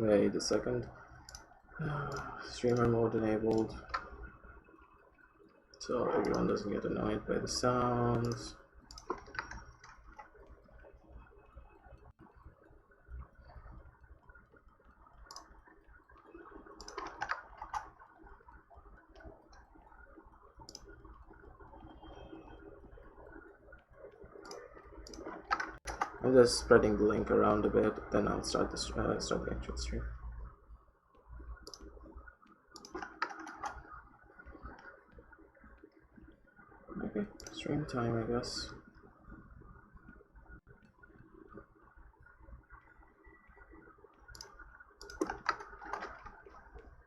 Wait a second. Streamer mode enabled, so everyone doesn't get annoyed by the sounds. I'm just spreading the link around a bit, then I'll start the actual stream. Okay, stream time, I guess.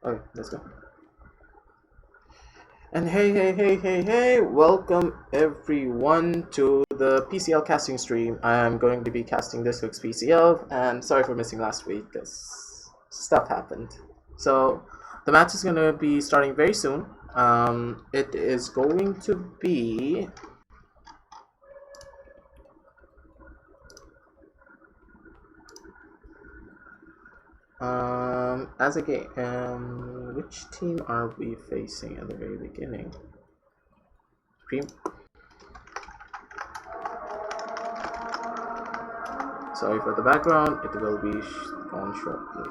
Okay, let's go. And hey, welcome everyone to the PSEAL casting stream. I'm going to be casting this week's PSEAL, and sorry for missing last week because stuff happened. So the match is going to be starting very soon. It is going to be as a game. Which team are we facing at the very beginning? Sorry for the background, it will be on shortly.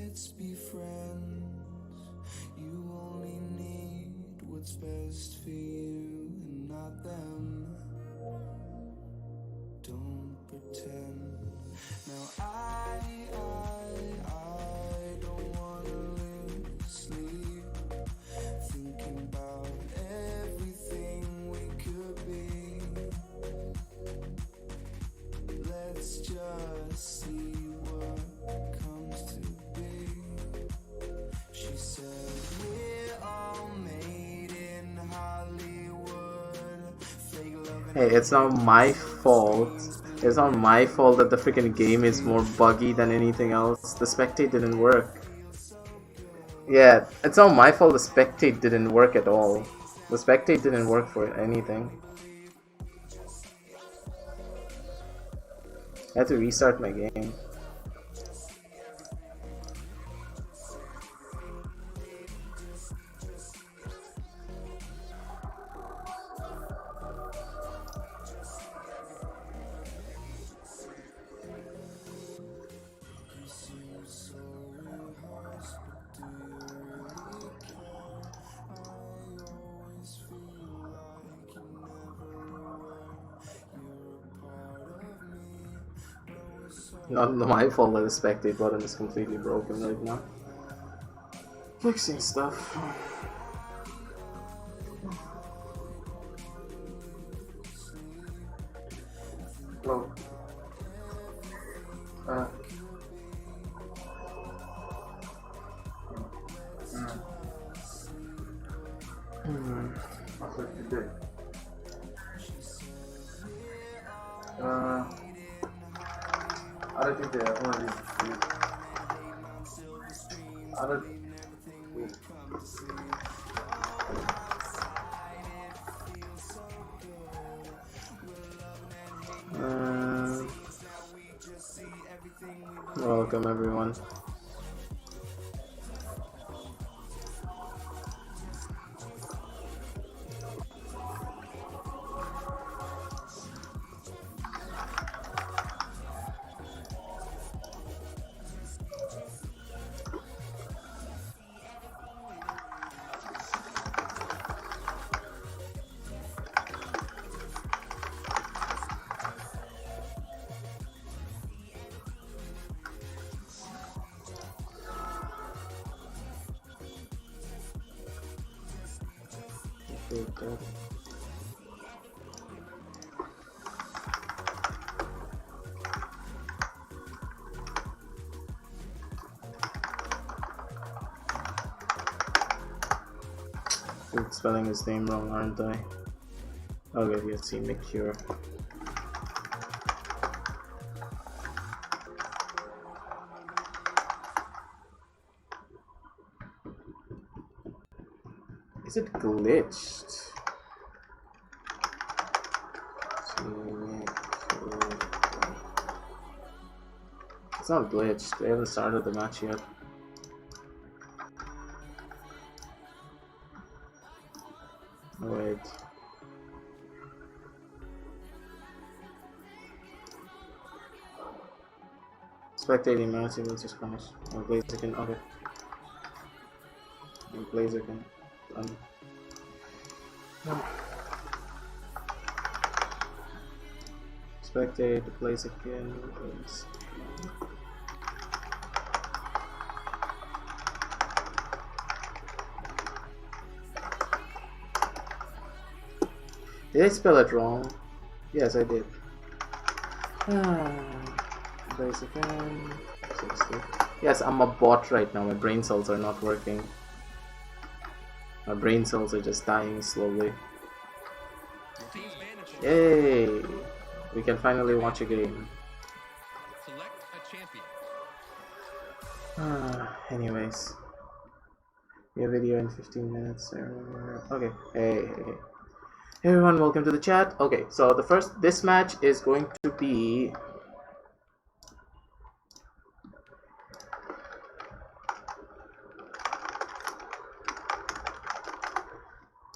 let's be friends. You only need what's best for you and not them. Don't pretend. Now I don't wanna lose sleep, thinking about everything we could be. Let's just see what comes to be. She said we're all made in Hollywood. Fake love. Hey, it's not my fault. It's not my fault that the freaking game is more buggy than anything else. The spectate didn't work. Yeah, it's not my fault the spectate didn't work at all. The spectate didn't work for anything. I had to restart my game. Not my fault that the spectate button is completely broken right now. Fixing stuff. Oh. What's it today? I don't think they have one of these. I don't. Welcome everyone. Okay. I'm spelling his name wrong, aren't I? Okay, let's see, McCure. Is it glitched? It's not glitched. They haven't started the match yet. Oh, wait. Spectating match equals to Spanish. Oh, Blazer can. Okay. Blazer can. Spectate, Blazer can. Did I spell it wrong? Yes, I did. Place again. 60. Yes, I'm a bot right now. My brain cells are not working. My brain cells are just dying slowly. Yay! We can finally watch a game. Select a champion. Anyways. New video in 15 minutes. Okay. Hey. Hey everyone, welcome to the chat. Okay, so this match is going to be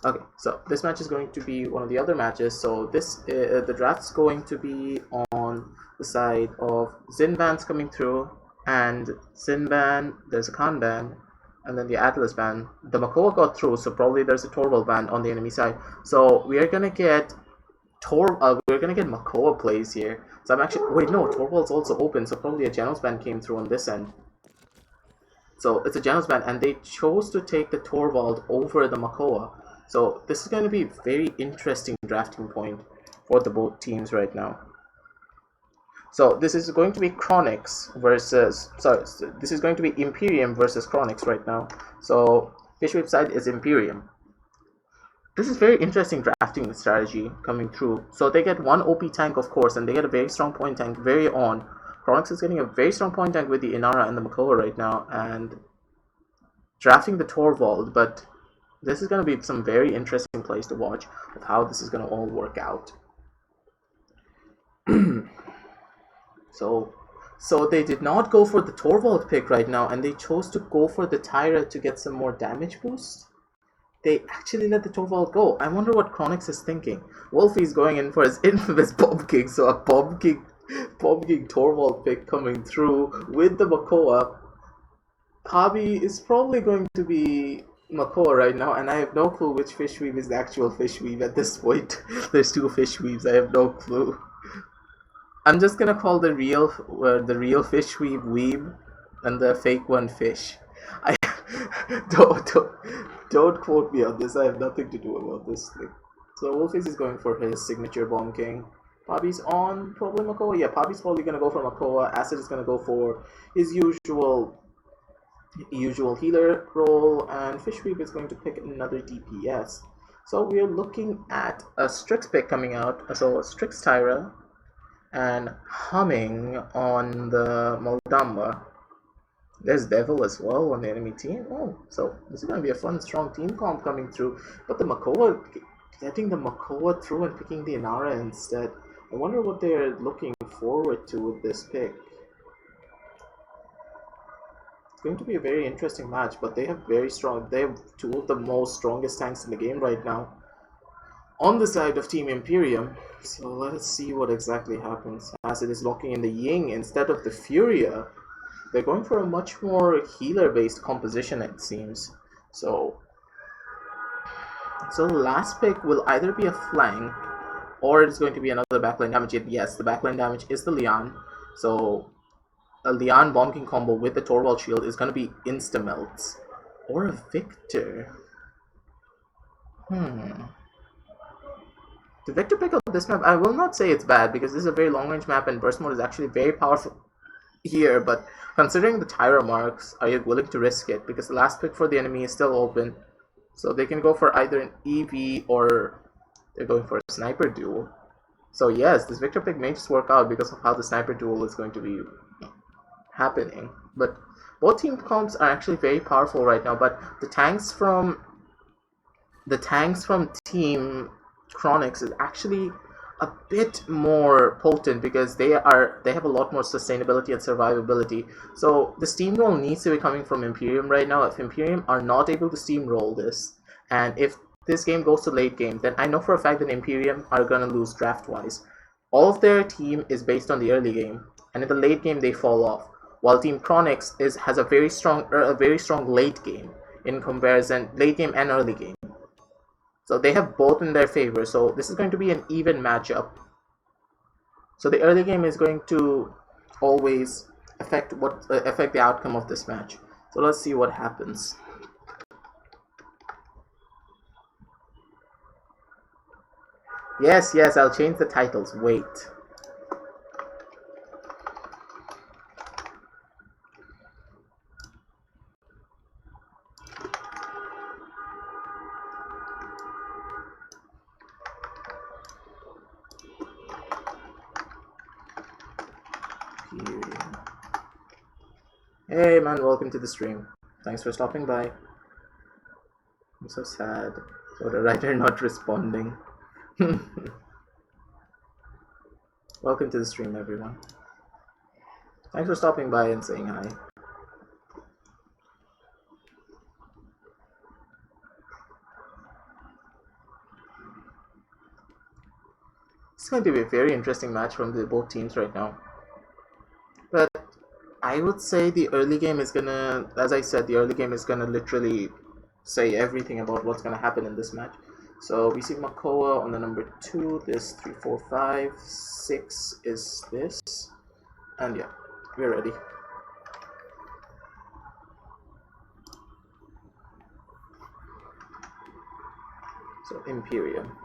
okay, so this match is going to be one of the other matches. So this the draft's going to be on the side of Zinvans coming through and Sinban, there's a Khan ban, and then the Atlas ban. The Makoa got through, so probably there's a Torvald ban on the enemy side. So we're gonna get Makoa plays here. So I'm actually wait no, Torvald's also open, so probably a Genos ban came through on this end. So it's a Genos ban, and they chose to take the Torvald over the Makoa. So this is going to be a very interesting drafting point for the both teams right now. So this is going to be Chronix versus, this is going to be Imperium versus Chronix right now. So Fishwave side is Imperium. This is very interesting drafting strategy coming through. So they get one OP tank, of course, and they get a very strong point tank very on. Chronix is getting a very strong point tank with the Inara and the Makoa right now, and drafting the Torvald, but this is going to be some very interesting plays to watch of how this is going to all work out. So they did not go for the Torvald pick right now, and they chose to go for the Tyra to get some more damage boost. They actually let the Torvald go. I wonder what Chronix is thinking. Wolfie's going in for his infamous Bomb King, so a Bomb King Torvald pick coming through with the Makoa. Pabi is probably going to be Makoa right now, and I have no clue which fish weave is the actual fish weave at this point. There's two fish weaves, I have no clue. I'm just gonna call the real fish weave weeb and the fake one fish. I don't quote me on this. I have nothing to do about this thing. So Wolfies is going for his signature Bomb King. Pabi's on probably Makoa. Yeah, Pabi's probably gonna go for Makoa. Acid is gonna go for his usual healer role, and Fishweave is going to pick another DPS. So we are looking at a Strix pick coming out. So a Strix Tyra and Humming on the Moldamba. There's Devil as well on the enemy team. Oh, so this is going to be a fun, strong team comp coming through. But the Makoa, getting the Makoa through and picking the Inara instead. I wonder what they're looking forward to with this pick. Going to be a very interesting match, but they have two of the most strongest tanks in the game right now on the side of Team Imperium. So let us see what exactly happens. As it is locking in the Ying instead of the Furia, they're going for a much more healer based composition, it seems. So the last pick will either be a flank or it's going to be another backline damage. Yes, the backline damage is the Leon. So a Leon Bomb King combo with the Torvald shield is going to be insta-melts. Or a Victor. The Victor pick on this map, I will not say it's bad, because this is a very long range map and burst mode is actually very powerful here, but considering the Tyra marks, are you willing to risk it? Because the last pick for the enemy is still open. So they can go for either an EV or they're going for a sniper duel. So yes, this Victor pick may just work out because of how the sniper duel is going to be happening. But both team comps are actually very powerful right now, but the tanks from Team Chronix is actually a bit more potent because they have a lot more sustainability and survivability. So the steamroll needs to be coming from Imperium right now. If Imperium are not able to steamroll this, and if this game goes to late game, then I know for a fact that Imperium are gonna lose draft wise. All of their team is based on the early game, and in the late game they fall off. While Team Chronix has a very strong late game in comparison, late game and early game. So they have both in their favor. So this is going to be an even matchup. So the early game is going to always affect the outcome of this match. So let's see what happens. Yes, I'll change the titles. Wait. Hey man, welcome to the stream. Thanks for stopping by. I'm so sad. So the writer not responding. Welcome to the stream, everyone. Thanks for stopping by and saying hi. It's going to be a very interesting match from both teams right now. But I would say the early game is gonna, as I said, the early game is gonna literally say everything about what's gonna happen in this match. So we see Makoa on the number 2, this 3, 4, 5, 6 is this, and yeah, we're ready. So Imperium.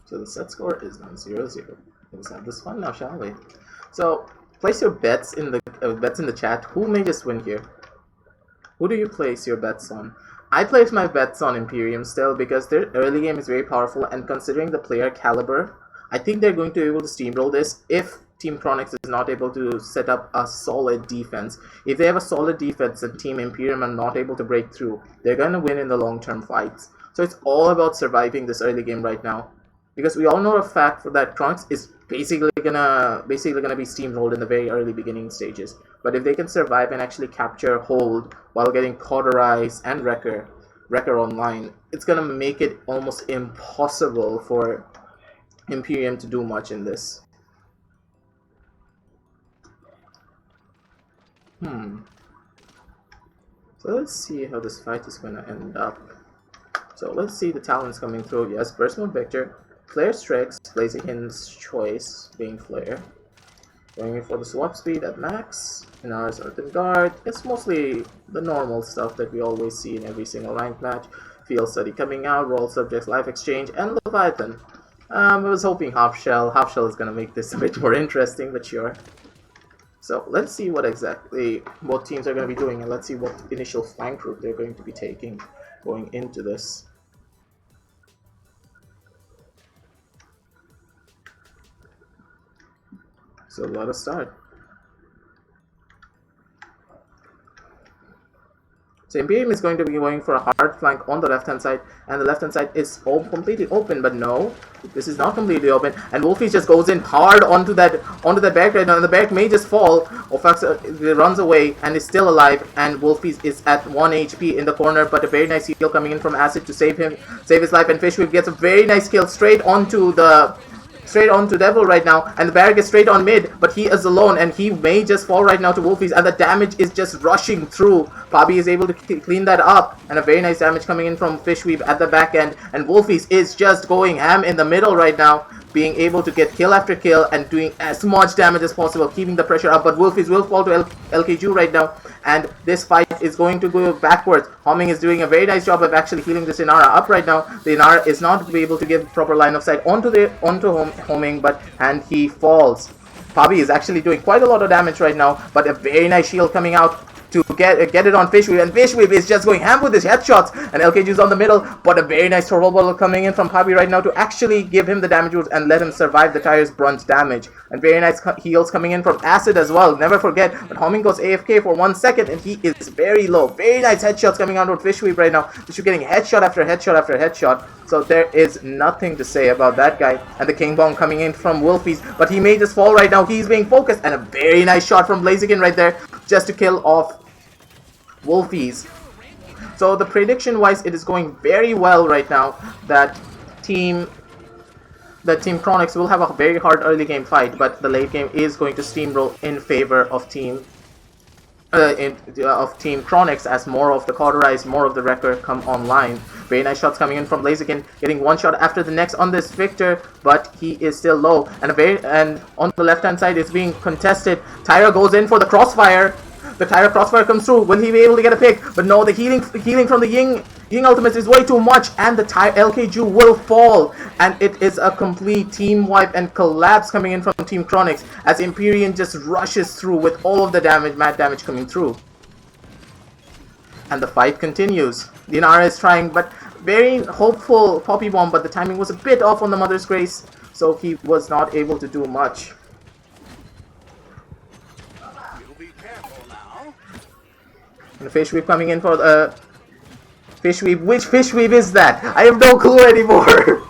So the set score is now 0-0. Let's have this fun now, shall we? So place your bets in the chat. Who may just win here? Who do you place your bets on? I place my bets on Imperium still because their early game is very powerful, and considering the player caliber, I think they're going to be able to steamroll this if Team Chronix is not able to set up a solid defense. If they have a solid defense and Team Imperium are not able to break through, they're going to win in the long-term fights. So it's all about surviving this early game right now. Because we all know a fact that Chronix is basically gonna be steamrolled in the very early beginning stages. But if they can survive and actually capture hold while getting cauterized and wrecker online, it's gonna make it almost impossible for Imperium to do much in this. So let's see how this fight is gonna end up. So let's see the talents coming through. Yes, Burst Mode Victor. Flare Strix, Blaziken's choice being Flare. Going in for the swap speed at max. Inara's Earthen Guard. It's mostly the normal stuff that we always see in every single ranked match. Field Study coming out, Roll Subjects, Life Exchange, and Leviathan. I was hoping Half Shell. Half Shell is going to make this a bit more interesting, but sure. So let's see what exactly both teams are going to be doing, and let's see what initial flank route they're going to be taking going into this. So let us start. So Imperium is going to be going for a hard flank on the left hand side, and the left hand side is completely open, but no, this is not completely open, and Wolfie just goes in hard onto that barrack right now, and the barrack may just fall. Ofax runs away and is still alive, and Wolfie is at 1 HP in the corner, but a very nice heal coming in from Acid to save his life, and Fishweave gets a very nice kill straight onto Devil right now, and the barrack is straight on mid, but he is alone, and he may just fall right now to Wolfies, and the damage is just rushing through. Pabi is able to clean that up, and a very nice damage coming in from Fishweave at the back end, and Wolfies is just going ham in the middle right now, being able to get kill after kill and doing as much damage as possible, keeping the pressure up, but Wolfies will fall to LKG right now, and this fight is going to go backwards. Homing is doing a very nice job of actually healing this Inara up right now. The Inara is not able to give proper line of sight onto Homing, and he falls. Pabi is actually doing quite a lot of damage right now, but a very nice shield coming out to get it on Fishweave, and Fishweave is just going ham with his headshots, and LKG is on the middle, but a very nice turbo bottle coming in from Pabi right now to actually give him the damage boost and let him survive the tire's brunt damage, and very nice heals coming in from Acid as well, never forget, but Homing goes AFK for 1 second, and he is very low. Very nice headshots coming out of Fishweave right now, Fishweave getting headshot after headshot after headshot, so there is nothing to say about that guy, and the King Bomb coming in from Wolfies, but he may just fall right now. He's being focused, and a very nice shot from Blaziken right there, just to kill off Wolfies. So the prediction wise, it is going very well right now that Team Chronix will have a very hard early game fight, but the late game is going to steamroll in favor of Team Chronix as more of the cauterized, more of the wrecker come online. Very nice shots coming in from Blaziken, getting one shot after the next on this Victor, but he is still low. And on the left hand side is being contested. Tyra goes in for the crossfire. The Tyra crossfire comes through. Will he be able to get a pick? But no, the healing from the Ying ultimate is way too much, and the LKG will fall, and it is a complete team wipe and collapse coming in from Team Chronix as Imperium just rushes through with all of the mad damage coming through. And the fight continues. Dinara is trying, but very hopeful Poppy Bomb, but the timing was a bit off on the Mother's Grace, so he was not able to do much. And the Fish Whip coming in for Fish weave. Which fish weave is that? I have no clue anymore.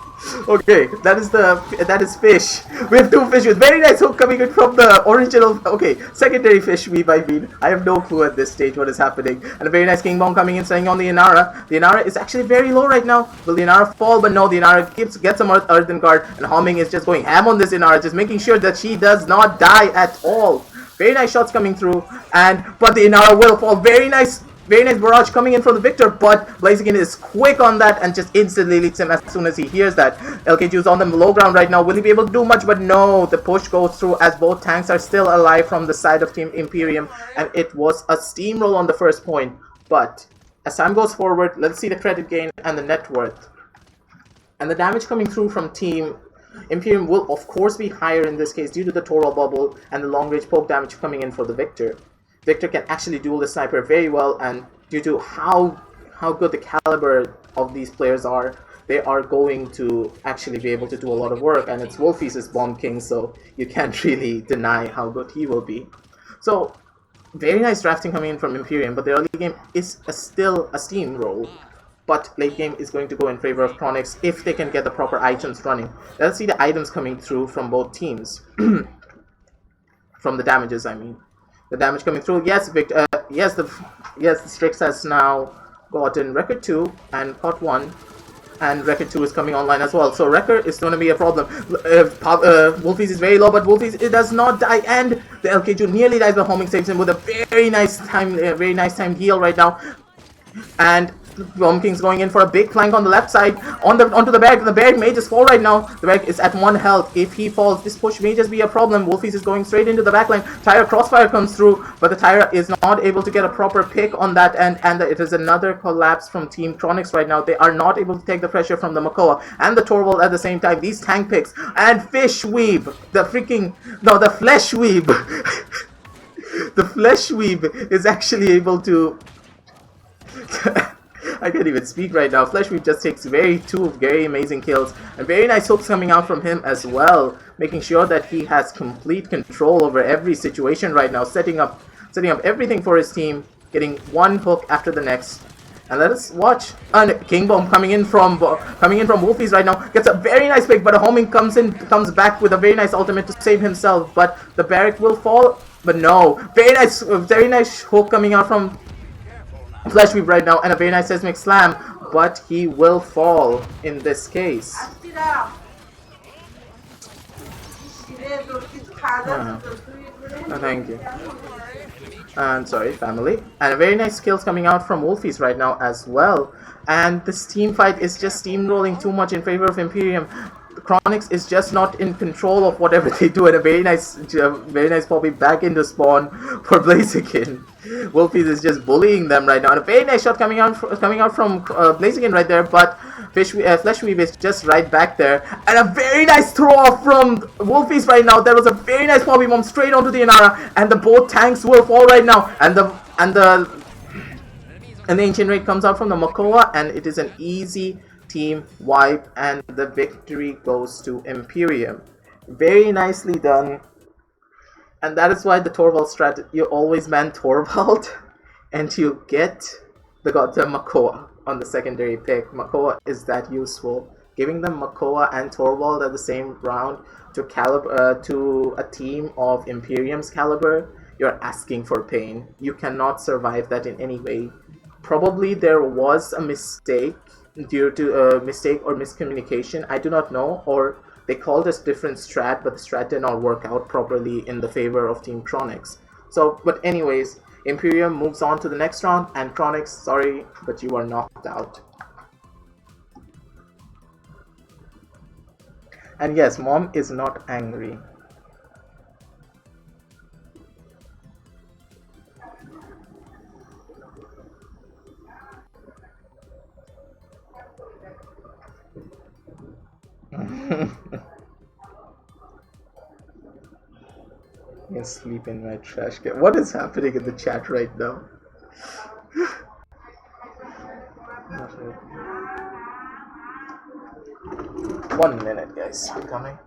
Okay, that is fish. We have two fish weaves. Very nice hook coming in from the original. Okay, secondary fish weave. I mean, I have no clue at this stage what is happening. And a very nice king bomb coming in, staying on the Inara. The Inara is actually very low right now. Will the Inara fall? But no, the Inara gets some earthen guard, and Homing is just going ham on this Inara, just making sure that she does not die at all. Very nice shots coming through, but the Inara will fall. Very nice barrage coming in from the Victor, but Blaziken is quick on that and just instantly leads him as soon as he hears that. LKG is on the low ground right now. Will he be able to do much? But no, the push goes through as both tanks are still alive from the side of Team Imperium, and it was a steamroll on the first point. But as time goes forward, let's see the credit gain and the net worth. And the damage coming through from Team Imperium will of course be higher in this case due to the Torwall bubble and the long range poke damage coming in for the Victor. Victor can actually duel the sniper very well, and due to how good the caliber of these players are, they are going to actually be able to do a lot of work, and it's Wolfie's Bomb King, so you can't really deny how good he will be. So, very nice drafting coming in from Imperium, but the early game is still a steamroll. But late game is going to go in favor of Chronix if they can get the proper items running. Let's see the items coming through from both teams. From the damages, I mean. The damage coming through. Yes, the Strix has now gotten Record 2 and Pot 1, and Record 2 is coming online as well. So Record is going to be a problem. Wolfies is very low, but Wolfies it does not die, and the LK2 nearly dies, but Homing saves him with a very nice time heal right now. And Bomb King's going in for a big flank on the left side onto the Barrack. The Barrack may just fall right now. The Barrack is at 1 health. If he falls, this push may just be a problem. Wolfies is going straight into the backline. Tyra Crossfire comes through, but the Tyra is not able to get a proper pick on that end, and it is another collapse from Team Chronix right now. They are not able to take the pressure from the Makoa and the Torvald at the same time. These tank picks and Fish Weave, the Flesh Weave. The Flesh Weave is actually able to I can't even speak right now. Fleshweave just takes two very amazing kills, and very nice hooks coming out from him as well, making sure that he has complete control over every situation right now, setting up everything for his team, getting one hook after the next. And let us watch. And King Bomb coming in from Wolfies right now gets a very nice pick, but a Homing comes back with a very nice ultimate to save himself. But the Barrack will fall. But no, very nice hook coming out from Fleshweave right now, and a very nice seismic slam, but he will fall in this case. Thank you. And sorry, family. And a very nice kills coming out from Wolfies right now as well. And this team fight is just steamrolling too much in favor of Imperium. Chronix is just not in control of whatever they do, and a very nice poppy back into spawn for Blaziken. Wolfies is just bullying them right now, and a very nice shot coming out from Blaziken right there, but Fleshweave is just right back there, and a very nice throw off from Wolfies right now. There was a very nice poppy bomb straight onto the Inara, and the both tanks will fall right now, and the Ancient Raid comes out from the Makoa, and it is an easy team wipe, and the victory goes to Imperium. Very nicely done. And that is why the Torvald strat, you always ban Torvald and you get the goddamn Makoa on the secondary pick. Makoa is that useful. Giving them Makoa and Torvald at the same round to a team of Imperium's caliber, you're asking for pain. You cannot survive that in any way. Probably there was a mistake due to a mistake or miscommunication, I do not know, or they called us different strat, but the strat did not work out properly in the favor of Team Chronix. So, but anyways, Imperium moves on to the next round, and Chronix, sorry, but you are knocked out. And yes, Mom is not angry. I can sleep in my trash can. What is happening in the chat right now? 1 minute, guys. I'm coming.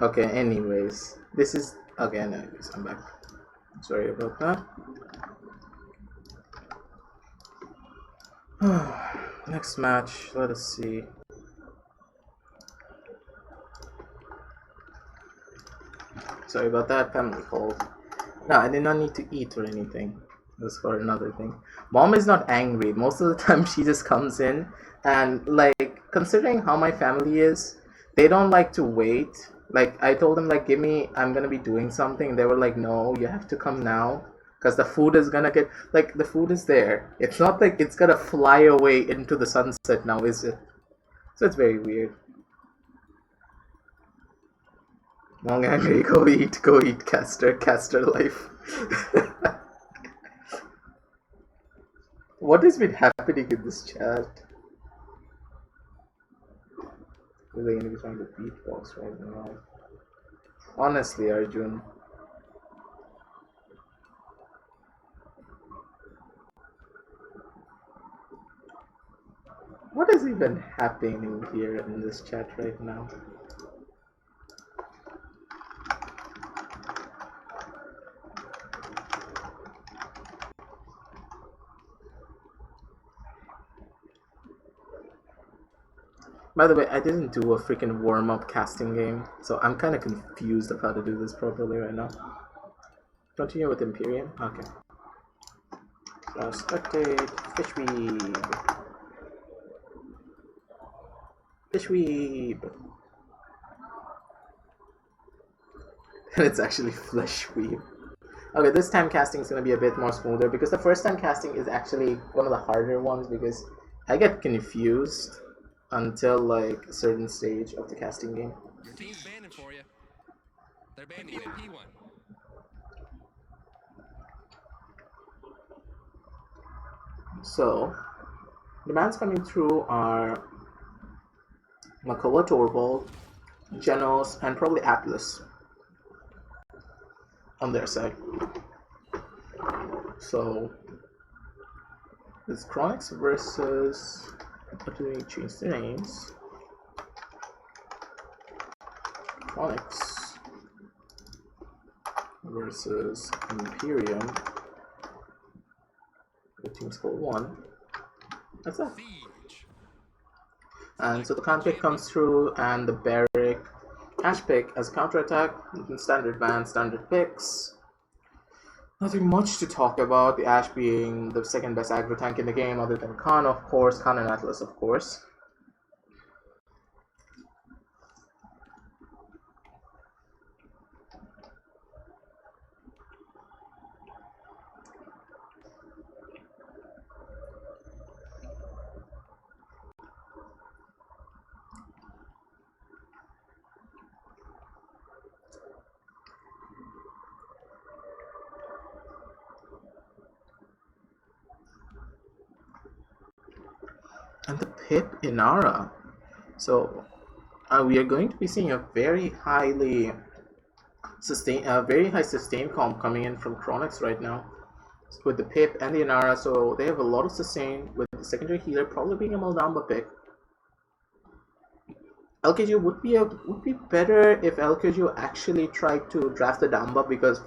Okay, anyways. This is... Okay, anyways, I'm back. Sorry about that. Next match, let us see. Sorry about that, family call. No, I did not need to eat or anything. That's for another thing. Mom is not angry. Most of the time she just comes in and like considering how my family is, they don't like to wait. Like I told them like give me I'm gonna be doing something. They were like no, you have to come now. Because the food is gonna get like the food is there. It's not like it's gonna fly away into the sunset now, is it? So it's very weird. Long angry, go eat, caster life. What has been happening in this chat? Are they gonna be trying to beatbox right now? Honestly, Arjun. What is even happening here in this chat right now? By the way, I didn't do a freaking warm-up casting game, so I'm kind of confused of how to do this properly right now. Continue with Imperium? Okay. So, spectate, Fishweeb. Fishweeb. And it's actually Fleshweeb. Okay, this time casting is going to be a bit more smoother because the first time casting is actually one of the harder ones because I get confused until like a certain stage of the casting game. Your team's banning for you. They're banning you at P1. So, the bands coming through are Makola Torvald, Genos, and probably Atlas on their side. So, it's Chronix versus... What do they change their names? Chronix versus Imperium. The team's called 1. That's it. Siege. And so the counter pick comes through, and the Barrick Ash pick as counterattack. Standard ban, standard picks. Nothing much to talk about. The Ash being the second best aggro tank in the game, other than Khan, of course. Khan and Atlas, of course. And the Pip Inara. So we are going to be seeing a very high sustain comp coming in from Chronix right now with the Pip and the Inara. So they have a lot of sustain with the secondary healer probably being a Maldamba pick. LKG would be better if LKG actually tried to draft the Damba because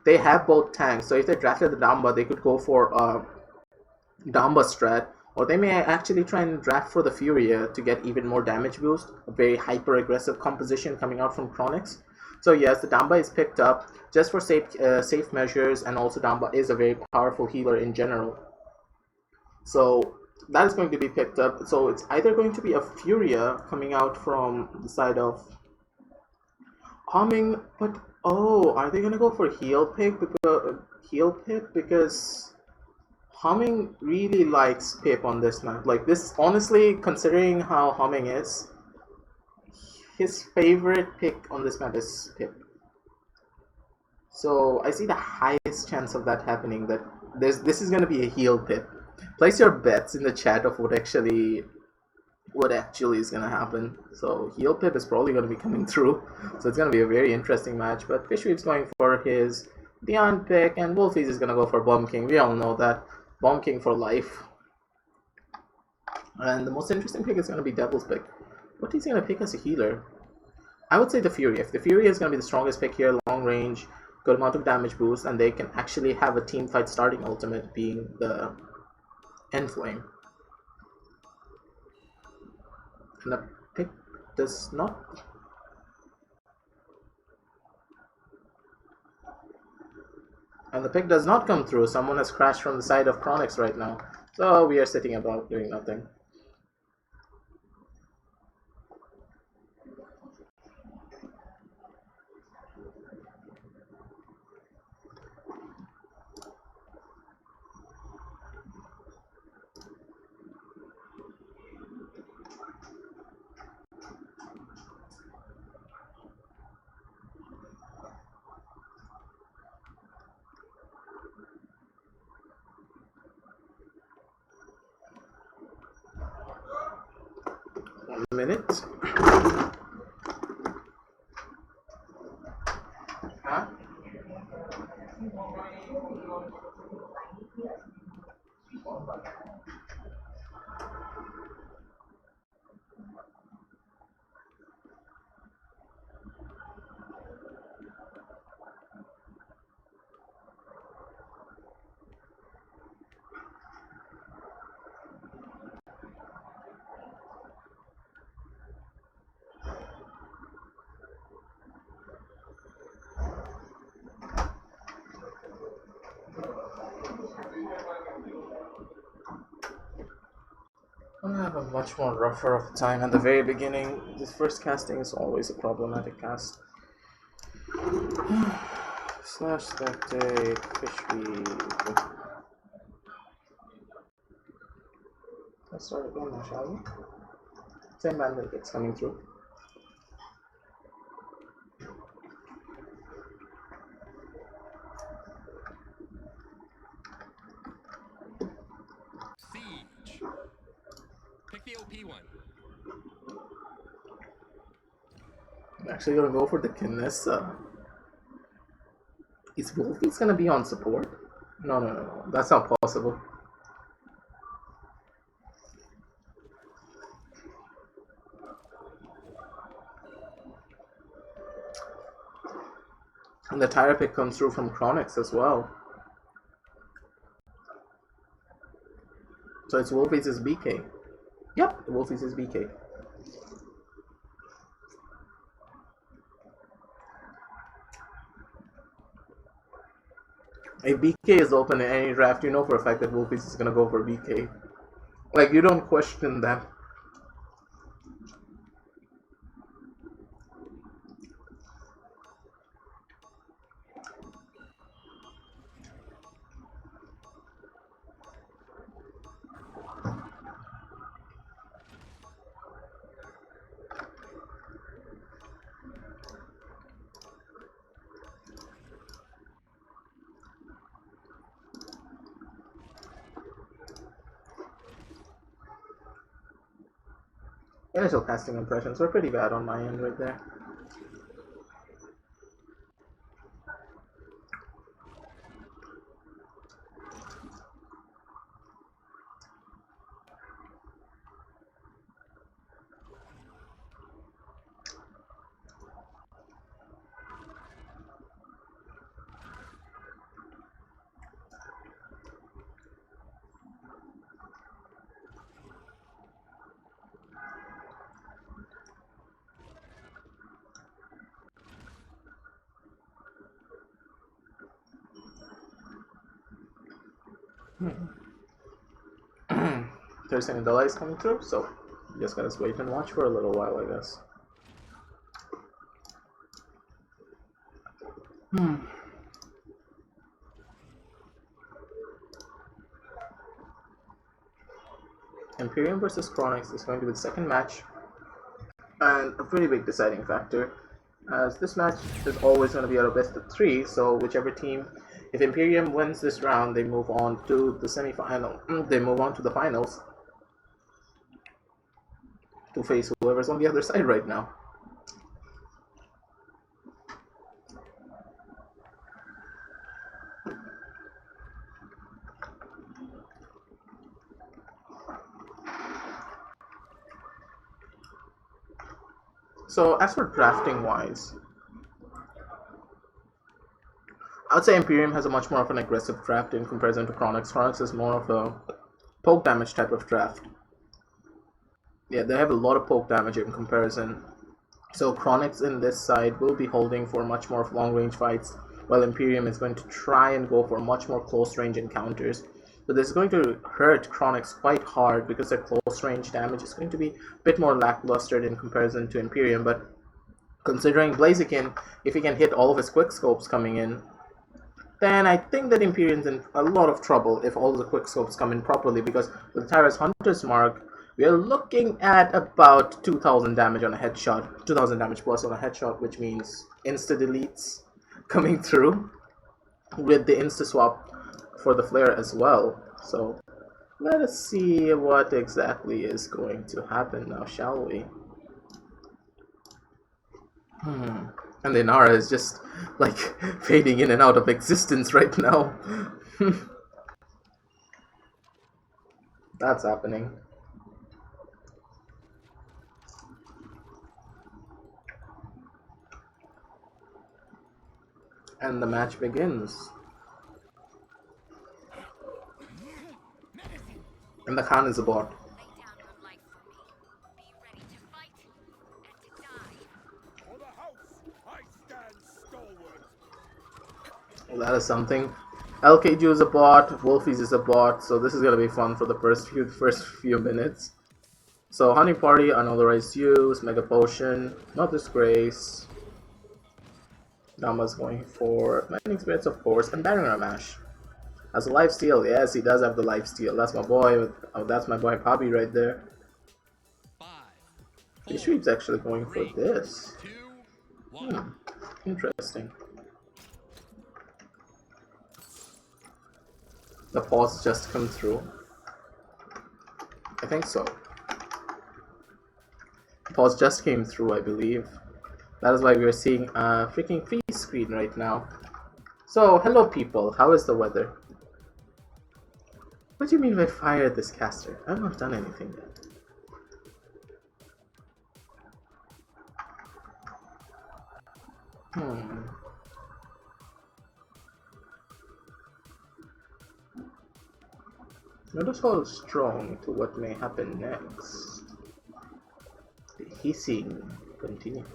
they have both tanks. So if they drafted the Damba, they could go for Damba strat, or they may actually try and draft for the Furia to get even more damage boost, a very hyper aggressive composition coming out from Chronix. So yes, the Damba is picked up just for safe measures, and also Damba is a very powerful healer in general. So that is going to be picked up. So it's either going to be a Furia coming out from the side of Humming, but oh, are they gonna go for heal pick because Humming really likes Pip on this map. Like this, honestly, considering how Humming is, his favorite pick on this map is Pip. So I see the highest chance of that happening. That this is gonna be a heal Pip. Place your bets in the chat of what actually is gonna happen. So heal Pip is probably gonna be coming through. So it's gonna be a very interesting match. But Fishweep's going for his Beyond pick, and Wolfies is gonna go for Bomb King. We all know that. Bomb King for life. And the most interesting pick is going to be Devil's pick. What is he going to pick as a healer? I would say the Fury. If the Fury is going to be the strongest pick here, long range, good amount of damage boost, and they can actually have a team fight starting ultimate being the End Flame. And the pick does not. And the pick does not come through. Someone has crashed from the side of Chronix right now. So we are sitting about doing nothing. Minute. Huh? I have a much more rougher of a time at the very beginning. This first casting is always a problematic cast. Slash spectate, fish weed. Let's start again now, shall we? Same mandate that's coming through. Siege. Pick the OP one. I'm actually gonna go for the Kinessa. Is Wolfie's gonna be on support? No. That's not possible. And the tire pick comes through from Chronix as well. So it's Wolfie's BK. Yep, Wolfie's BK. If BK is open in any draft, you know for a fact that Wolfie's is gonna go for BK. Like, you don't question that. Initial casting impressions were pretty bad on my end right there. There's any delays coming through, so just gotta wait and watch for a little while, I guess. Imperium versus Chronix is going to be the second match, and a pretty big deciding factor, as this match is always going to be out of best of 3, so whichever team, if Imperium wins this round, they move on to the semi-final, they move on to the finals to face whoever's on the other side right now. So as for drafting wise, I would say Imperium has a much more of an aggressive draft in comparison to Chronix. Chronix is more of a poke damage type of draft. Yeah, they have a lot of poke damage in comparison. So Chronix in this side will be holding for much more long range fights, while Imperium is going to try and go for much more close range encounters. So this is going to hurt Chronix quite hard because their close range damage is going to be a bit more lackluster in comparison to Imperium. But considering Blaziken, if he can hit all of his quickscopes coming in, then I think that Imperium's in a lot of trouble if all the quickscopes come in properly, because with Tyra's Hunter's Mark, we are looking at about 2000 damage on a headshot, 2000 damage plus on a headshot, which means insta-deletes coming through with the insta-swap for the flare as well. So let us see what exactly is going to happen now, shall we? And the Inara is just like fading in and out of existence right now. That's happening. And the match begins. And the Khan is a bot. Well, that is something. LKG is a bot, Wolfies is a bot, so this is gonna be fun for the first few minutes. So Honey Party, Unauthorized Use, Mega Potion, not Disgrace. Dama's going for Lightning Spirits, of course, and Baron Ramash. Has a lifesteal, yes, he does have the lifesteal. That's my boy. Oh, that's my boy Poppy right there. Fishweep's actually going for this. Interesting. The pause just come through. I think so. The pause just came through, I believe. That is why we are seeing a freaking free screen right now. So, hello people, how is the weather? What do you mean by fire this caster? I've not done anything yet. Let us hold strong to what may happen next. The hissing continues.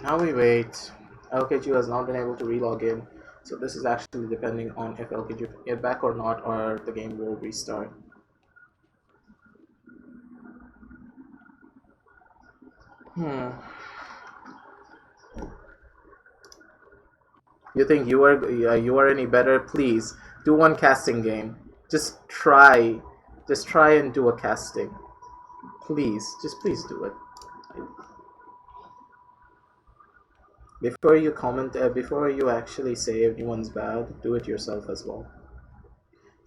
Now we wait. LKG has not been able to relog in, so this is actually depending on if LKG can get back or not, or the game will restart. You think you are any better? Please do one casting game. Just try and do a casting. Please, please do it. Before you comment, before you actually say anyone's bad, do it yourself as well.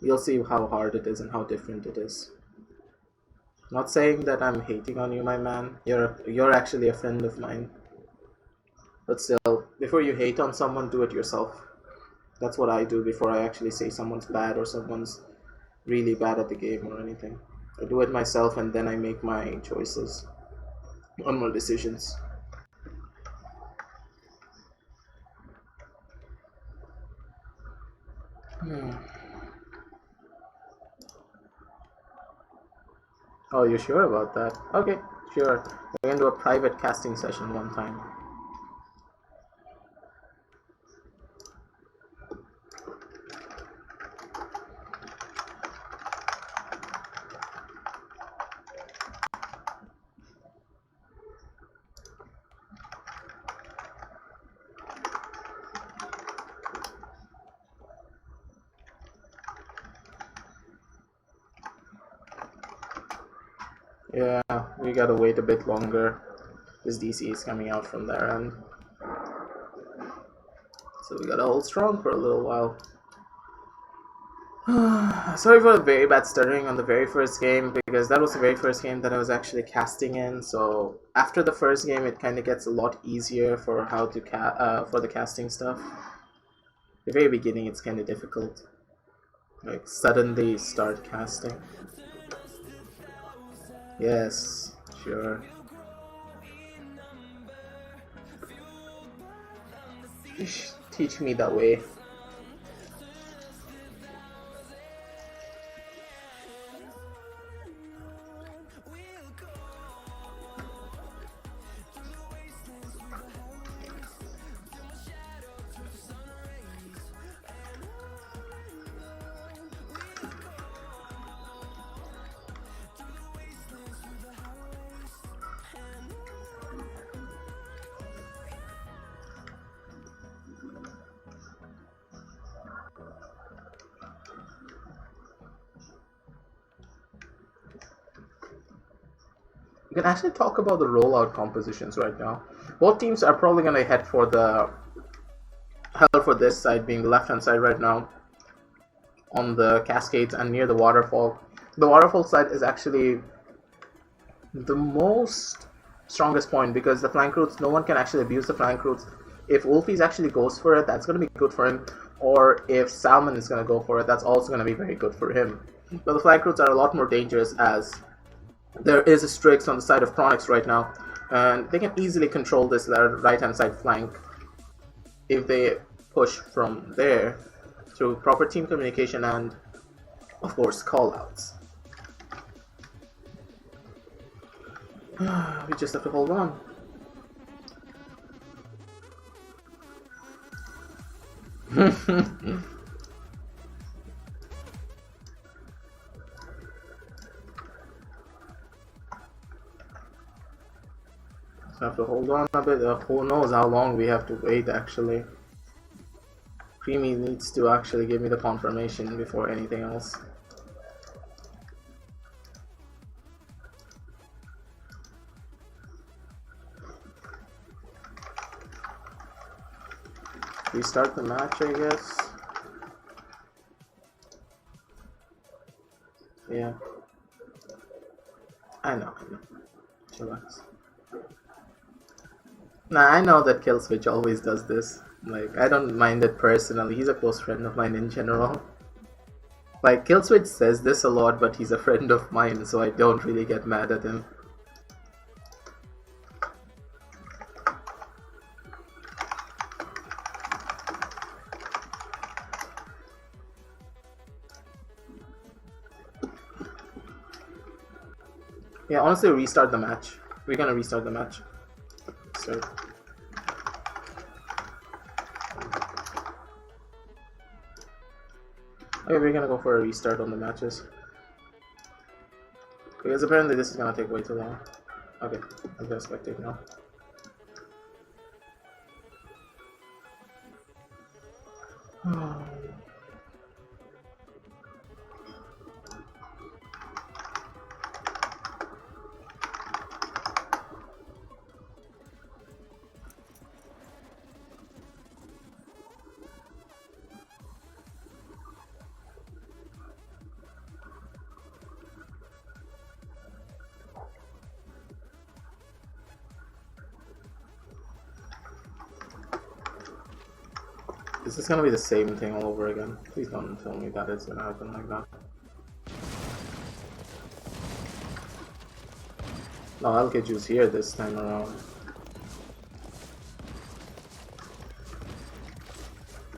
You'll see how hard it is and how different it is. Not saying that I'm hating on you, my man. You're actually a friend of mine. But still, before you hate on someone, do it yourself. That's what I do before I actually say someone's bad or someone's really bad at the game or anything. I do it myself and then I make my choices on my decisions. Oh, you're sure about that? Okay, sure. We're gonna do a private casting session one time. Yeah, we gotta wait a bit longer. This DC is coming out from their end. So we gotta hold strong for a little while. Sorry for the very bad stuttering on the very first game, because that was the very first game that I was actually casting in. So after the first game, it kind of gets a lot easier for how to for the casting stuff. The very beginning, it's kind of difficult. Like, suddenly start casting. Yes, sure. Teach me that way. We can actually talk about the rollout compositions right now. Both teams are probably going to head for the this side, being the left hand side right now, on the cascades and near the waterfall. The waterfall side is actually the most strongest point because the flank routes, no one can actually abuse the flank routes. If Wolfies actually goes for it, that's going to be good for him. Or if Salmon is going to go for it, that's also going to be very good for him. But the flank routes are a lot more dangerous as there is a Strix on the side of Chronix right now, and they can easily control this right hand side flank if they push from there through proper team communication and, of course, callouts. We just have to hold on. Have to hold on a bit. Who knows how long we have to wait actually. Creamy needs to actually give me the confirmation before anything else. Restart the match, I guess. Yeah. I know. Chillax. Nah, I know that Killswitch always does this. Like, I don't mind it personally. He's a close friend of mine in general. Like, Killswitch says this a lot, but he's a friend of mine, so I don't really get mad at him. Yeah, honestly, restart the match. We're gonna restart the match. So. Okay, we're gonna go for a restart on the matches. Because apparently this is gonna take way too long. Okay, I'm gonna spectate now. Is this gonna be the same thing all over again? Please don't tell me that it's gonna happen like that. No, I'll get juice here this time around.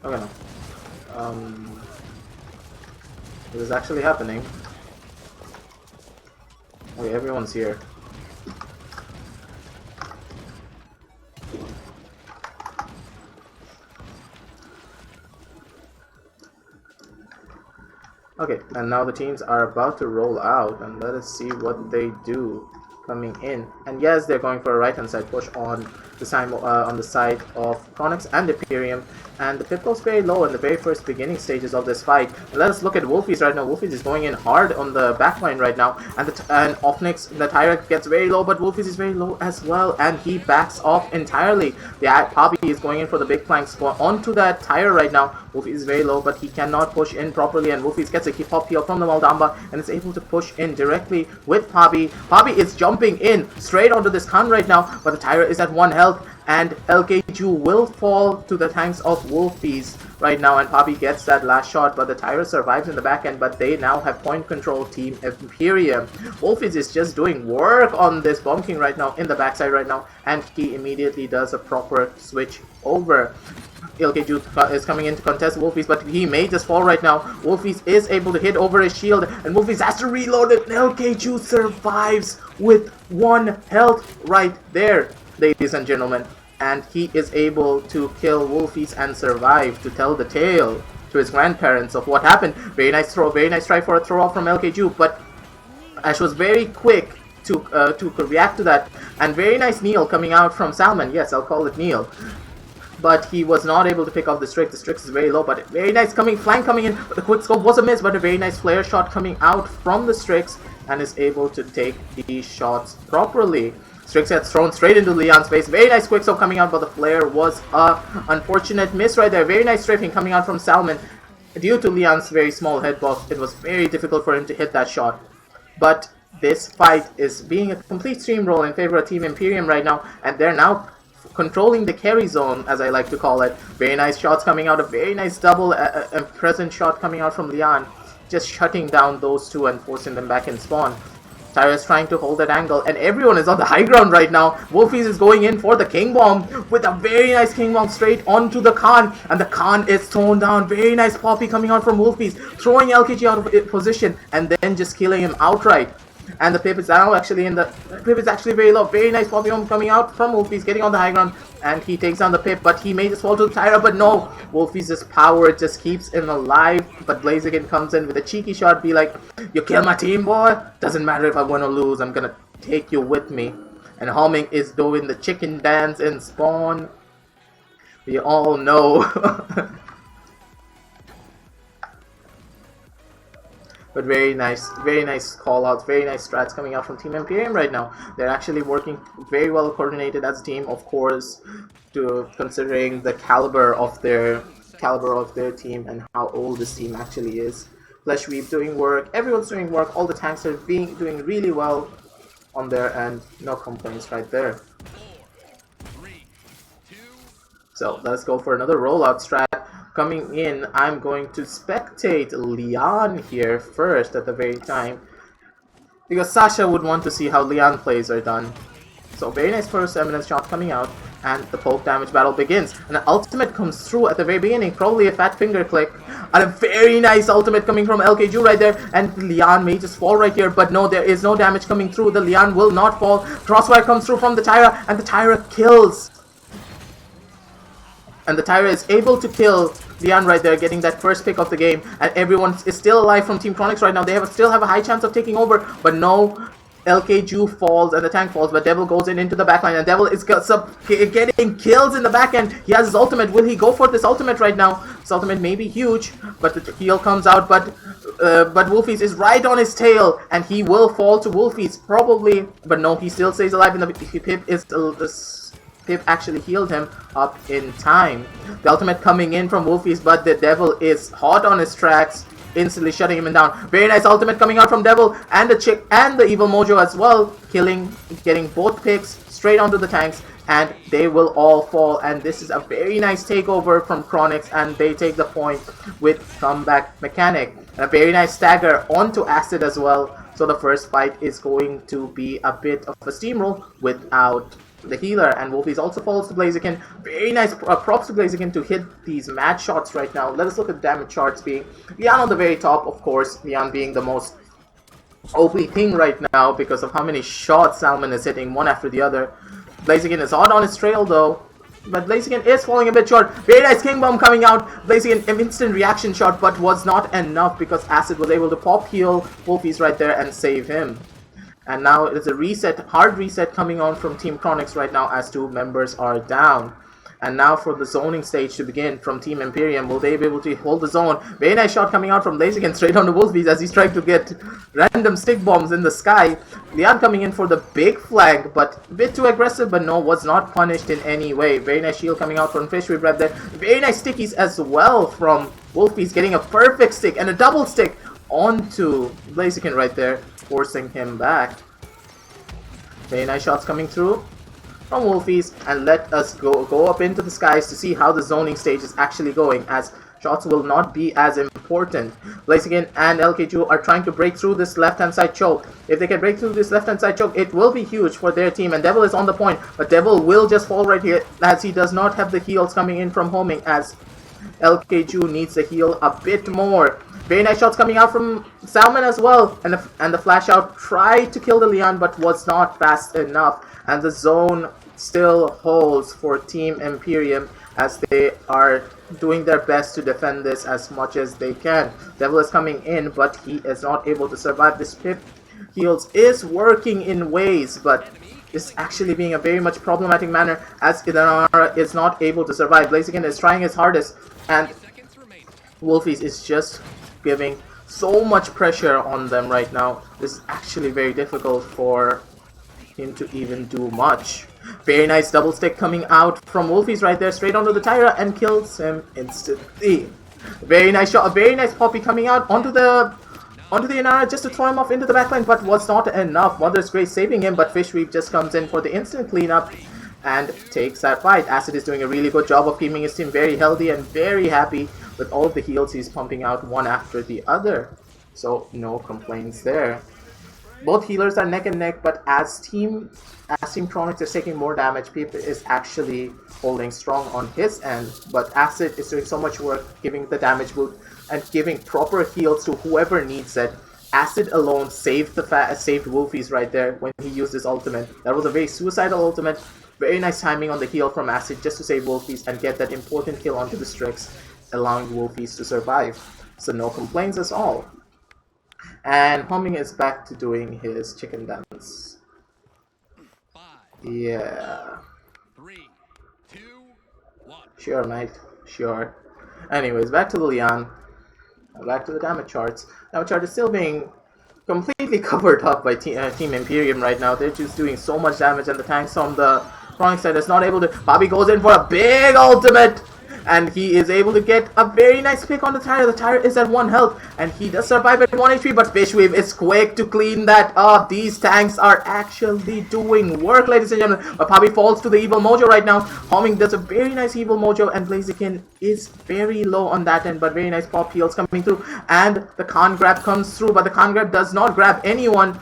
Okay, no. This is actually happening. Okay, everyone's here. Okay, and now the teams are about to roll out, and let us see what they do coming in. And yes, they're going for a right-hand side push on the side of Chronix and Imperium, and the pip goes very low in the very first beginning stages of this fight. And let us look at Wolfies right now. Wolfies is going in hard on the backline right now, and Offnix, the Tyrant, gets very low, but Wolfies is very low as well, and he backs off entirely. The Poppy is going in for the big flanks onto that tire right now. Wolfies is very low, but he cannot push in properly, and Wolfies gets a pop heal from the Maldamba, and is able to push in directly with Poppy. Poppy is jumping in straight onto this Khan right now, but the tire is at 1 health, and LKG will fall to the tanks of Wolfies. right now, and Poppy gets that last shot, but the Tyra survives in the back end, but they now have point control. Team Imperium. Wolfies is just doing work on this Bomb King right now in the backside right now, and he immediately does a proper switch over. LKG is coming in to contest Wolfies, but he may just fall right now. Wolfies is able to hit over his shield, and Wolfies has to reload it. LKG survives with 1 health right there, ladies and gentlemen. And he is able to kill Wolfies and survive to tell the tale to his grandparents of what happened. Very nice throw, very nice try for a throw off from LKG, but Ash was very quick to react to that. And very nice kneel coming out from Salmon. Yes, I'll call it kneel. But he was not able to pick off the Strix. The Strix is very low, but very nice flank coming in. But the quick scope was a miss, but a very nice flare shot coming out from the Strix, and is able to take these shots properly. Strix gets thrown straight into Leon's face. Very nice quick scope coming out, but the flare was a unfortunate miss right there. Very nice strafing coming out from Salmon. Due to Leon's very small head buff, it was very difficult for him to hit that shot. But this fight is being a complete steamroll in favor of Team Imperium right now, and they're now controlling the carry zone, as I like to call it. Very nice shots coming out. A very nice double present shot coming out from Leon, just shutting down those two and forcing them back in spawn. Tyra is trying to hold that angle, and everyone is on the high ground right now. Wolfies is going in for the King Bomb with a very nice King Bomb straight onto the Khan, and the Khan is thrown down. Very nice Poppy coming out from Wolfies, throwing LKG out of position and then just killing him outright. And the Pip is now actually Pip is actually very low. Very nice Poppy Bomb coming out from Wolfies, getting on the high ground, and he takes down the Pip, but he may just fall to the Tyra, but no. Wolfies' power just keeps him alive, but Blaziken comes in with a cheeky shot, be like, you kill my team, boy? Doesn't matter if I win or lose, I'm gonna take you with me. And Homing is doing the chicken dance in spawn. We all know. But very nice call outs, very nice strats coming out from Team Imperium right now. They're actually working very well coordinated as a team, of course, to considering the caliber of their team and how old this team actually is. Flesh Weave doing work, everyone's doing work, all the tanks are doing really well on their end. No complaints right there. 4, 3, 2. So let's go for another rollout strat. Coming in, I'm going to spectate Leon here first at the very time, because Sasha would want to see how Leon plays are done. So very nice first eminence shot coming out, and the poke damage battle begins. And an ultimate comes through at the very beginning, probably a fat finger click. And a very nice ultimate coming from LKG right there, and Leon may just fall right here, but no, there is no damage coming through. The Leon will not fall. Crossfire comes through from the Tyra, and the Tyra kills. And the Tyra is able to kill Leon right there, getting that first pick of the game. And everyone is still alive from Team Chronix right now. They still have a high chance of taking over. But no, LKG falls and the tank falls. But Devil goes into the backline. And Devil is getting kills in the back end. He has his ultimate. Will he go for this ultimate right now? This ultimate may be huge. But the heal comes out. But Wolfies is right on his tail. And he will fall to Wolfies. Probably. But no, he still stays alive. And the Pip actually healed him up in time. The ultimate coming in from Wolfies, but the Devil is hot on his tracks, instantly shutting him down. Very nice ultimate coming out from Devil, and the Chick and the Evil Mojo as well, getting both picks straight onto the tanks, and they will all fall. And this is a very nice takeover from Chronix, and they take the point with comeback mechanic. And a very nice stagger onto Acid as well. So the first fight is going to be a bit of a steamroll without the healer, and Wolfies also falls to Blaziken. Very nice props to Blaziken to hit these mad shots right now. Let us look at the damage charts being Leon on the very top, of course, Leon being the most OP thing right now because of how many shots Salmon is hitting one after the other. Blaziken is hot on his trail though, but Blaziken is falling a bit short. Very nice King Bomb coming out. Blaziken, an instant reaction shot, but was not enough because Acid was able to pop heal Wolfies right there and save him. And now it's a reset, hard reset coming on from Team Chronix right now as 2 members are down. And now for the zoning stage to begin from Team Imperium. Will they be able to hold the zone? Very nice shot coming out from Blaziken straight on the Wolfies as he's trying to get random stick bombs in the sky. Leon coming in for the big flag, but a bit too aggressive, but no, was not punished in any way. Very nice shield coming out from Fish Weave right there. Very nice stickies as well from Wolfies, getting a perfect stick and a double stick onto Blaziken right there, forcing him back. Very nice shots coming through from Wolfies, and let us go up into the skies to see how the zoning stage is actually going, as shots will not be as important. Blaziken and LK2 are trying to break through this left-hand side choke. If they can break through this left-hand side choke, it will be huge for their team. And Devil is on the point, but Devil will just fall right here as he does not have the heals coming in from homing, as LK2 needs to heal a bit more. Very nice shots coming out from Salmon as well. And the flash out tried to kill the Leon, but was not fast enough. And the zone still holds for Team Imperium as they are doing their best to defend this as much as they can. Devil is coming in, but he is not able to survive. This pip heals is working in ways, but is actually being a very much problematic manner as Inara is not able to survive. Blaziken is trying his hardest, and Wolfies is just giving so much pressure on them right now. This is actually very difficult for him to even do much. Very nice double stick coming out from Wolfies right there, straight onto the Tyra, and kills him instantly. Very nice shot, a very nice poppy coming out onto the Inara just to throw him off into the backline, but was not enough. Mother's Grace saving him, but Fish Weave just comes in for the instant cleanup and takes that fight. Acid is doing a really good job of keeping his team very healthy and very happy with all of the heals he's pumping out one after the other. So no complaints there. Both healers are neck and neck, but as Team Chronics is taking more damage, Peep is actually holding strong on his end, but Acid is doing so much work, giving the damage boost and giving proper heals to whoever needs it. Acid alone saved Wolfies right there when he used his ultimate. That was a very suicidal ultimate. Very nice timing on the heal from Acid just to save Wolfies and get that important kill onto the Strix, allowing Wolfies to survive. So no complaints at all. And Humming is back to doing his chicken dance. 5, Yeah. 3, 2, 1. Sure, mate. Sure. Anyways, back to the Leon. Back to the damage charts. Damage chart is still being completely covered up by Team Imperium right now. They're just doing so much damage, and the tanks on the Chronic side is not able to. Bobby goes in for a big ultimate, and he is able to get a very nice pick on the Tyre. The Tyre is at 1 health, and he does survive at 1 HP, but Fishweave is quick to clean that up. These tanks are actually doing work, ladies and gentlemen. But Bobby falls to the Evil Mojo right now. Homing does a very nice Evil Mojo, and Blaziken is very low on that end, but very nice pop heals coming through. And the Khan grab comes through, but the Khan grab does not grab anyone,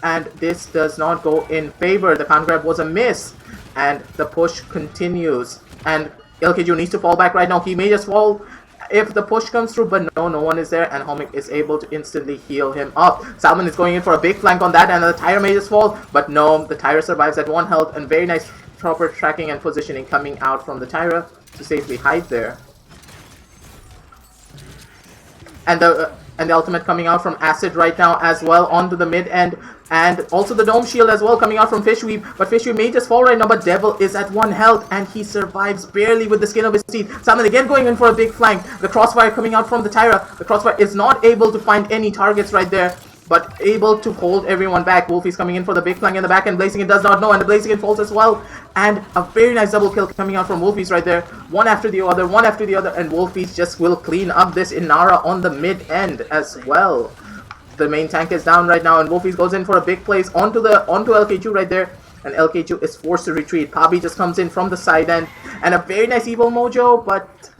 and this does not go in favor. The Khan grab was a miss, and the push continues. And LKG needs to fall back right now. He may just fall if the push comes through, but no one is there, and Homik is able to instantly heal him up. Salmon is going in for a big flank on that, and the Tyre may just fall, but no, the Tyre survives at 1 health, and very nice proper tracking and positioning coming out from the Tyre to safely hide there. And the ultimate coming out from Acid right now as well onto the mid end, and also the Dome Shield as well coming out from Fishweave, but Fishweave may just fall right now, but Devil is at 1 health and he survives barely with the skin of his teeth. Salmon again going in for a big flank. The Crossfire coming out from the Tyra. The Crossfire is not able to find any targets right there, but able to hold everyone back. Wolfie's coming in for the big flank in the back, and Blaziken does not know, and the Blaziken falls as well. And a very nice double kill coming out from Wolfie's right there. One after the other, and Wolfie's just will clean up this Inara on the mid end as well. The main tank is down right now, and Wolfie's goes in for a big place onto LK2 right there. And LK2 is forced to retreat. Pabi just comes in from the side end, and a very nice Evil Mojo, but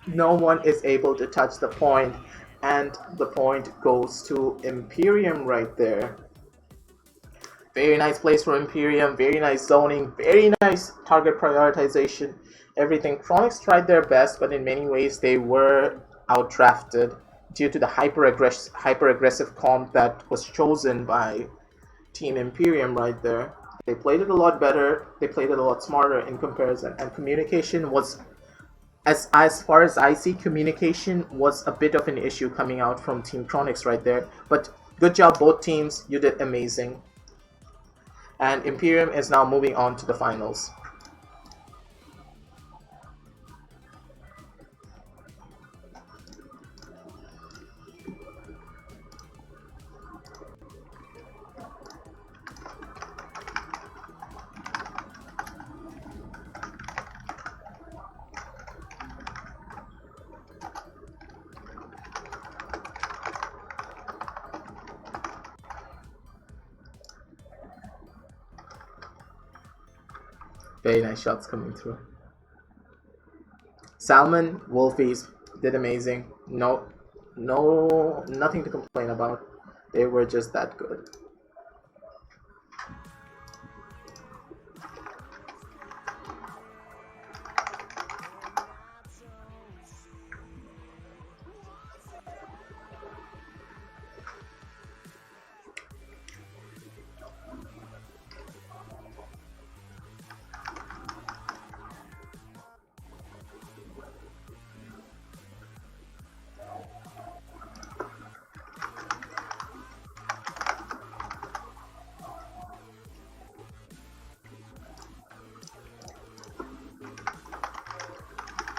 no one is able to touch the point. And the point goes to Imperium right there. Very nice place for Imperium, very nice zoning, very nice target prioritization, everything. Chronics tried their best, but in many ways they were outdrafted due to the hyper-aggressive comp that was chosen by Team Imperium right there. They played it a lot better, they played it a lot smarter in comparison, and communication was, as far as I see, communication was a bit of an issue coming out from Team Chronics right there. But good job both teams, you did amazing. And Imperium is now moving on to the finals. Very nice shots coming through. Salmon, Wolfies, did amazing. Nothing to complain about. They were just that good.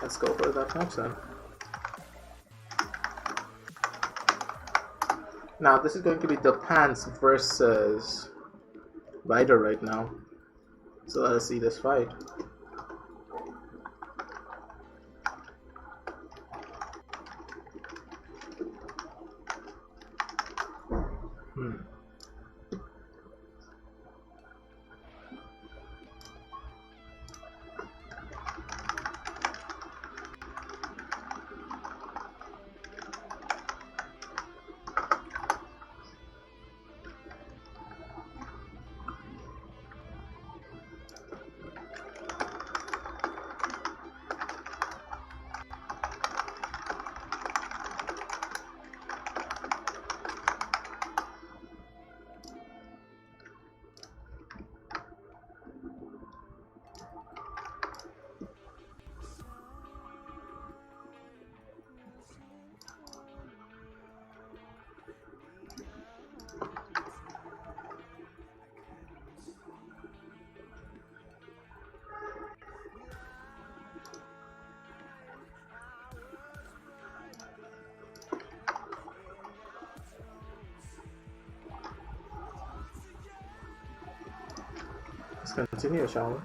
Let's go for that match then. Now this is going to be the Pants versus RYDER right now. So let us see this fight. Let's continue, shall we?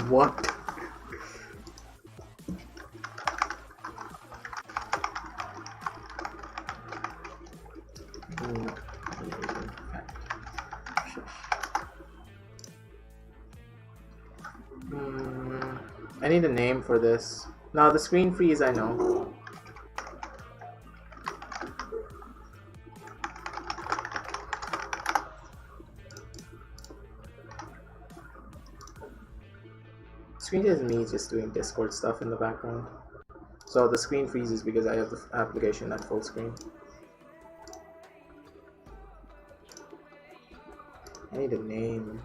What? I need a name for this. Now the screen freeze, I know. Screen is me just doing Discord stuff in the background. So the screen freezes because I have the application at full screen. I need a name.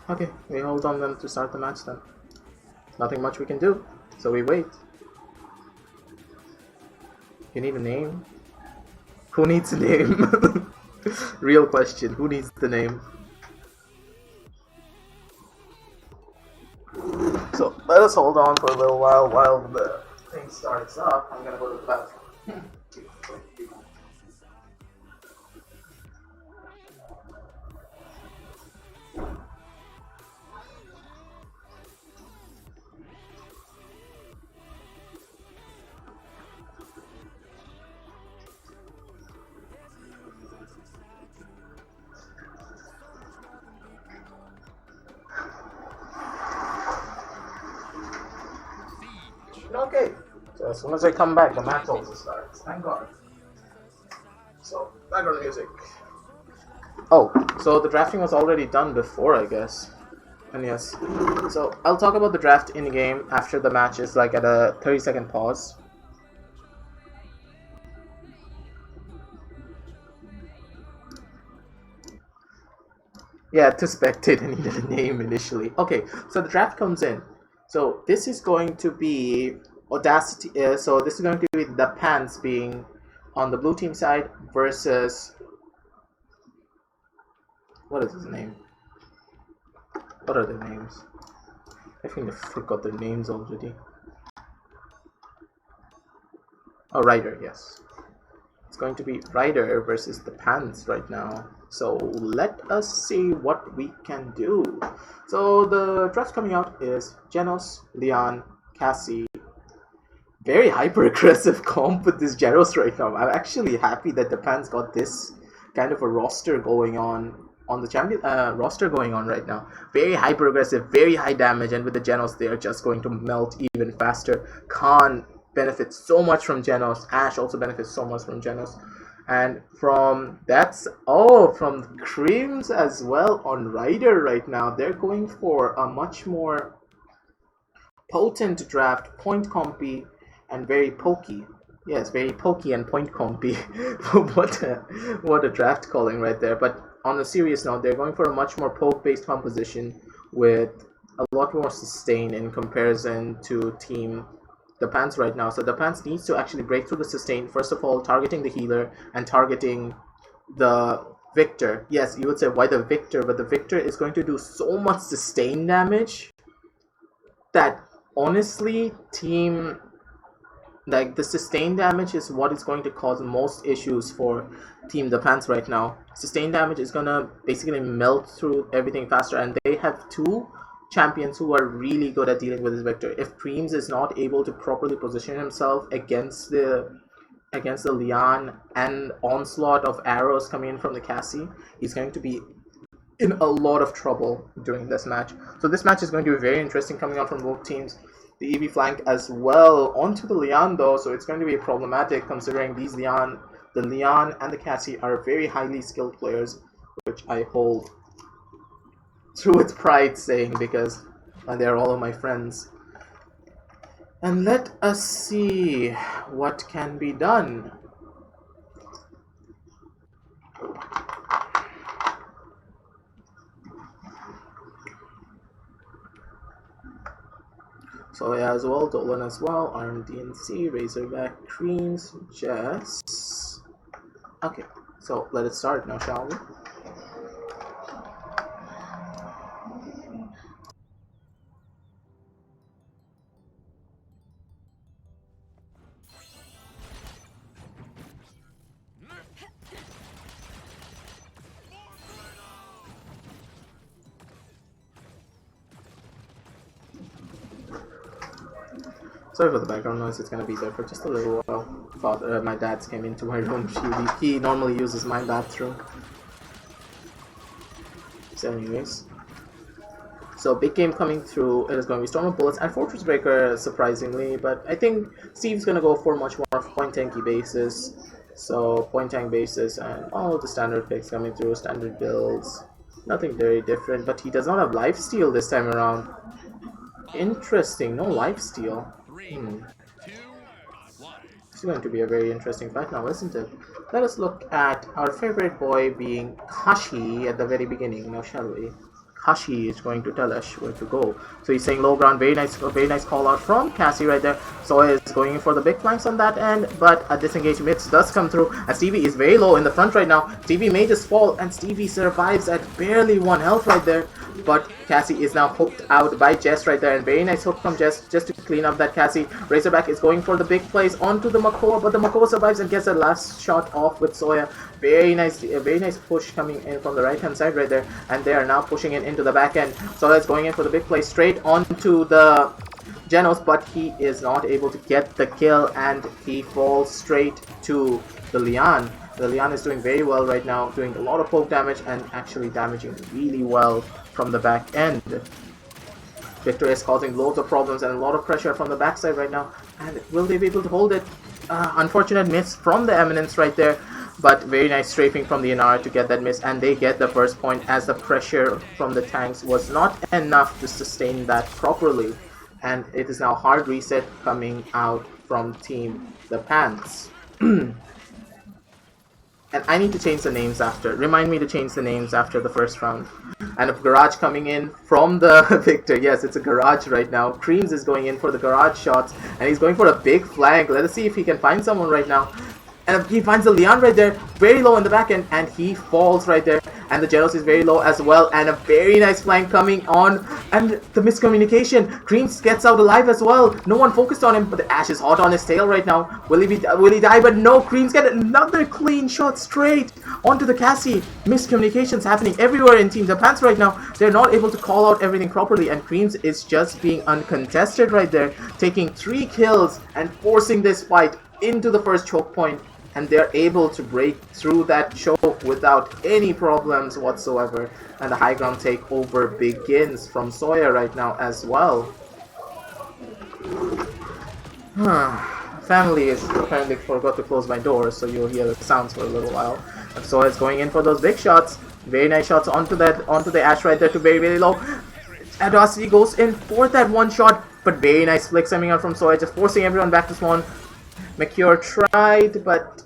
Okay, we hold on them to start the match then. Nothing much we can do, so we wait. You need a name? Who needs a name? Real question, who needs the name? So let us hold on for a little while the thing starts up. I'm gonna go to the bathroom. Okay, so as soon as I come back, the match also starts. Thank God. So, background music. Oh, so the drafting was already done before, I guess. And yes, so I'll talk about the draft in game after the match is like at a 30-second pause. Yeah, to spectate, I needed a name initially. Okay, so the draft comes in. So this is going to be Audacity. So this is going to be the Pants being on the blue team side versus, what is his name? What are their names? I think I forgot their names already. Oh, RYDER, yes. It's going to be RYDER versus the Pants right now. So let us see what we can do. So the draft coming out is Genos, Leon, Cassie. Very hyper aggressive comp with this Genos right now. I'm actually happy that the Pants got this kind of a roster going on the champion roster going on right now. Very hyper aggressive, very high damage, and with the Genos they're just going to melt even faster. Khan benefits so much from Genos. Ash also benefits so much from Genos. And from from Creams as well on RYDER right now. They're going for a much more potent draft, point compy and very pokey. Yes, very pokey and point compy. what a draft calling right there. But on a serious note, they're going for a much more poke-based composition with a lot more sustain in comparison to Team the Pants right now. So the Pants needs to actually break through the sustain, first of all targeting the healer and targeting the Victor. Yes, you would say why the Victor, but the Victor is going to do so much sustain damage that honestly the sustain damage is what is going to cause most issues for Team the Pants right now. Sustain damage is gonna basically melt through everything faster, and they have two champions who are really good at dealing with this Victor. If Creams is not able to properly position himself against the Leon and onslaught of arrows coming in from the Cassie, he's going to be in a lot of trouble during this match. So this match is going to be very interesting coming out from both teams. The EV flank as well onto the Leon though, so it's going to be problematic considering the Leon and the Cassie are very highly skilled players, which I hold through its pride saying because they're all of my friends. And let us see what can be done. So yeah, as well, Dolan as well, RMDNC, Razorback, Creams, Jess. Okay, so let it start now, shall we? Sorry for the background noise, it's gonna be there for just a little while. My dad's came into my room. He normally uses my bathroom. So anyways. So big game coming through. It is going to be Storm of Bullets and Fortress Breaker, surprisingly, but I think Steve's gonna go for much more point tanky basis. So point tank basis and all the standard picks coming through, standard builds. Nothing very different, but he does not have lifesteal this time around. Interesting, no lifesteal. It's going to be a very interesting fight now, isn't it? Let us look at our favorite boy being Kashi at the very beginning now, shall we? Kashi is going to tell us where to go. So he's saying low ground, very nice call out from Cassie right there. So is going for the big flanks on that end, but a disengaged mids does come through, and Stevie is very low in the front right now. Stevie may just fall, and Stevie survives at barely 1 health right there. But Cassie is now hooked out by Jess right there, and very nice hook from Jess just to clean up that Cassie. Razorback is going for the big plays onto the Makoa, but the Makoa survives and gets a last shot off with Soya. Very nice push coming in from the right hand side right there, and they are now pushing it into the back end. Soya's going in for the big play straight onto the Genos, but he is not able to get the kill, and he falls straight to the Leon. The Leon is doing very well right now, doing a lot of poke damage and actually damaging really well from the back end. Victor is causing loads of problems and a lot of pressure from the backside right now. And will they be able to hold it? Unfortunate miss from the Eminence right there. But very nice strafing from the Inara to get that miss. And they get the first point as the pressure from the tanks was not enough to sustain that properly. And it is now hard reset coming out from Team the Pants. And I need to change the names after. Remind me to change the names after the first round. and a garage coming in from the Victor. Yes, it's a garage right now. Creams is going in for the garage shots, and he's going for a big flank. Let us see if he can find someone right now. And he finds the Leon right there, very low in the back end, and he falls right there. And the Genos is very low as well, and a very nice flank coming on. And the miscommunication, Creams gets out alive as well. No one focused on him, but the Ash is hot on his tail right now. Will he die? But no, Creams get another clean shot straight onto the Cassie. Miscommunications happening everywhere in Team Japan's right now. They're not able to call out everything properly, and Creams is just being uncontested right there, taking 3 kills and forcing this fight into the first choke point. And they're able to break through that choke without any problems whatsoever. And the high ground takeover begins from Sawyer right now as well. Family is apparently forgot to close my door, so you'll hear the sounds for a little while. And Sawyer's going in for those big shots. Very nice shots onto the Ash right there to very, very low. Adosity goes in for that one shot, but very nice flicks coming out from Sawyer, just forcing everyone back to spawn. McCure tried, but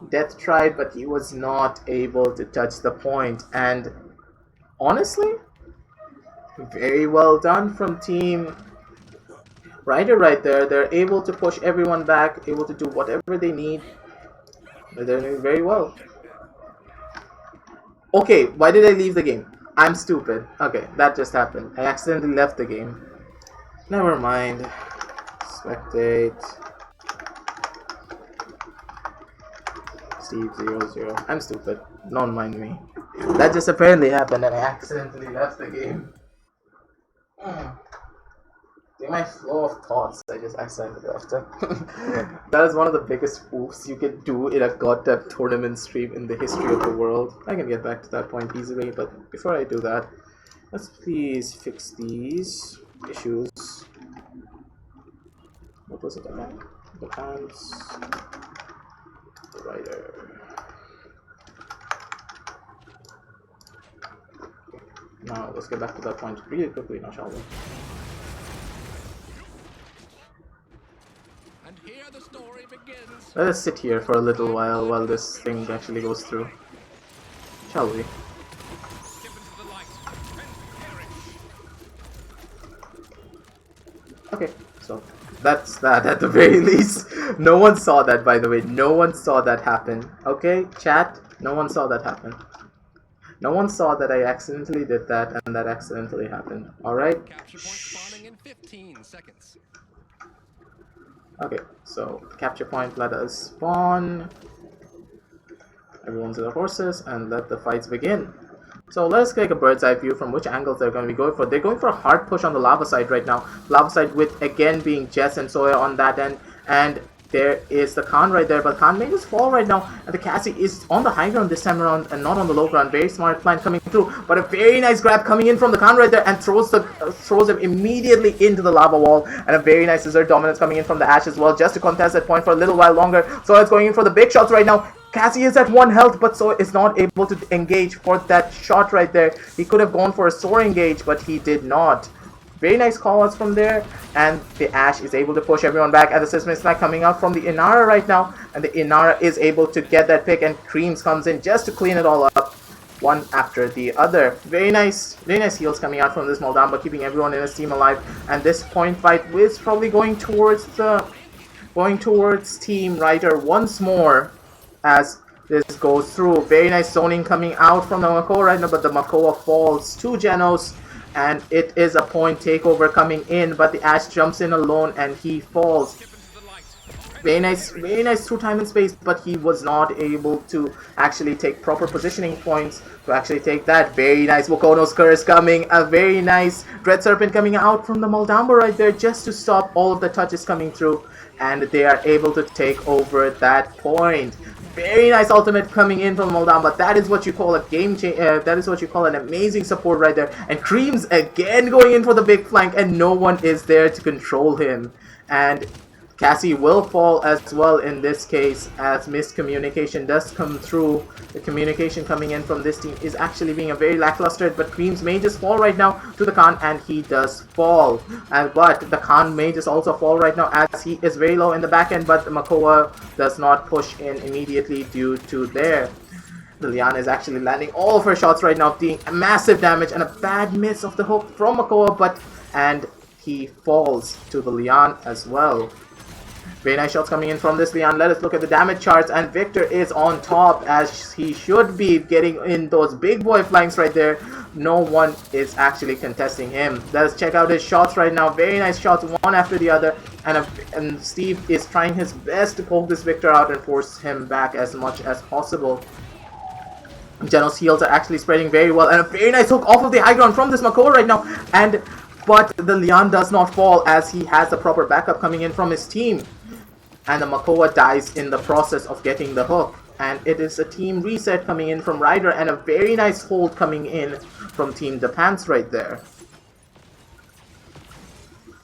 Death tried, but he was not able to touch the point. And honestly, very well done from Team RYDER right there. They're able to push everyone back, able to do whatever they need. They're doing very well. Okay, why did I leave the game? I'm stupid. Okay, that just happened. I accidentally left the game. Never mind. Spectate. Steve00. I'm stupid. Don't mind me. That just apparently happened and I accidentally left the game. In my flow of thoughts, I just accidentally left it. That is one of the biggest oofs you could do in a goddamn tournament stream in the history of the world. I can get back to that point easily, but before I do that, let's please fix these issues. What was it again? The pants. RYDER. Now let's get back to that point really quickly now, shall we? And here the story begins. Let us sit here for a little while this thing actually goes through. Shall we? Skip into the light and perish. Okay, so that's that at the very least. No one saw that, by the way. No one saw that happen. Okay, chat? No one saw that happen. No one saw that I accidentally did that and that accidentally happened. Alright? Capture point spawning in 15 seconds. Okay, so capture point, let us spawn. Everyone's in their horses and let the fights begin. So let's take a bird's eye view from which angles they're going to be going for. They're going for a hard push on the lava side right now. Lava side with again being Jess and Sawyer on that end. And there is the Khan right there, but Khan may just fall right now. And the Cassie is on the high ground this time around and not on the low ground. Very smart plan coming through, but a very nice grab coming in from the Khan right there and throws him immediately into the lava wall. And a very nice Desert Dominance coming in from the Ash as well, just to contest that point for a little while longer. So it's going in for the big shots right now. Cassie is at 1 health, but so is not able to engage for that shot right there. He could have gone for a soar engage, but he did not. Very nice callouts from there, and the Ash is able to push everyone back. And the Sesame Snack coming out from the Inara right now, and the Inara is able to get that pick, and Creams comes in just to clean it all up, one after the other. Very nice heals coming out from this Moldamba, keeping everyone in his team alive. And this point fight is probably going towards Team RYDER once more. As this goes through, very nice zoning coming out from the Makoa right now, but the Makoa falls to Genos, and it is a point takeover coming in, but the Ash jumps in alone and he falls. Very nice through time and space, but he was not able to actually take proper positioning points to actually take that. Very nice Wakono's Curse coming, a very nice Dread Serpent coming out from the Moldamba right there just to stop all of the touches coming through, and they are able to take over that point. Very nice ultimate coming in from Moldamba. That is what you call a game change. That is what you call an amazing support right there. And Creams again going in for the big flank, and no one is there to control him. And Cassie will fall as well in this case, as miscommunication does come through. The communication coming in from this team is actually being a very lackluster, but Creams may just fall right now to the Khan, and he does fall. But the Khan may just also fall right now as he is very low in the back end, but the Makoa does not push in immediately due to there. The Lian is actually landing all of her shots right now, dealing massive damage, and a bad miss of the hook from Makoa, and he falls to the Lian as well. Very nice shots coming in from this Lian. Let us look at the damage charts, and Victor is on top as he should be, getting in those big boy flanks right there. No one is actually contesting him. Let us check out his shots right now. Very nice shots, one after the other, and Steve is trying his best to poke this Victor out and force him back as much as possible. Genos heals are actually spreading very well, and a very nice hook off of the high ground from this Makoa right now, but the Lian does not fall as he has the proper backup coming in from his team. And the Makoa dies in the process of getting the hook. And it is a team reset coming in from RYDER, and a very nice hold coming in from Team Depants right there.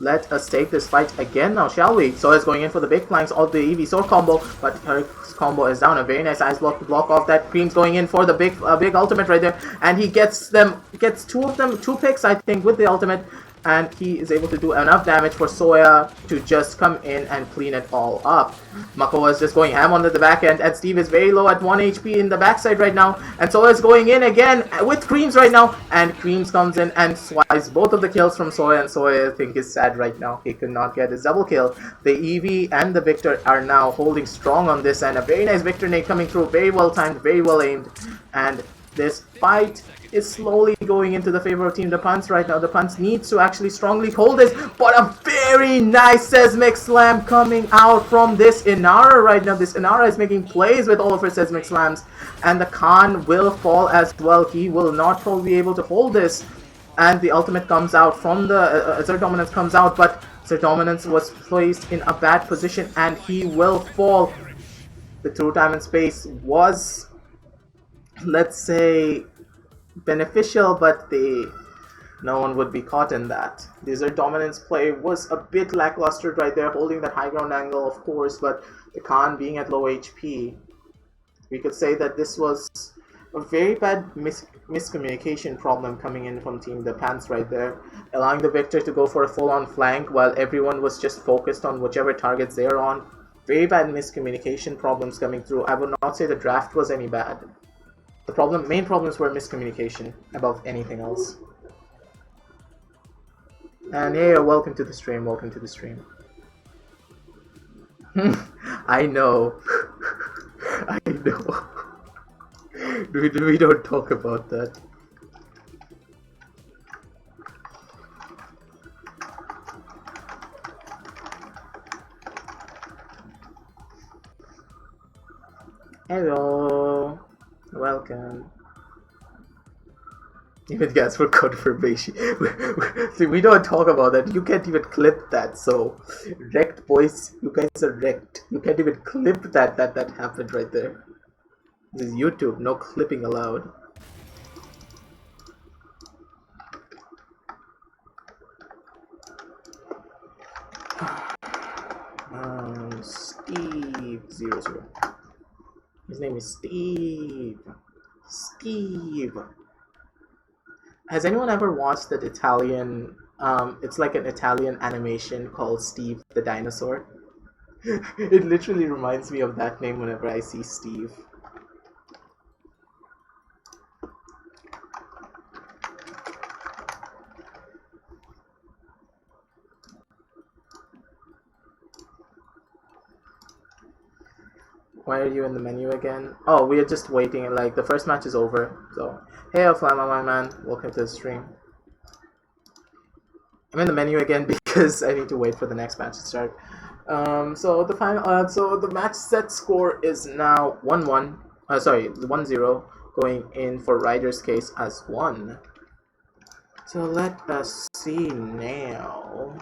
Let us take this fight again now, shall we? So it's going in for the big flanks of the EV sword combo, but her combo is down. A very nice ice block to block off that. Cream's going in for the big ultimate right there, and he gets two picks, I think, with the ultimate. And he is able to do enough damage for Soya to just come in and clean it all up. Makoa is just going ham on the back end, and Steve is very low at 1 HP in the backside right now. And Soya is going in again with Creams right now, and Creams comes in and swipes both of the kills from Soya, and Soya, I think, is sad right now. He could not get his double kill. The EV and the Victor are now holding strong on this end. A very nice Victor nade coming through, very well timed, very well aimed, and this fight is slowly going into the favor of Team Depants right now. Depants needs to actually strongly hold this, but a very nice Seismic Slam coming out from this Inara right now. This Inara is making plays with all of her Seismic Slams, and the Khan will fall as well. He will not probably be able to hold this, and the ultimate comes out from the Zerg Dominance comes out, but Zerg Dominance was placed in a bad position, and he will fall. The true time and space was, let's say, beneficial, but no one would be caught in that. The Zerg Dominance play was a bit lackluster right there, holding that high ground angle, of course, but the Khan being at low HP. We could say that this was a very bad miscommunication problem coming in from Team Depants right there, allowing the Victor to go for a full-on flank while everyone was just focused on whichever targets they're on. Very bad miscommunication problems coming through. I would not say the draft was any bad. The main problems were miscommunication above anything else. And yeah, welcome to the stream, welcome to the stream. I know. I know. We don't talk about that. Hello. Welcome. Even guys for confirmation. See, we don't talk about that. You can't even clip that. So, wrecked boys. You guys are wrecked. You can't even clip that happened right there. This is YouTube. No clipping allowed. Steve00. His name is Steve. Steve. Has anyone ever watched that Italian, it's like an Italian animation called Steve the Dinosaur? It literally reminds me of that name whenever I see Steve. Why are you in the menu again? Oh, we are just waiting, like, the first match is over, so... Hey, Flama, my man, welcome to the stream. I'm in the menu again because I need to wait for the next match to start. So the match set score is now 1-1, 1-0, going in for Ryder's case as 1. So let us see now.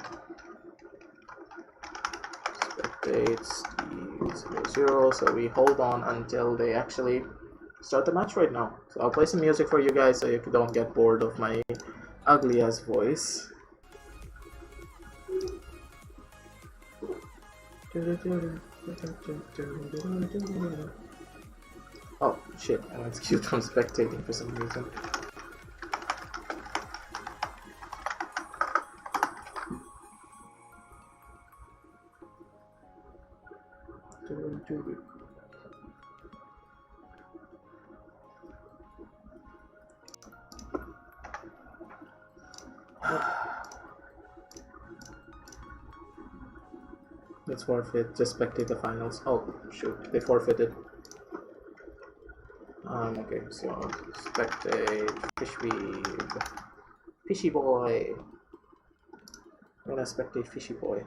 Spectate Steve 0, so we hold on until they actually start the match right now. So I'll play some music for you guys so you don't get bored of my ugly ass voice. Oh shit, I'm excused from spectating for some reason. Let's forfeit. Just spectate the finals. Oh shoot, they forfeited. Okay, so spectate Fishweave. Fishy boy. I'm gonna spectate Fishy boy.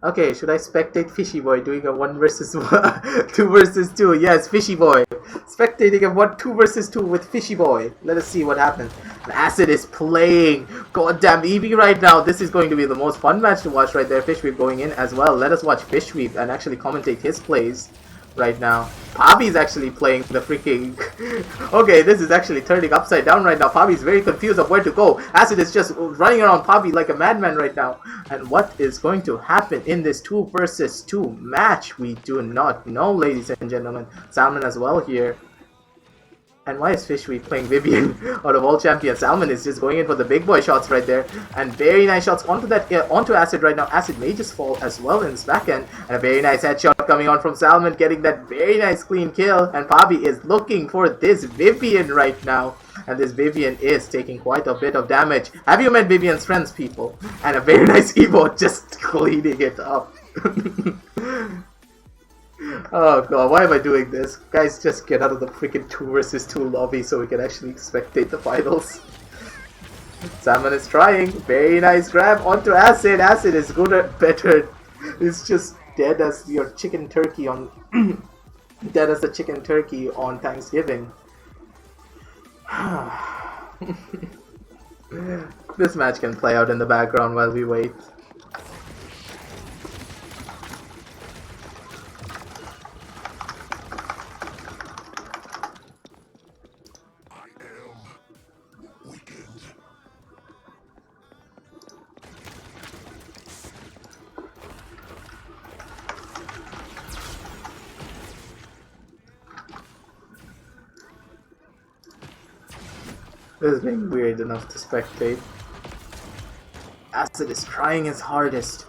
Okay, should I spectate Fishy boy doing a 1 versus 1, 2 versus 2? Yes, Fishy boy. Spectating a 2 versus 2 with Fishy boy. Let us see what happens. And Acid is playing goddamn Eevee right now. This is going to be the most fun match to watch right there. Fishweave going in as well. Let us watch Fishweave and actually commentate his plays right now. Pabi's actually playing the freaking... Okay, this is actually turning upside down right now. Pabi's very confused of where to go. Acid is just running around Pabi like a madman right now. And what is going to happen in this 2 versus 2 match? We do not know, ladies and gentlemen. Salmon as well here. And why is Fishweave playing Vivian out of all champions? Salmon is just going in for the big boy shots right there. And very nice shots onto that onto Acid right now. Acid may just fall as well in his back end. And a very nice headshot coming on from Salmon, getting that very nice clean kill. And Pabi is looking for this Vivian right now. And this Vivian is taking quite a bit of damage. Have you met Vivian's friends, people? And a very nice Evo just cleaning it up. Oh god, why am I doing this? Guys, just get out of the freaking 2 versus 2 lobby so we can actually spectate the finals. Salmon is trying. Very nice grab onto Acid. Acid is good at better. It's just dead as your chicken turkey on... dead as the chicken turkey on Thanksgiving. This match can play out in the background while we wait. This is being weird enough to spectate. Acid is trying his hardest.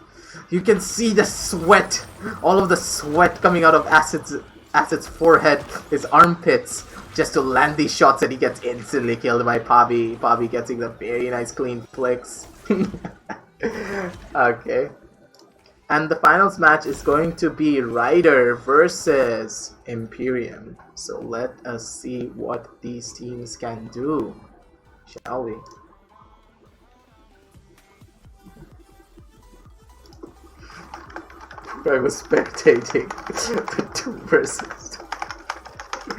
You can see the sweat, all of the sweat coming out of Acid's forehead, his armpits, just to land these shots, and he gets instantly killed by Pabi. Pabi getting the very nice clean flicks. Okay. And the finals match is going to be RYDER versus Imperium. So let us see what these teams can do, shall we? I was spectating the 2 versus 2.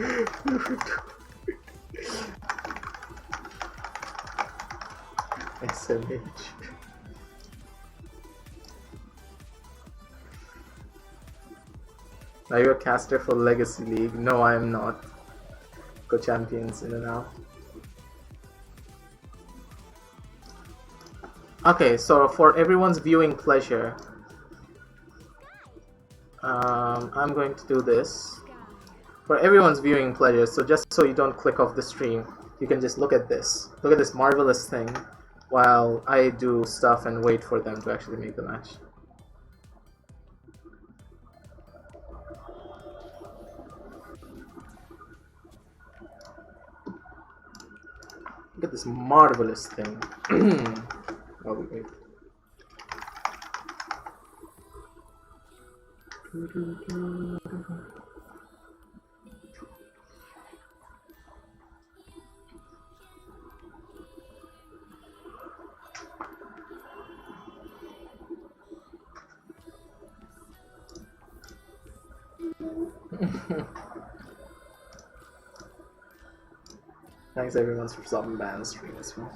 SMH. Are you a caster for Legacy League? No, I am not. Go champions in and out. Okay, so for everyone's viewing pleasure, I'm going to do this. For everyone's viewing pleasure, so just so you don't click off the stream, you can just look at this. Look at this marvelous thing while I do stuff and wait for them to actually make the match. Look at this marvelous thing. Oh, wait. Thanks everyone for stopping by on the stream as well.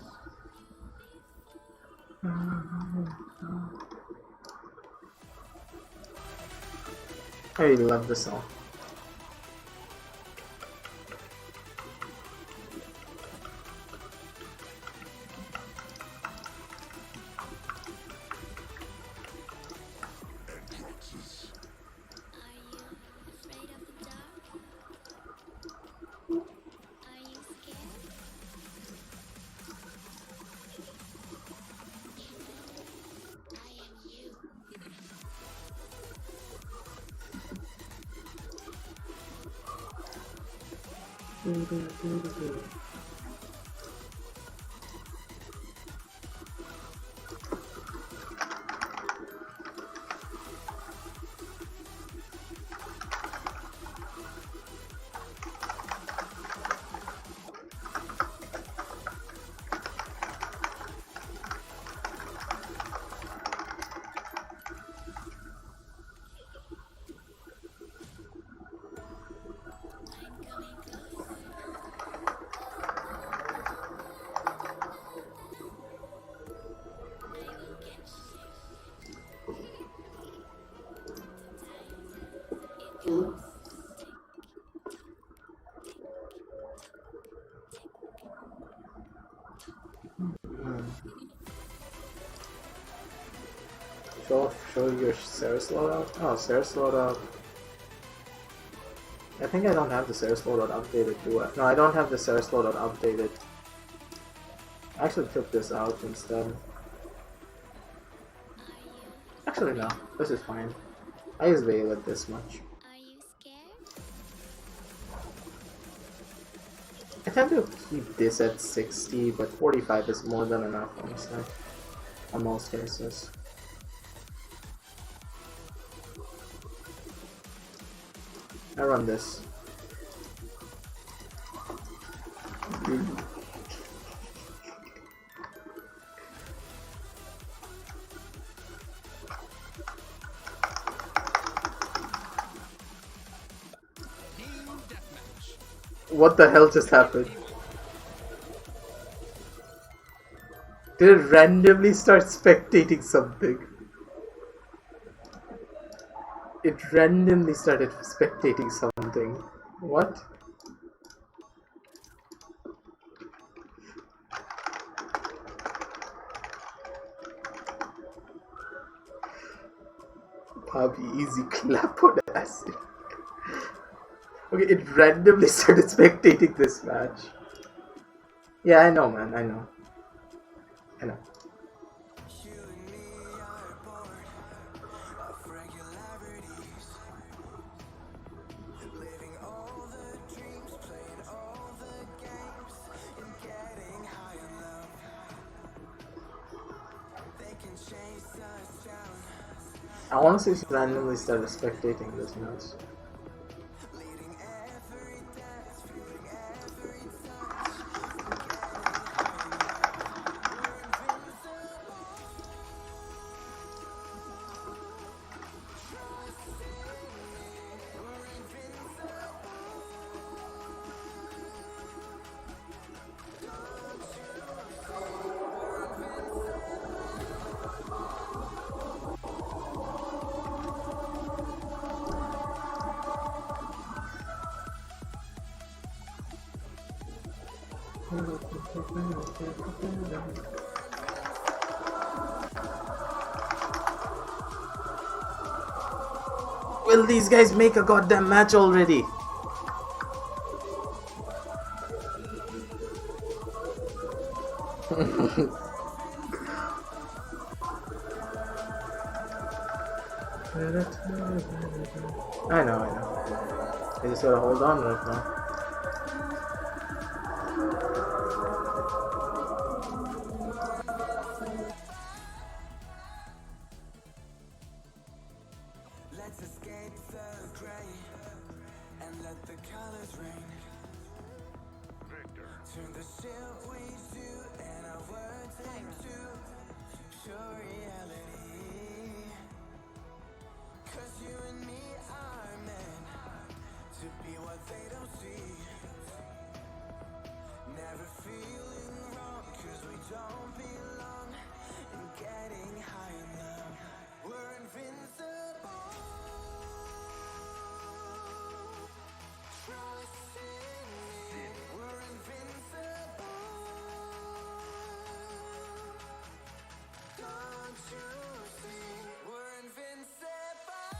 I really love this song. show your Ceres loadout? Oh, Ceres loadout. I think I don't have the Ceres loadout updated, do I? No, I don't have the Ceres loadout updated. I actually took this out instead. Actually, no. This is fine. I use Violet this much. Are you scared? I tend to keep this at 60, but 45 is more than enough, honestly. In most cases. I run this. What the hell just happened? Did it randomly start spectating something? It randomly started spectating something. What? Bobby, easy clap on acid. Okay, it randomly started spectating this match. Yeah, I know, man, I know. I know. I honestly randomly started spectating this match. Will these guys make a goddamn match already? I know. I just gotta hold on right now. Let's escape the gray and let the colors rain. Turn the shit we do and our words into pure reality. 'Cause you and me are meant to be what they don't see. Never feeling wrong 'cause we don't belong. And getting high enough, we're invincible. Trust in me, we're invincible. Don't you see, we're invincible.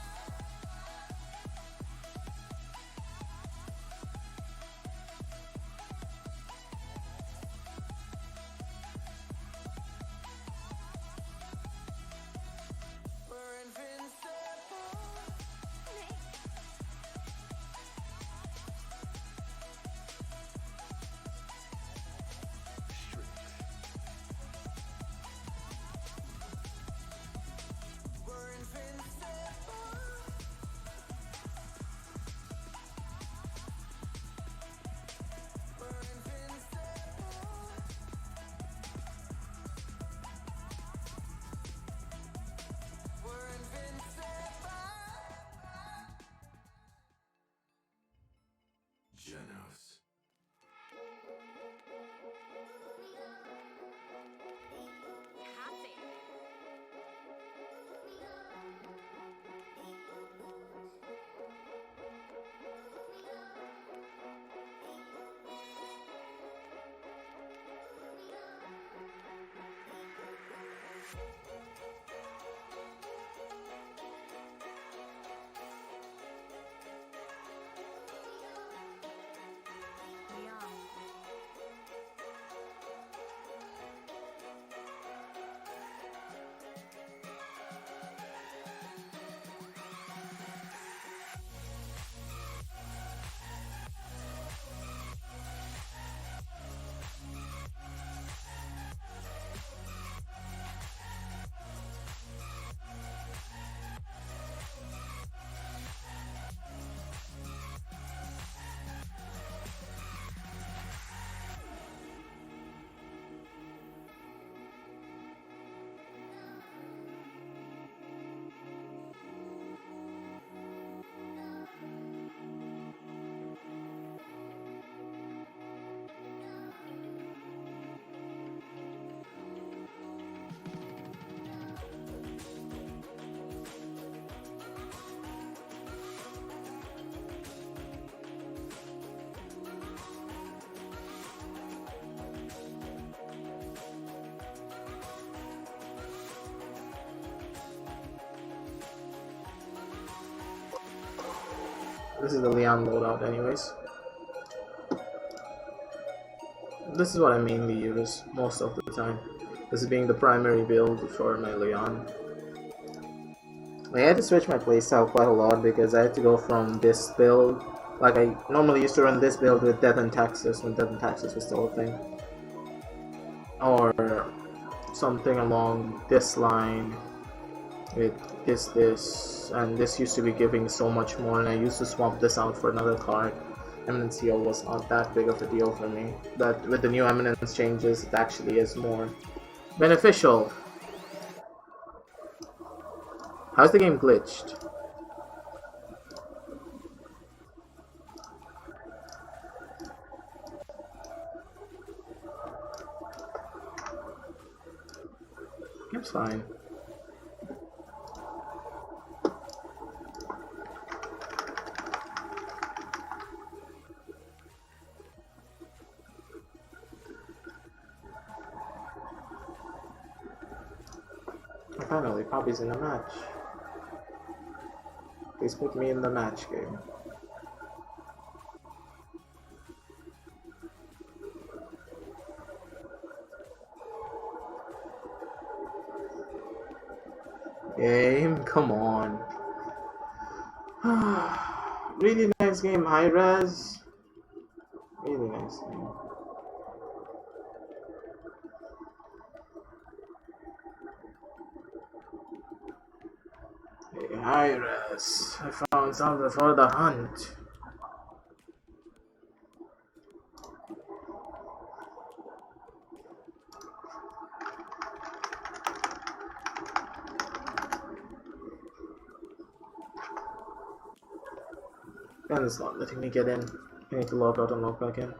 This is the Leon loadout anyways. This is what I mainly use most of the time. This is being the primary build for my Leon. I had to switch my playstyle quite a lot because I had to go from this build, like I normally used to run this build with Death and Taxes when Death and Taxes was still a thing, or something along this line with this, and this used to be giving so much more, and I used to swap this out for another card. Eminence Heal was not that big of a deal for me, but with the new Eminence changes, it actually is more beneficial. How's the game glitched? It's fine. Finally, Poppy's in a match. Please put me in the match game. Game, come on. Really nice game, high res. Really nice game. Hey, high res. I found something for the hunt. And it's not letting me get in. I need to log out and log back in.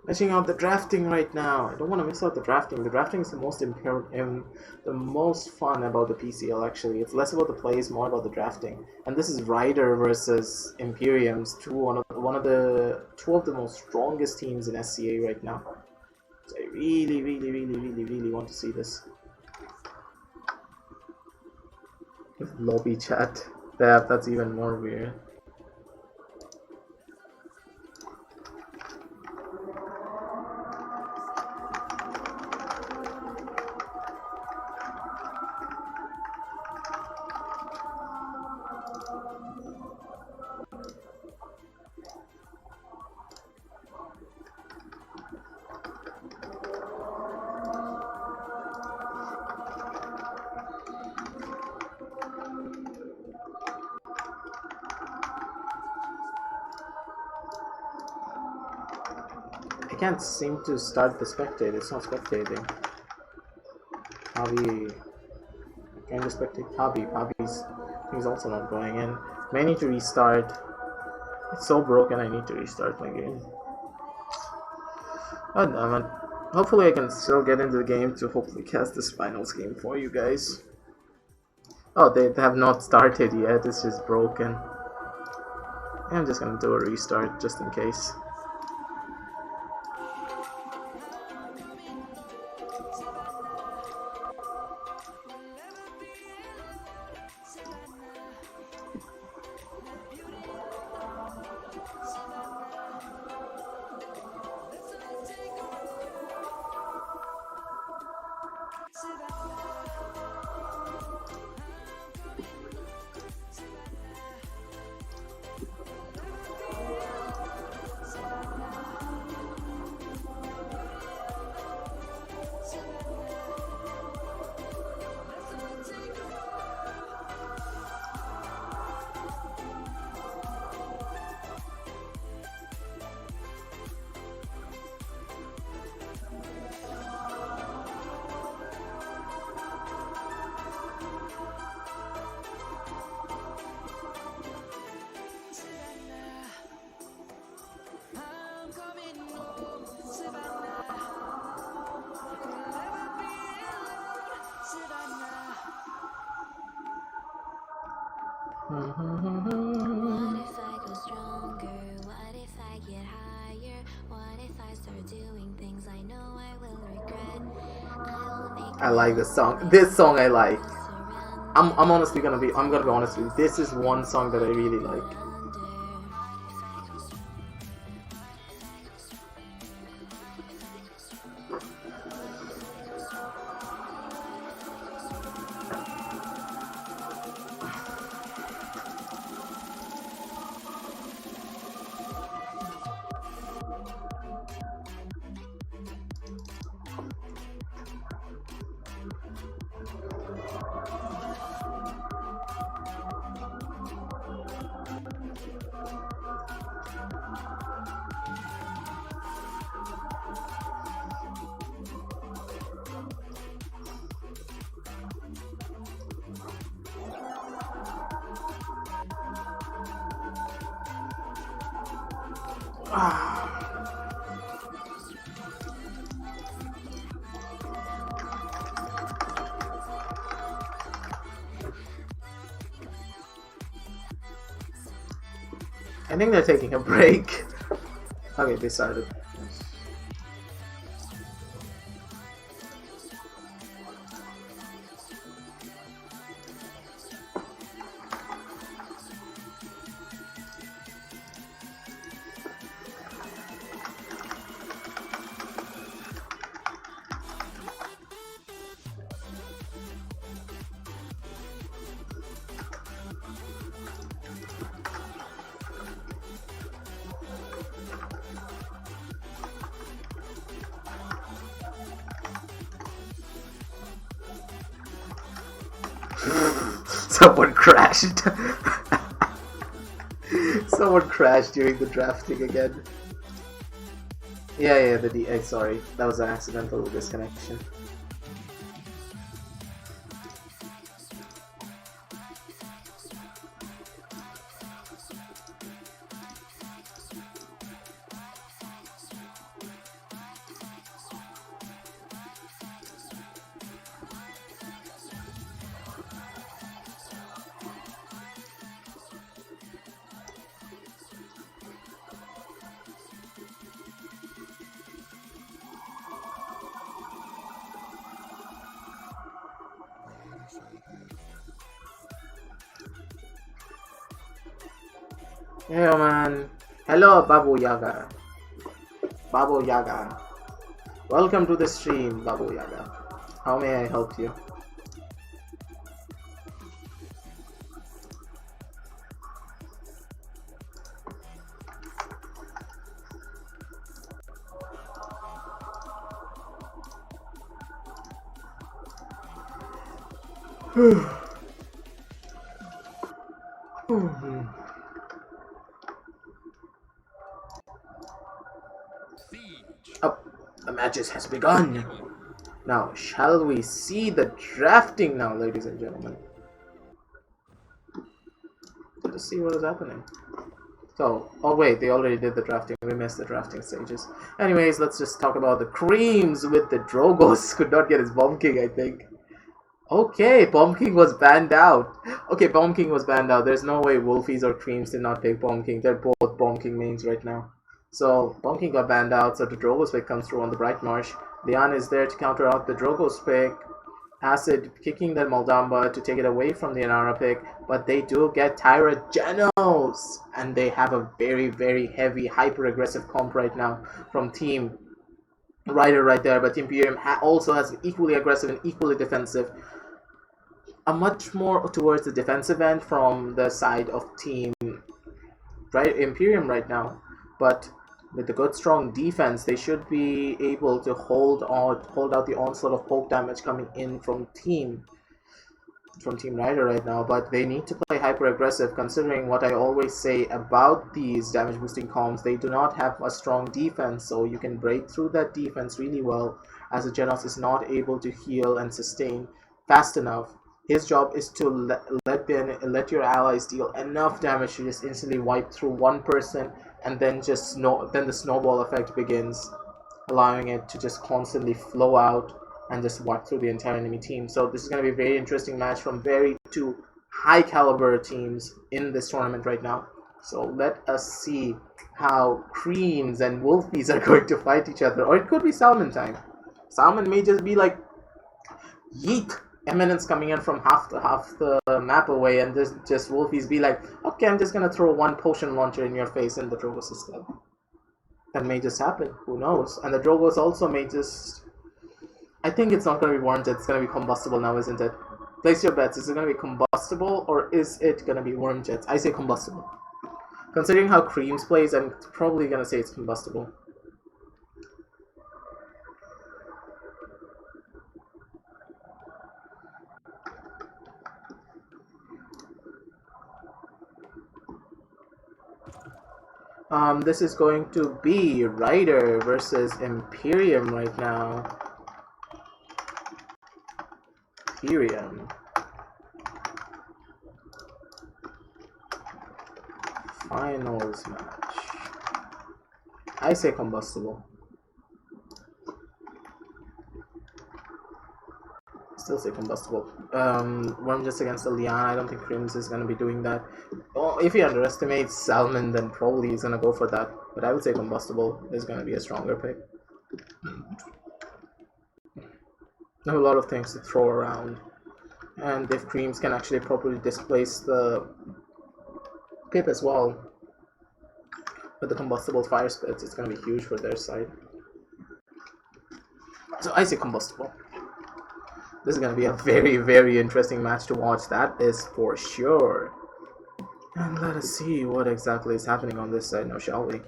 Missing out the drafting right now. I don't want to miss out the drafting. The drafting is the most the most fun about the PSEAL actually. It's less about the plays, more about the drafting. And this is RYDER versus Imperium's two of the most strongest teams in SCA right now. So I really want to see this. Lobby chat. That's even more weird. I can't seem to start the spectate, it's not spectating. Hobby. I can't spectate Hobby. Hobby's thing's also not going in. May need to restart. It's so broken I need to restart my game. Oh damn it. Hopefully I can still get into the game to hopefully cast this finals game for you guys. Oh, they have not started yet, it's just broken. I'm just gonna do a restart just in case. if I go stronger? What if I get higher? What if I start doing things I know I will regret? I will make I like this song. This song I like. I'm honestly gonna be honest with you. This is one song that I really like. I think they're taking a break. Okay, they started. Someone crashed. Someone crashed during the drafting again. Yeah, the DX, sorry. That was an accidental disconnection. Yeah, man. Hello, Babu Yaga. Babu Yaga. Welcome to the stream, Babu Yaga. How may I help you? Oh, the matches has begun. Now, shall we see the drafting now, ladies and gentlemen? Let's see what is happening. So, oh wait, they already did the drafting. We missed the drafting stages. Anyways, let's just talk about the creams with the Drogos. Could not get his Bomb King, I think. Okay, Bomb King was banned out. Okay, Bomb King was banned out. There's no way Wolfies or Creams did not take Bomb King. They're both Bomb King mains right now. So, Bomb King got banned out, so the Drogos pick comes through on the Bright Marsh. Lian is there to counter out the Drogos pick. Acid kicking the Moldamba to take it away from the Inara pick, but they do get Tyra Genos! And they have a very, very heavy, hyper-aggressive comp right now from Team RYDER right there, but Imperium also has equally aggressive and equally defensive. A much more towards the defensive end from the side of Team Imperium right now, but with a good strong defense, they should be able to hold out the onslaught of poke damage coming in from Team RYDER right now. But they need to play hyper aggressive, considering what I always say about these damage boosting comps. They do not have a strong defense, so you can break through that defense really well, as the Genos is not able to heal and sustain fast enough. His job is to let your allies deal enough damage to just instantly wipe through one person, and then then the snowball effect begins, allowing it to just constantly flow out and just wipe through the entire enemy team. So this is going to be a very interesting match from very two high caliber teams in this tournament right now. So let us see how Creams and Wolfies are going to fight each other. Or it could be Salmon time. Salmon may just be like, yeet! Eminence coming in from half the map away, and just Wolfies be like, okay, I'm just gonna throw one potion launcher in your face in the Drogos instead. That may just happen. Who knows? And the Drogos also may just... I think it's not gonna be Worm Jets. It's gonna be combustible now, isn't it? Place your bets. Is it gonna be combustible or is it gonna be Worm Jets? I say combustible. Considering how Creams plays, I'm probably gonna say it's combustible. This is going to be RYDER versus Imperium right now. Imperium. Finals match. I say combustible. Still say combustible. Worm just against the Liana. I don't think Crims is going to be doing that. Oh, if he underestimates Salmon, then probably he's going to go for that. But I would say combustible is going to be a stronger pick. I have a lot of things to throw around. And if Creams can actually properly displace the Pip as well, with the combustible fire spits, it's going to be huge for their side. So I say combustible. This is going to be a very, very interesting match to watch, that is for sure. And let us see what exactly is happening on this side now, shall we?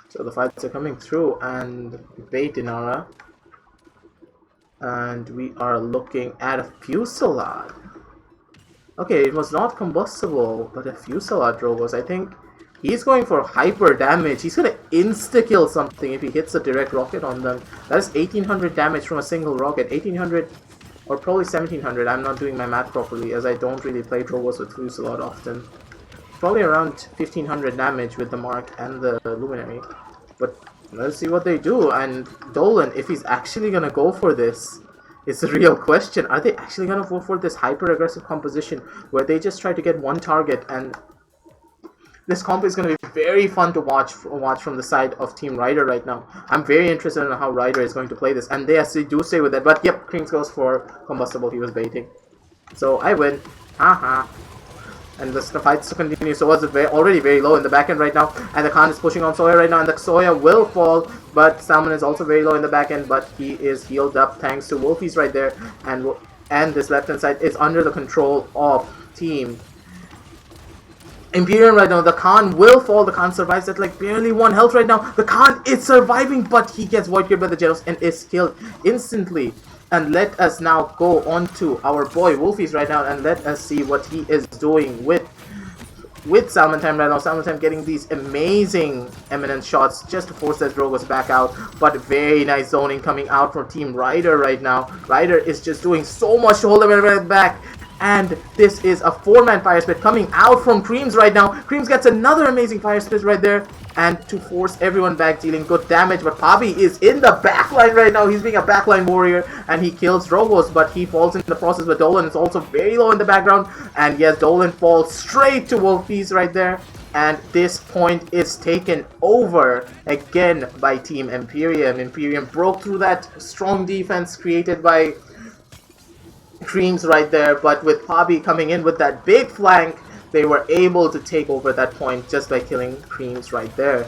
So the fights are coming through, and bait Inara. And we are looking at a Fusillade. Okay, it was not combustible, but a Fusillade Drogos. I think he's going for hyper damage. He's gonna insta-kill something if he hits a direct rocket on them. That is 1800 damage from a single rocket. 1800 or probably 1700. I'm not doing my math properly as I don't really play Drogos with Fusillade often. Probably around 1500 damage with the Mark and the Luminary. But let's see what they do. And Dolan, if he's actually gonna go for this, it's a real question. Are they actually gonna go for this hyper aggressive composition where they just try to get one target? And this comp is gonna be very fun to watch from the side of Team RYDER right now. I'm very interested in how RYDER is going to play this, and they actually do stay with it. But yep, Creams goes for combustible. He was baiting, so I win. Haha. And the fights continue. So was already very low in the back end right now, and the Khan is pushing on Soya right now, and the Soya will fall, but Salmon is also very low in the back end, but he is healed up thanks to Wolfies right there, and this left hand side is under the control of Team Imperium right now. The Khan will fall. The Khan survives at like barely 1 health right now. The Khan is surviving, but he gets void killed by the Jeros and is killed instantly. And let us now go on to our boy Wolfies right now, and let us see what he is doing with Salmon Time right now. Salmon Time getting these amazing eminent shots just to force that Drogos back out. But very nice zoning coming out from Team RYDER right now. RYDER is just doing so much to hold them back. And this is a 4-man fire spit coming out from Creams right now. Creams gets another amazing fire spit right there, and to force everyone back, dealing good damage. But Pabi is in the backline right now. He's being a backline warrior, and he kills Drogos, but he falls in the process. But Dolan is also very low in the background, and yes, Dolan falls straight to Wolfies right there. And this point is taken over again by Team Imperium. Imperium broke through that strong defense created by Creams right there, but with Pabi coming in with that big flank, they were able to take over that point just by killing Creams right there.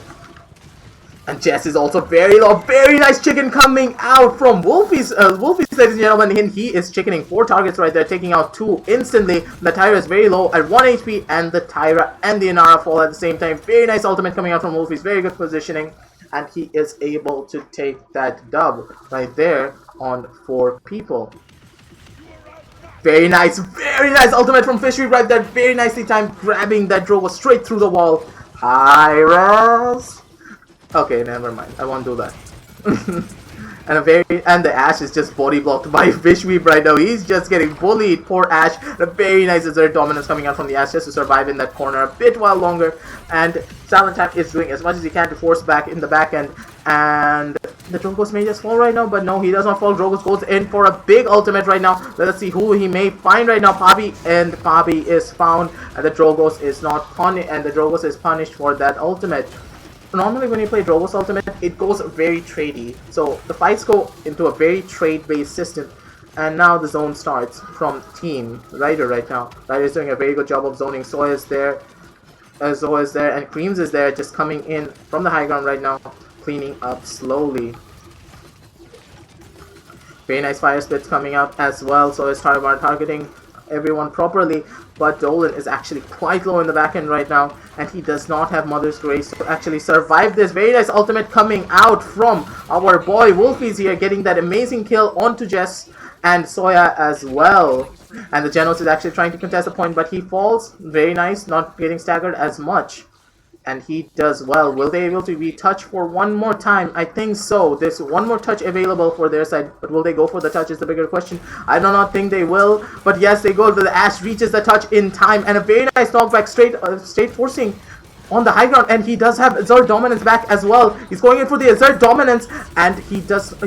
And Jess is also very low. Very nice chicken coming out from Wolfies, ladies and gentlemen. And he is chickening 4 targets right there, taking out 2 instantly. The Tyra is very low at 1 HP, and the Tyra and the Inara fall at the same time. Very nice ultimate coming out from Wolfies. Very good positioning, and he is able to take that dub right there on 4 people. Very nice ultimate from Fishery right there. Very nicely timed, grabbing that Drogo straight through the wall. Hi, Raz. Okay, never mind. I won't do that. and the Ash is just body blocked by Fishweep right now. He's just getting bullied. Poor Ash. A very nice Azure dominance coming out from the Ash just to survive in that corner a bit while longer. And Salantak is doing as much as he can to force back in the back end. And the Drogos may just fall right now, but no, he does not fall. Drogos goes in for a big ultimate right now. Let's see who he may find right now. Pabi, and Pabi is found, and the Drogos is not punished, and the Drogos is punished for that ultimate. Normally when you play Drogos ultimate, it goes very tradey. So the fights go into a very trade-based system. And now the zone starts from Team RYDER right now. RYDER is doing a very good job of zoning. Zoya is there, and Creams is there, just coming in from the high ground right now, cleaning up slowly. Very nice fire splits coming up as well. So is targeting everyone properly, but Dolan is actually quite low in the back end right now, and he does not have Mother's Grace to actually survive this. Very nice ultimate coming out from our boy Wolfies here, getting that amazing kill onto Jess and Soya as well. And the Genos is actually trying to contest the point, but he falls. Very nice, not getting staggered as much. And he does well. Will they be able to be touched for one more time? I think so. There's one more touch available for their side, but will they go for the touch is the bigger question. I do not think they will, but yes, they go. The Ash reaches the touch in time, and a very nice knockback, straight forcing on the high ground, and he does have Azure dominance back as well. He's going in for the Azure dominance, and he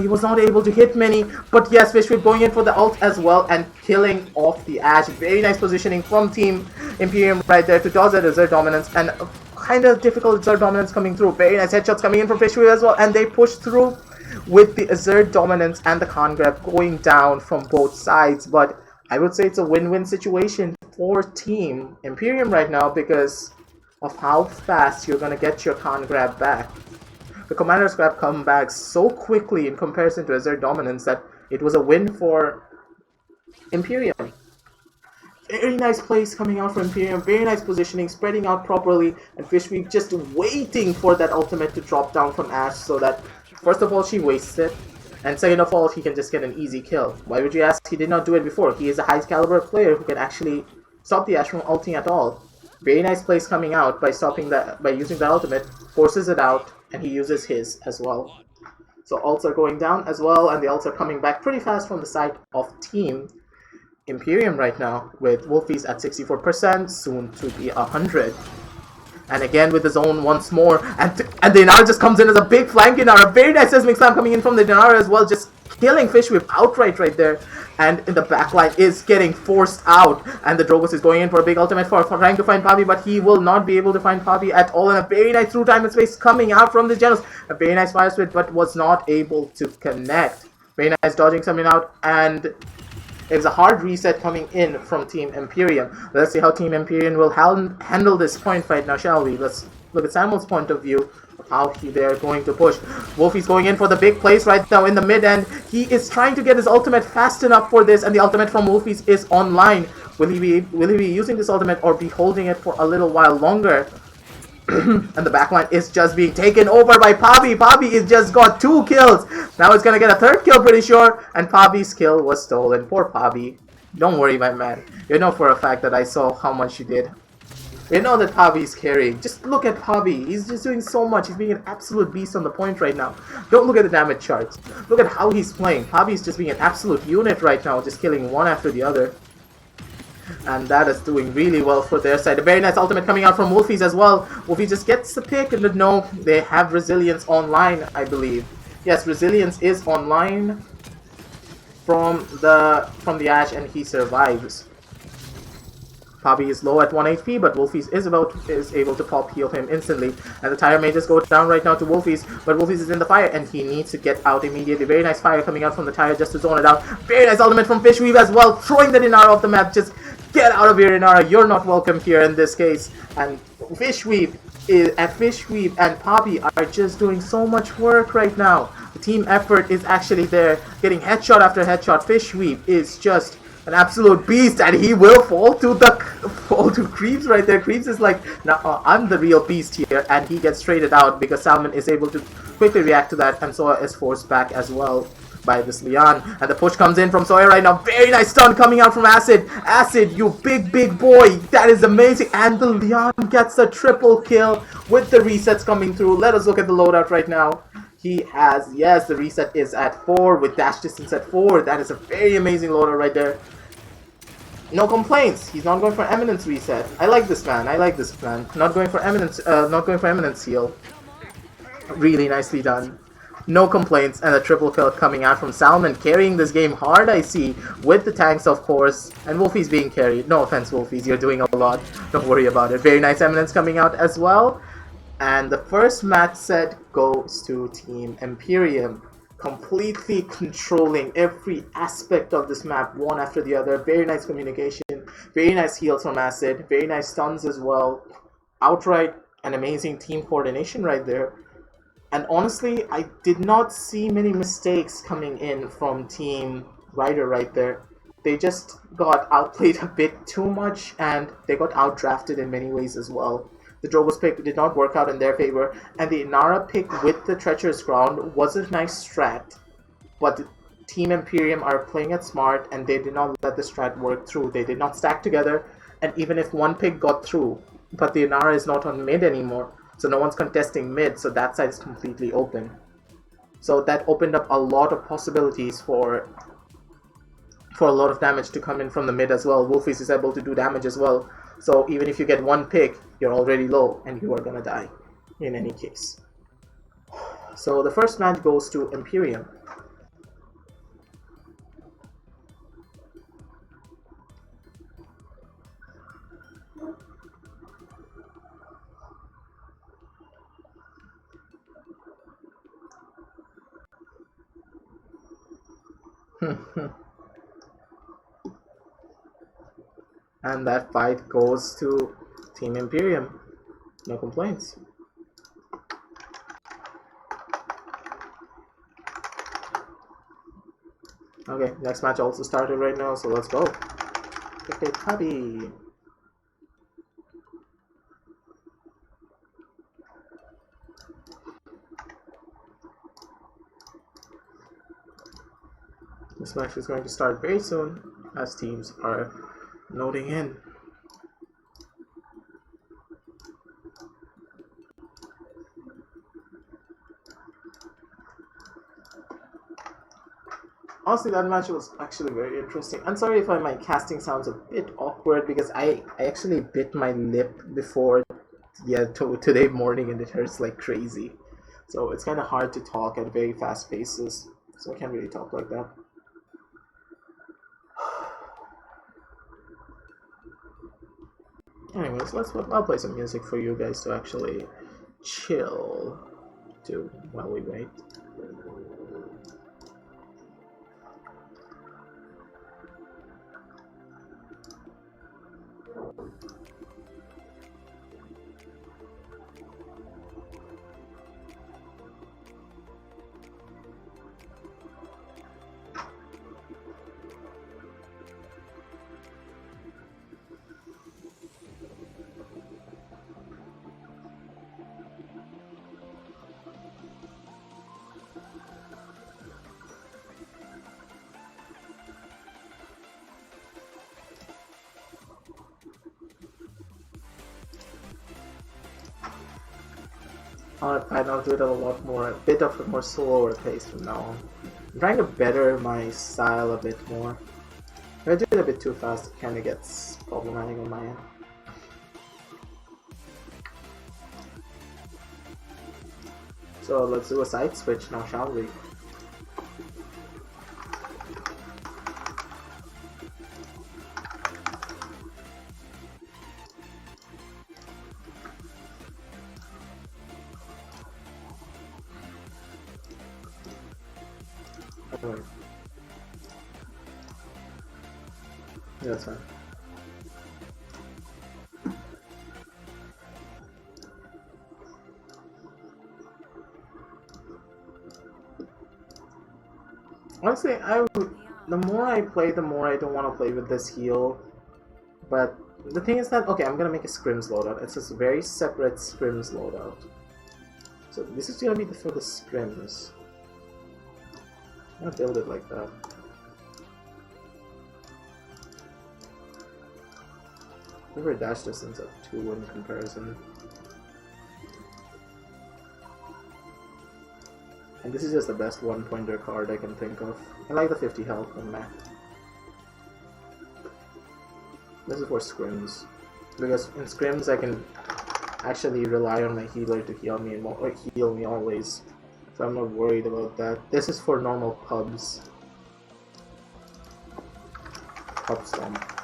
was not able to hit many, but yes, Fishweep going in for the ult as well and killing off the Ash. Very nice positioning from Team Imperium right there to dodge that Azure dominance, and kind of difficult Azure dominance coming through. Very nice headshots coming in from Fishweep as well, and they push through with the Azure dominance and the con grab going down from both sides. But I would say it's a win-win situation for Team Imperium right now because of how fast you're gonna get your con grab back. The commander's grab come back so quickly in comparison to Azure dominance that it was a win for Imperium. Very nice plays coming out from Imperium, very nice positioning, spreading out properly, and Fishweep just waiting for that ultimate to drop down from Ash so that, first of all, she wastes it, and second of all, he can just get an easy kill. Why would you ask? He did not do it before. He is a high caliber player who can actually stop the Ash from ulting at all. Very nice plays coming out by using the ultimate, forces it out, and he uses his as well. So ults are going down as well, and the ults are coming back pretty fast from the side of Team Imperium right now, with Wolfies at 64%, soon to be 100. And again with the zone once more, and the Inara just comes in as a big flank Inara. Very nice seismic slam coming in from the Inara as well, just killing Fishweep outright right there. And in the backline is getting forced out, and the Drogos is going in for a big ultimate for trying to find Pabi, but he will not be able to find Pabi at all. And a very nice through time and space coming out from the Genos. A very nice fire split, but was not able to connect. Very nice dodging coming out, and it's a hard reset coming in from Team Imperium. Let's see how Team Imperium will handle this point fight now, shall we? Let's look at Samuel's point of view of how they're going to push. Wolfie's going in for the big place right now in the mid end. He is trying to get his ultimate fast enough for this, and the ultimate from Wolfie's is online. Will he be using this ultimate or be holding it for a little while longer? And the backline is just being taken over by Pabi. Pabi has just got 2 kills. Now it's gonna get a 3rd kill pretty sure. And Pabi's kill was stolen. Poor Pabi. Don't worry, my man. You know for a fact that I saw how much you did. You know that Pabi's carrying. Just look at Pabi. He's just doing so much. He's being an absolute beast on the point right now. Don't look at the damage charts. Look at how he's playing. Pabi's just being an absolute unit right now. Just killing one after the other. And that is doing really well for their side. A very nice ultimate coming out from Wolfies as well. Wolfies just gets the pick, and no, they have Resilience online, I believe. Yes, Resilience is online from the Ash, and he survives. Pabi is low at 1 HP, but Wolfies is able to pop heal him instantly. And the tire may just go down right now to Wolfies, but Wolfies is in the fire, and he needs to get out immediately. Very nice fire coming out from the tire just to zone it out. Very nice ultimate from Fishweep as well, throwing that Inara off the map. Just get out of here, Inara. You're not welcome here in this case. And Fishweep and Pabi are just doing so much work right now. The team effort is actually there, getting headshot after headshot. Fishweep is just an absolute beast, and he will fall to Creeps right there. Creeps is like, no, I'm the real beast here, and he gets traded out because Salmon is able to quickly react to that, and Soya is forced back as well by this Leon. And the push comes in from Soya right now. Very nice stun coming out from Acid. Acid, you big boy. That is amazing. And the Leon gets a triple kill with the resets coming through. Let us look at the loadout right now. He has, yes, the reset is at 4 with dash distance at 4. That is a very amazing loader right there. No complaints. He's not going for eminence reset. I like this man. I like this man. Not going for eminence. Not going for eminence heal. Really nicely done. No complaints, and a triple kill coming out from Salmon, carrying this game hard, I see, with the tanks, of course, and Wolfie's being carried. No offense, Wolfies, you're doing a lot. Don't worry about it. Very nice eminence coming out as well. And the first match set goes to Team Imperium, completely controlling every aspect of this map, one after the other. Very nice communication, very nice heals from Acid, very nice stuns as well. Outright an amazing team coordination right there. And honestly, I did not see many mistakes coming in from Team RYDER right there. They just got outplayed a bit too much, and they got outdrafted in many ways as well. The Drobos pick did not work out in their favor, and the Inara pick with the Treacherous Ground was a nice strat. But Team Imperium are playing it smart, and they did not let the strat work through. They did not stack together, and even if one pick got through, but the Inara is not on mid anymore, so no one's contesting mid, so that side is completely open. So that opened up a lot of possibilities for a lot of damage to come in from the mid as well. Wolfies is able to do damage as well. So even if you get one pick, you're already low and you are gonna die in any case. So the first match goes to Imperium. And that fight goes to Team Imperium. No complaints. Okay, next match also started right now, so let's go. Okay, Tabby. This match is going to start very soon as teams are loading in. Honestly, that match was actually very interesting. I'm sorry if my casting sounds a bit awkward because I actually bit my lip before today morning and it hurts like crazy. So it's kind of hard to talk at very fast paces. So I can't really talk like that. Anyways, I'll play some music for you guys to actually chill to while we wait. I'll do it at a bit of a more slower pace from now on. I'm trying to better my style a bit more. If I do it a bit too fast, it kind of gets problematic on my end. So let's do a side switch now, shall we? Yeah, that's fine. Honestly, the more I play, the more I don't want to play with this heal. But the thing is that, okay, I'm gonna make a scrims loadout. It's a very separate scrims loadout. So this is gonna be for the scrims. I'm gonna build it like that. Over dash distance of 2 in comparison. And this is just the best one-pointer card I can think of. I like the 50 health on Mac. This is for scrims. Because in scrims I can actually rely on my healer to heal me or heal me always. So I'm not worried about that. This is for normal pubs. Pub stomp.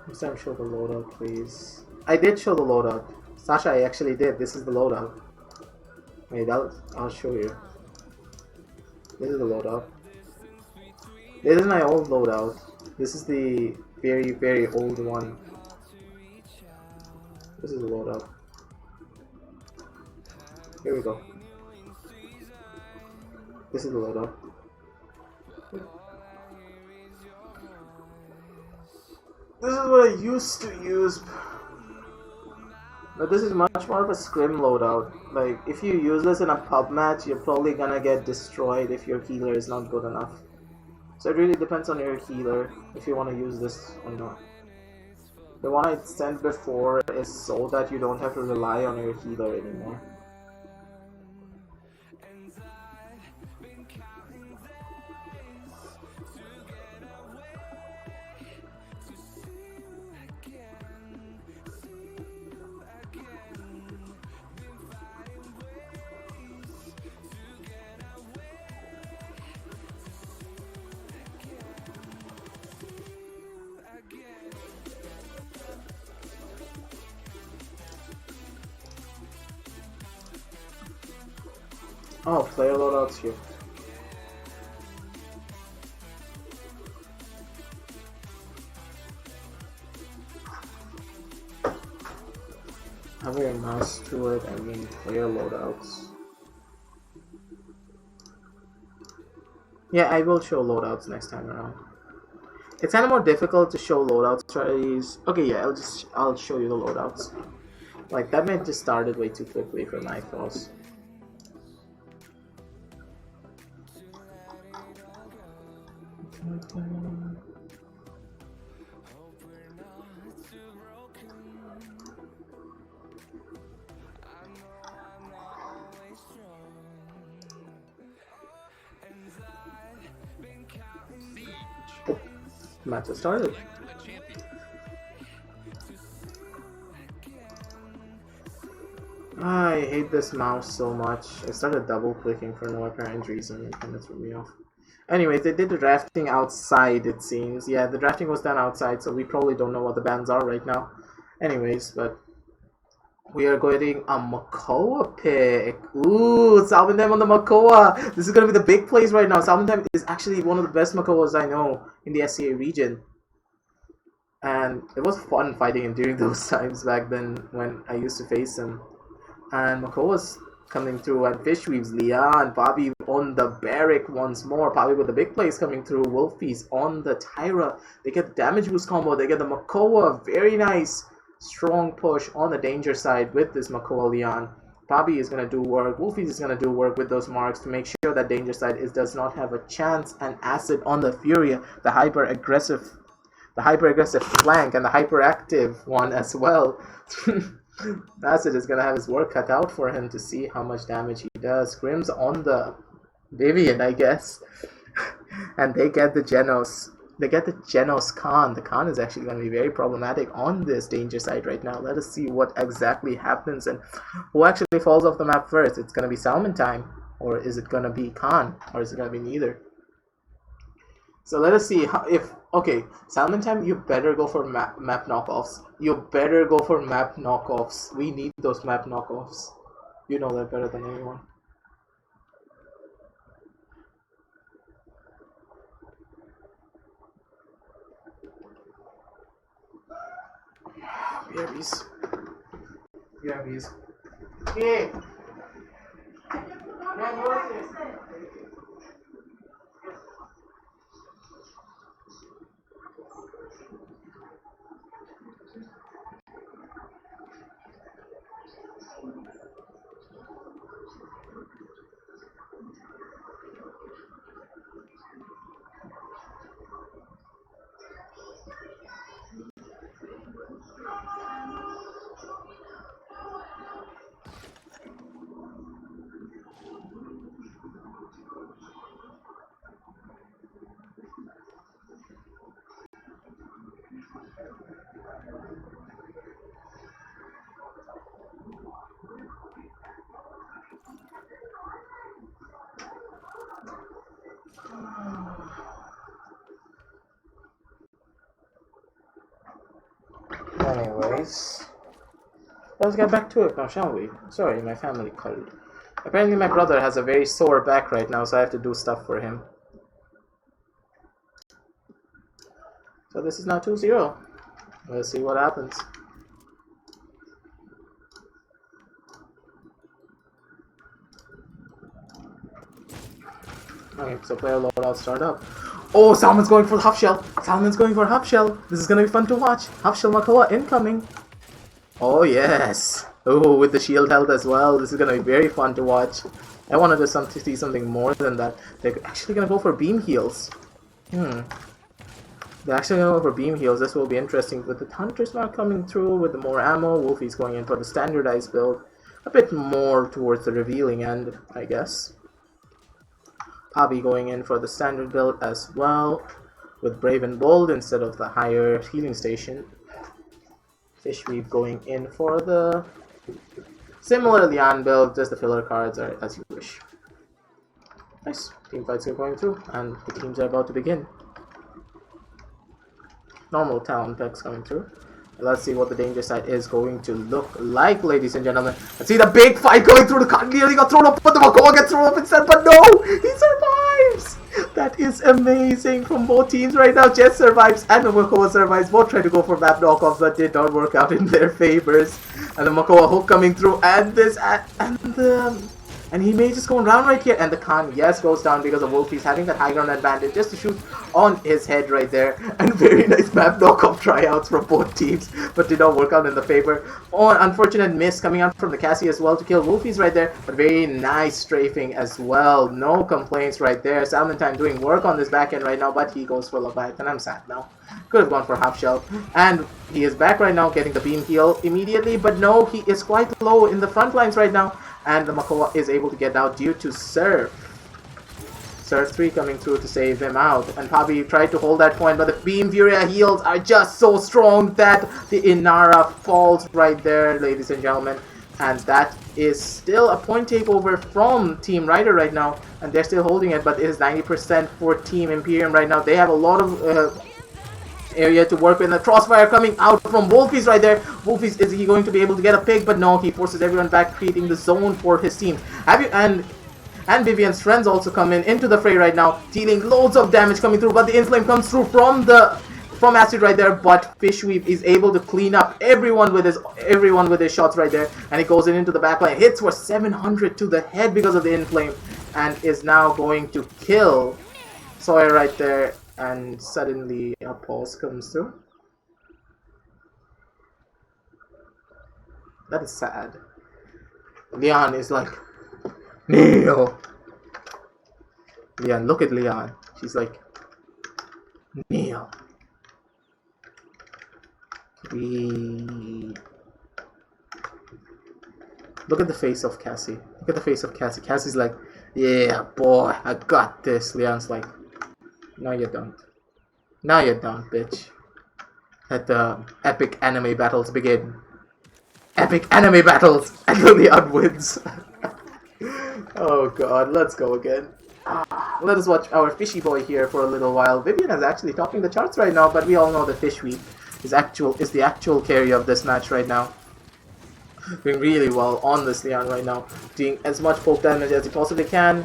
Next time show the loadout, please. I did show the loadout. Sasha, I actually did. This is the loadout. Wait, I'll show you. This is the loadout. This is my old loadout. This is the very, very old one. This is the loadout. Here we go. This is the loadout. This is what I used to use, but this is much more of a scrim loadout. Like, if you use this in a pub match, you're probably gonna get destroyed if your healer is not good enough. So it really depends on your healer if you want to use this or not. The one I sent before is so that you don't have to rely on your healer anymore. Oh, player loadouts here. Have your mouse to it, I mean player loadouts. Yeah, I will show loadouts next time around. It's kind of more difficult to show loadout strategies. Okay, yeah, I'll show you the loadouts. Like, that may have just started way too quickly for my thoughts. Oh, match has started. I hate this mouse so much. I started double clicking for no apparent reason and kind of threw me off. Anyway, they did the drafting outside, it seems. Yeah, the drafting was done outside, so we probably don't know what the bans are right now. Anyways, but we are getting a Makoa pick. Ooh, Salvandem on the Makoa. This is going to be the big plays right now. Salvandem is actually one of the best Makoas I know in the SCA region. And it was fun fighting him during those times back then when I used to face him. And Makoa's coming through, and Fishweaves, Leon, Bobby on the Barrack once more. Bobby with the big plays coming through. Wolfies on the Tyra. They get the damage boost combo. They get the Makoa. Very nice. Strong push on the danger side with this Makoa Leon. Bobby is going to do work. Wolfies is going to do work with those marks to make sure that danger side does not have a chance. And Acid on the Furia, the hyper aggressive flank, and the hyperactive one as well. Acid is going to have his work cut out for him to see how much damage he does. Grim's on the Vivian, I guess. And they get the Genos. They get the Genos Khan. The Khan is actually going to be very problematic on this danger side right now. Let us see what exactly happens and who actually falls off the map first. It's going to be Salmon time, or is it going to be Khan, or is it going to be neither? So let us see how, if okay, Salmon Time, you better go for map knockoffs. You better go for map knockoffs. We need those map knockoffs. You know that better than anyone. BRBs. BRBs. Hey! Anyways, let's get back to it now, shall we? Sorry, my family called. Apparently my brother has a very sore back right now, so I have to do stuff for him. So this is now 2-0. Let's see what happens. Okay, so player loadout start up. Oh, Salmon's going for the half shell. Salmon's going for half shell. This is gonna be fun to watch. Half shell Makoa incoming. Oh yes. Oh, with the shield held as well. This is gonna be very fun to watch. I wanted to see something more than that. They're actually gonna go for beam heals. They're actually gonna go for beam heals. This will be interesting. With the Hunter's Mark coming through with the more ammo, Wolfie's going in for the standardized build. A bit more towards the revealing end, I guess. Pabi going in for the standard build as well, with Brave and Bold instead of the higher healing station. Fishweave going in for the similar Lian build, just the filler cards are as you wish. Nice. Team fights are going through, and the teams are about to begin. Normal talent packs coming through. Let's see what the danger side is going to look like, ladies and gentlemen. Let's see the big fight going through. The card nearly got thrown up, but the Makoa gets thrown up instead. But no, he survives. That is amazing from both teams right now. Jess survives and the Makoa survives. Both tried to go for map knockoffs, but did not work out in their favors. And the Makoa hook coming through, and this and he may just go around right here, and the Khan, yes, goes down because of Wolfie's having that high ground advantage just to shoot on his head right there. And very nice map knockoff tryouts from both teams, but did not work out in the favor. Oh, an unfortunate miss coming out from the Cassie as well to kill Wolfie's right there, but very nice strafing as well. No complaints right there. Salmentine doing work on this back end right now, but he goes for Leviathan. I'm sad now. Could have gone for half shell. And he is back right now getting the beam heal immediately, but no, he is quite low in the front lines right now. And the Makoa is able to get out due to Surf. Surf 3 coming through to save him out. And Pabi tried to hold that point, but the Beam Furia heals are just so strong that the Inara falls right there, ladies and gentlemen. And that is still a point takeover from Team RYDER right now. And they're still holding it, but it is 90% for Team Imperium right now. They have a lot of area to work with. The crossfire coming out from Wolfie's right there. Wolfie's, is he going to be able to get a pick? But no, he forces everyone back, creating the zone for his team. And Vivian's friends also come into the fray right now, dealing loads of damage coming through. But the inflame comes through from Acid right there. But Fishweave is able to clean up everyone with his shots right there, and he goes into the backline, hits for 700 to the head because of the inflame, and is now going to kill Sawyer right there. And suddenly a pause comes through. That is sad. Leon is like, Neo. Leon, look at Leon. She's like, Neo. Look at the face of Cassie. Look at the face of Cassie. Cassie's like, yeah, boy, I got this. Leon's like, no, you don't. No, you don't, bitch. Let the epic anime battles begin. Epic anime battles! And Leon wins. Oh god, let's go again. Let us watch our fishy boy here for a little while. Vivian is actually topping the charts right now, but we all know that Fish Week is the actual carry of this match right now. Doing really well on this Leon right now, doing as much poke damage as he possibly can,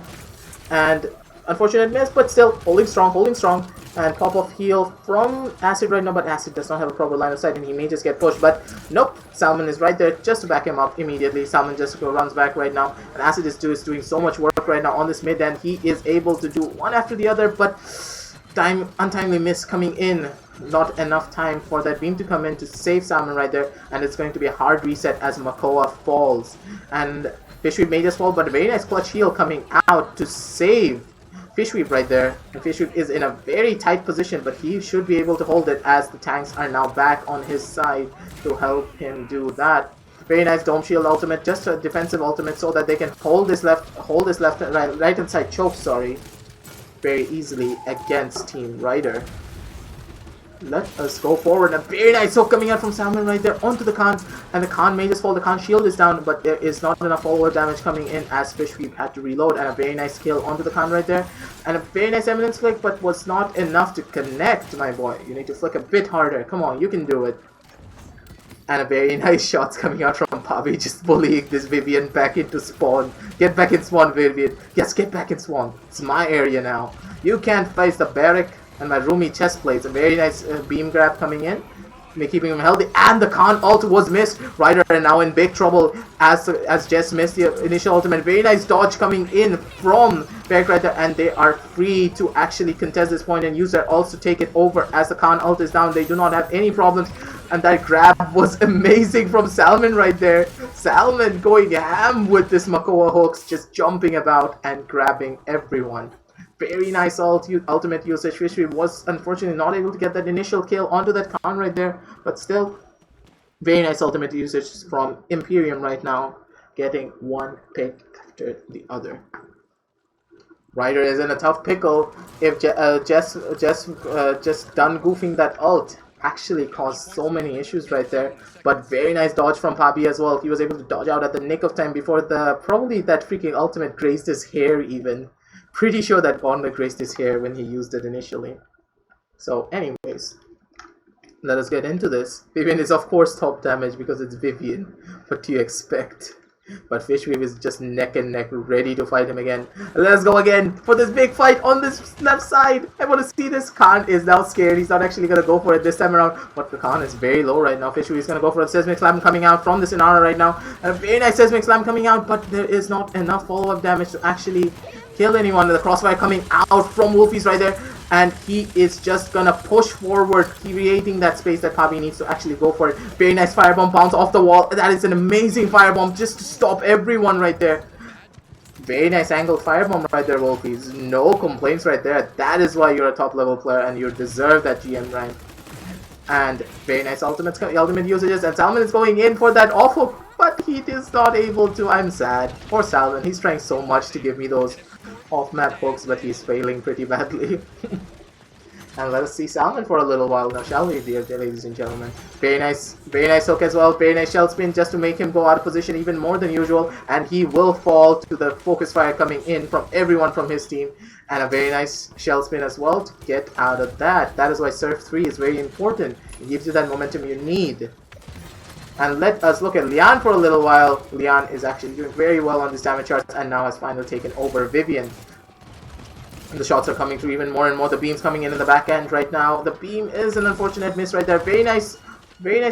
and unfortunate miss, but still holding strong, and pop-off heal from Acid right now, but Acid does not have a proper line of sight and he may just get pushed, but nope, Salmon is right there just to back him up immediately. Salmon just runs back right now, and Acid is doing so much work right now on this mid, and he is able to do one after the other, but untimely miss coming in. Not enough time for that beam to come in to save Salmon right there, and it's going to be a hard reset as Makoa falls. And Fishweep may just fall, but a very nice clutch heal coming out to save Fishweep right there. And Fishweep is in a very tight position, but he should be able to hold it as the tanks are now back on his side to help him do that. Very nice Dome Shield ultimate, just a defensive ultimate so that they can hold this right hand side choke, sorry, very easily against Team RYDER. Let us go forward. A very nice hook coming out from Salmon right there onto the Khan, and the Khan may just fall. The Khan shield is down, but there is not enough follower damage coming in as Fishweep had to reload, and a very nice kill onto the Khan right there, and a very nice Eminence flick, but was not enough to connect, my boy. You need to flick a bit harder. Come on, you can do it. And a very nice shots coming out from Pabi, just bullying this Vivian back into spawn. Get back in spawn, Vivian. Yes, get back in spawn. It's my area now. You can't face the barrack and my roomy chest plates. A very nice beam grab coming in, keeping him healthy, and the Khan ult was missed. RYDER are now in big trouble as Jess missed the initial ultimate. Very nice dodge coming in from Barrack right there, and they are free to actually contest this point and use their ults to take it over as the Khan ult is down. They do not have any problems, and that grab was amazing from Salmon right there. Salmon going ham with this Makoa hooks, just jumping about and grabbing everyone. Very nice ultimate usage. Fishweep was unfortunately not able to get that initial kill onto that Khan right there, but still, very nice ultimate usage from Imperium right now, getting one pick after the other. RYDER is in a tough pickle. If Jess just done goofing that ult actually caused so many issues right there, but very nice dodge from Pabi as well. He was able to dodge out at the nick of time before probably that freaking ultimate grazed his hair even. Pretty sure that Gauntlet graced his hair when he used it initially. So anyways, let us get into this. Vivian is of course top damage because it's Vivian. What do you expect? But Fishweep is just neck and neck, ready to fight him again. Let's go again for this big fight on this left side. I want to see this. Khan is now scared. He's not actually going to go for it this time around. But the Khan is very low right now. Fishweep is going to go for a Seismic Slam coming out from this Inara right now. And a very nice Seismic Slam coming out, but there is not enough follow-up damage to actually kill anyone. The crossfire coming out from Wolfie's right there, and he is just gonna push forward, creating that space that Pabi needs to actually go for it. Very nice firebomb bounce off the wall. That is an amazing firebomb just to stop everyone right there. Very nice angled firebomb right there, Wolfies. No complaints right there. That is why you're a top level player and you deserve that GM rank. And very nice ultimate usages, and Salmon is going in for that off hook, but he is not able to. I'm sad. Poor Salmon. He's trying so much to give me those off-map hooks, but he's failing pretty badly. And let us see Salmon for a little while now, shall we, dear ladies and gentlemen? Very nice hook as well. Very nice shell spin just to make him go out of position even more than usual, and he will fall to the focus fire coming in from everyone from his team. And a very nice shell spin as well to get out of that. That is why Surf 3 is very important. It gives you that momentum you need. And let us look at Leon for a little while. Leon is actually doing very well on this damage charts and now has finally taken over Vivian. And the shots are coming through even more and more. The beam's coming in the back end right now. The beam is an unfortunate miss right there. Very nice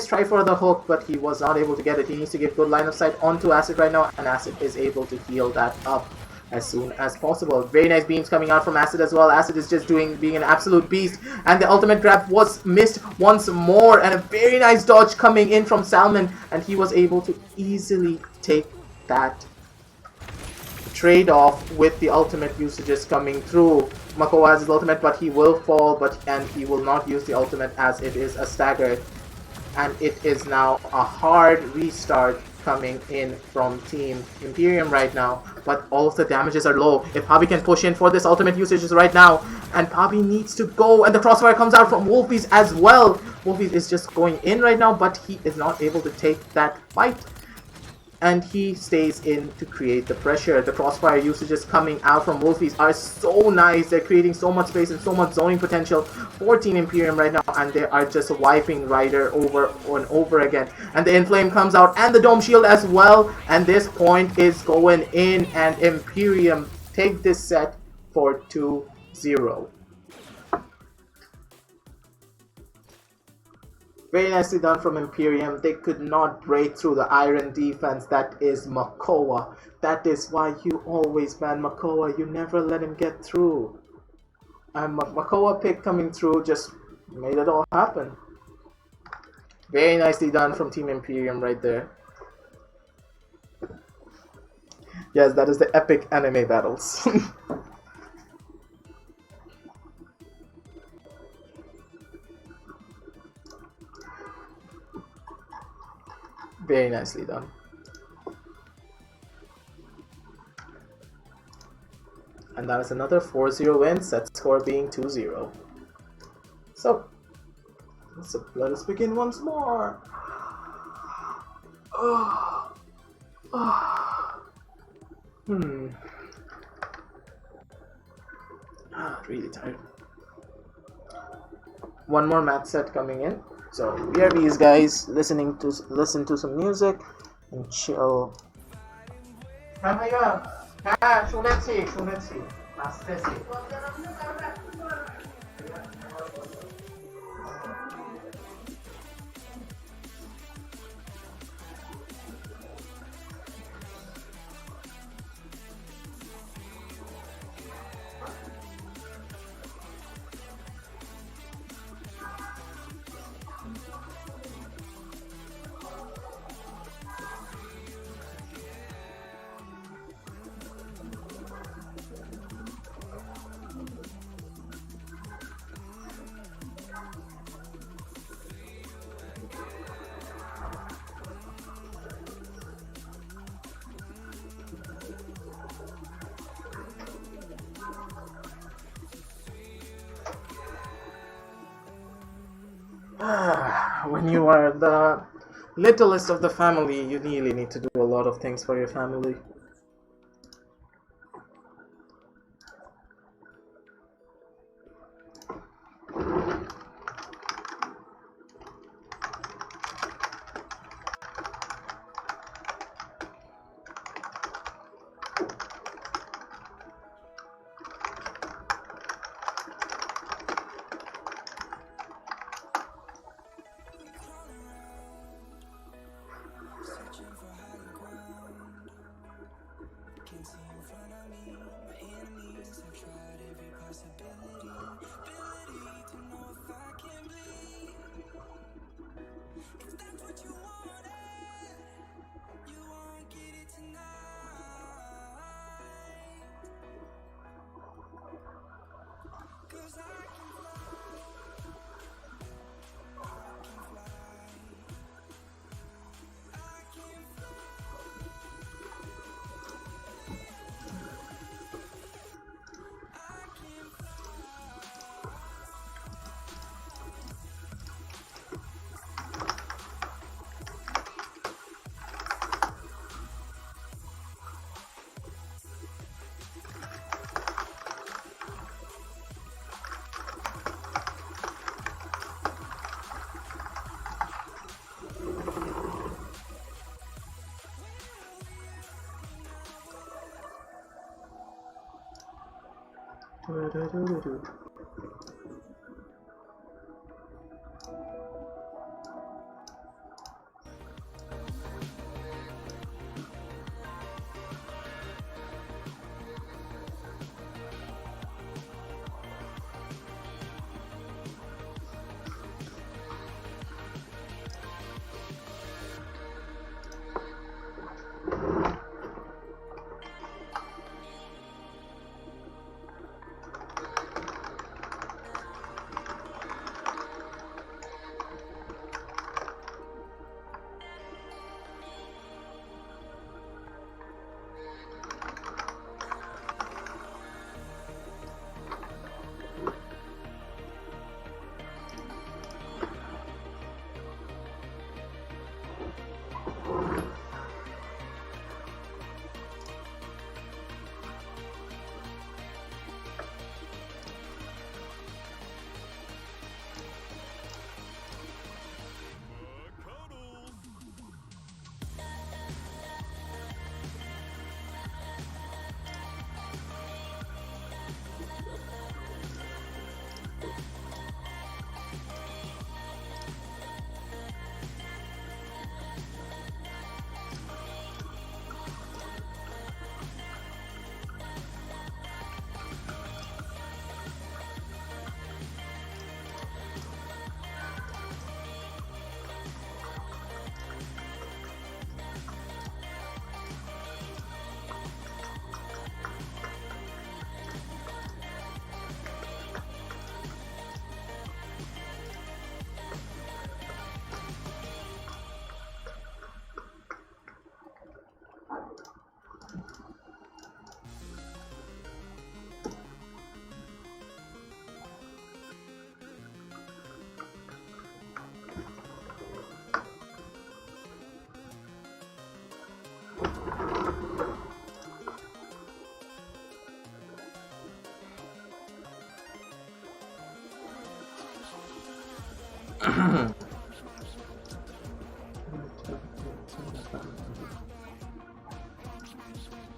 try for the hook, but he was not able to get it. He needs to get good line of sight onto Acid right now, and Acid is able to heal that up as soon as possible. Very nice beams coming out from Acid as well. Acid is just being an absolute beast, and the ultimate grab was missed once more, and a very nice dodge coming in from Salmon, and he was able to easily take that trade-off with the ultimate usages coming through. Makoa has his ultimate, but he will fall, and he will not use the ultimate as it is a stagger, and it is now a hard restart coming in from Team Imperium right now, but all of the damages are low. If Pabi can push in for this ultimate usages right now, and Pabi needs to go, and the crossfire comes out from Wolfies as well. Wolfies is just going in right now, but he is not able to take that fight. and he stays in to create the pressure. The crossfire usages coming out from Wolfies are so nice. They're creating so much space and so much zoning potential for Team Imperium right now, and they are just wiping Ryder over and over again. And the Inflame comes out, and the Dome Shield as well, and this point is going in, and Imperium take this set for 2-0. Very nicely done from Imperium. They could not break through the iron defense that is Makoa. That is why you always ban Makoa. You never let him get through. And Makoa pick coming through just made it all happen. Very nicely done from Team Imperium right there. Yes, that is the epic anime battles. Very nicely done. And that is another 4-0 win, set score being 2-0. So, let us begin once more. Really tired. One more match set coming in. So BRBs, guys, listen to some music and chill. When you are the littlest of the family, you really need to do a lot of things for your family.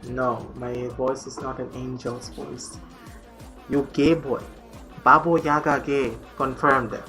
No, my voice is not an angel's voice. You gay boy. Babo Yaga gay. Confirmed.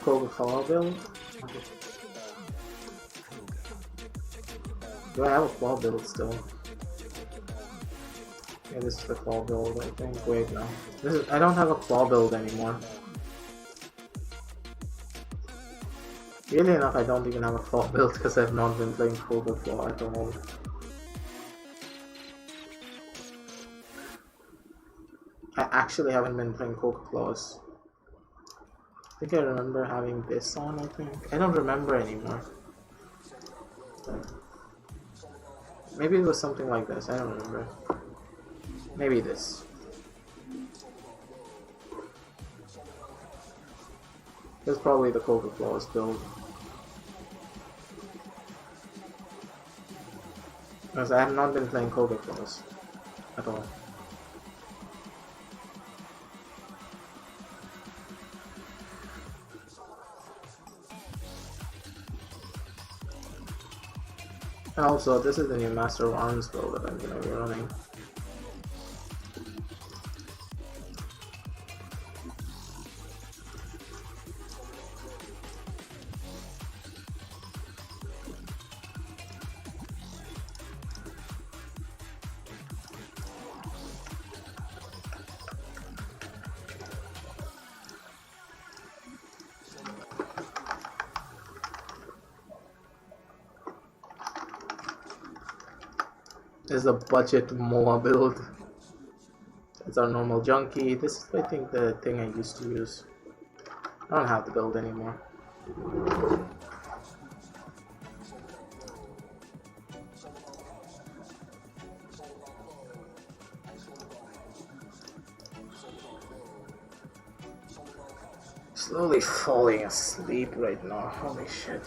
Coca-Cola build? Do I have a claw build still? Yeah, this is the claw build, I think. Wait, no. I don't have a claw build anymore. Really enough, I don't even have a claw build because I've not been playing Cobra Claw at all. I actually haven't been playing Coca Claws. I think I remember having this on, I think. I don't remember anymore. Maybe it was something like this, I don't remember. Maybe this. This is probably the Coca Claws build. Because I have not been playing Coca Claws at all. And also, this is the new Master of Arms build that I'm going to be running. This is a budget MOA build. It's our normal junkie. This is, I think, the thing I used to use. I don't have the build anymore. Slowly falling asleep right now. Holy shit.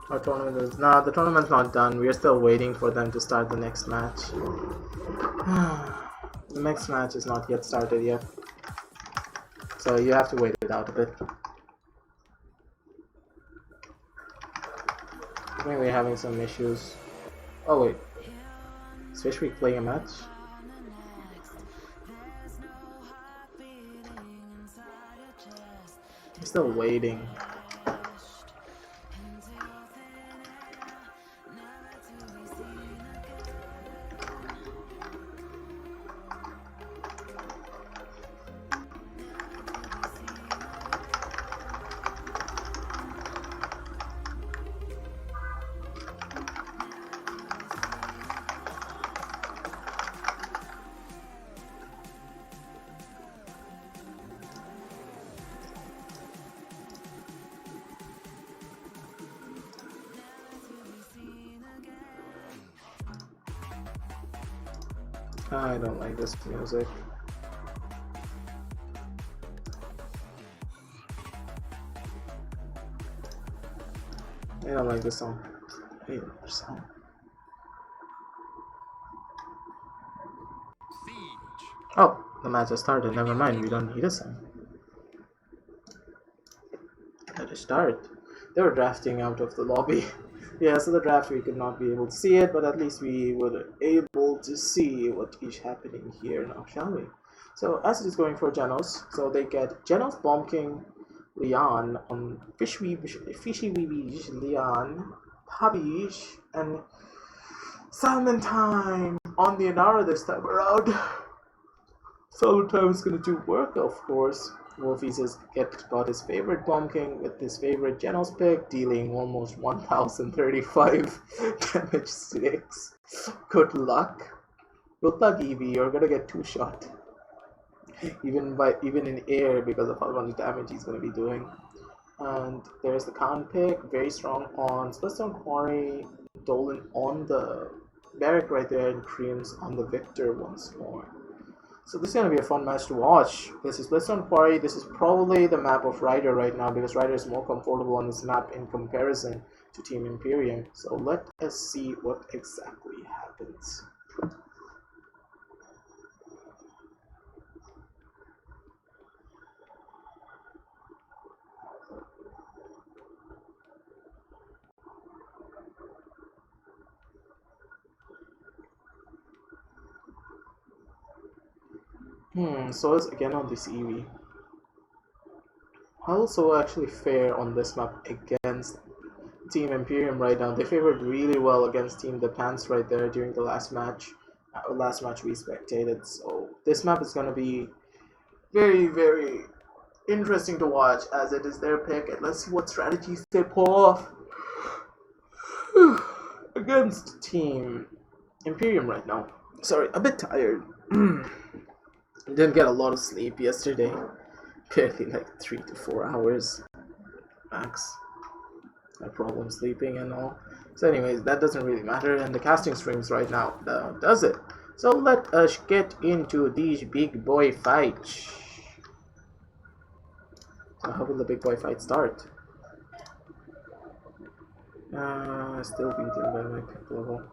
Our tournament is nah, the tournament's not done. We are still waiting for them to start the next match. The next match is not yet started yet. So you have to wait it out a bit. I think we're having some issues. Oh wait. Is Fish Week playing a match? I'm still waiting. I don't like this music. I don't like this song. I hate this song. Siege. Oh, the match has started. Never mind, we don't need a song. Let it start. They were drafting out of the lobby. Yeah, so the draft we could not be able to see it, but at least we were able to see what is happening here now, shall we? So as it is going for Genos, so they get Genos Bomb King Leon on Fishy Weeby Leon, Pabish, and Salmon Time on the Inara this time around. Salmon Time is gonna do work, of course. Wolfies has got his favorite Bomb King with his favorite Genos pick, dealing almost 1035 damage sticks. Good luck. Good luck, Eevee. You're gonna get 2-shot. Even in air because of how much damage he's gonna be doing. And there's the Khan pick, very strong on Splitstone Quarry, Dolan on the Barrack right there, and Creams on the Victor once more. So this is going to be a fun match to watch. This is Splitstone Quarry. This is probably the map of RYDER right now because RYDER is more comfortable on this map in comparison to Team Imperium. So let us see what exactly happens. So it's again on this Eevee. How also actually fare on this map against Team Imperium right now? They favored really well against Team The Pants right there during the last match. Last match we spectated. So this map is gonna be very, very interesting to watch as it is their pick. And let's see what strategies they pull off against Team Imperium right now. Sorry, a bit tired. Didn't get a lot of sleep yesterday. Barely like 3 to 4 hours max. No problem sleeping and all. So anyways, that doesn't really matter. And the casting streams right now does it. So let us get into these big boy fights. So how will the big boy fight start? Still beaten by my pip level.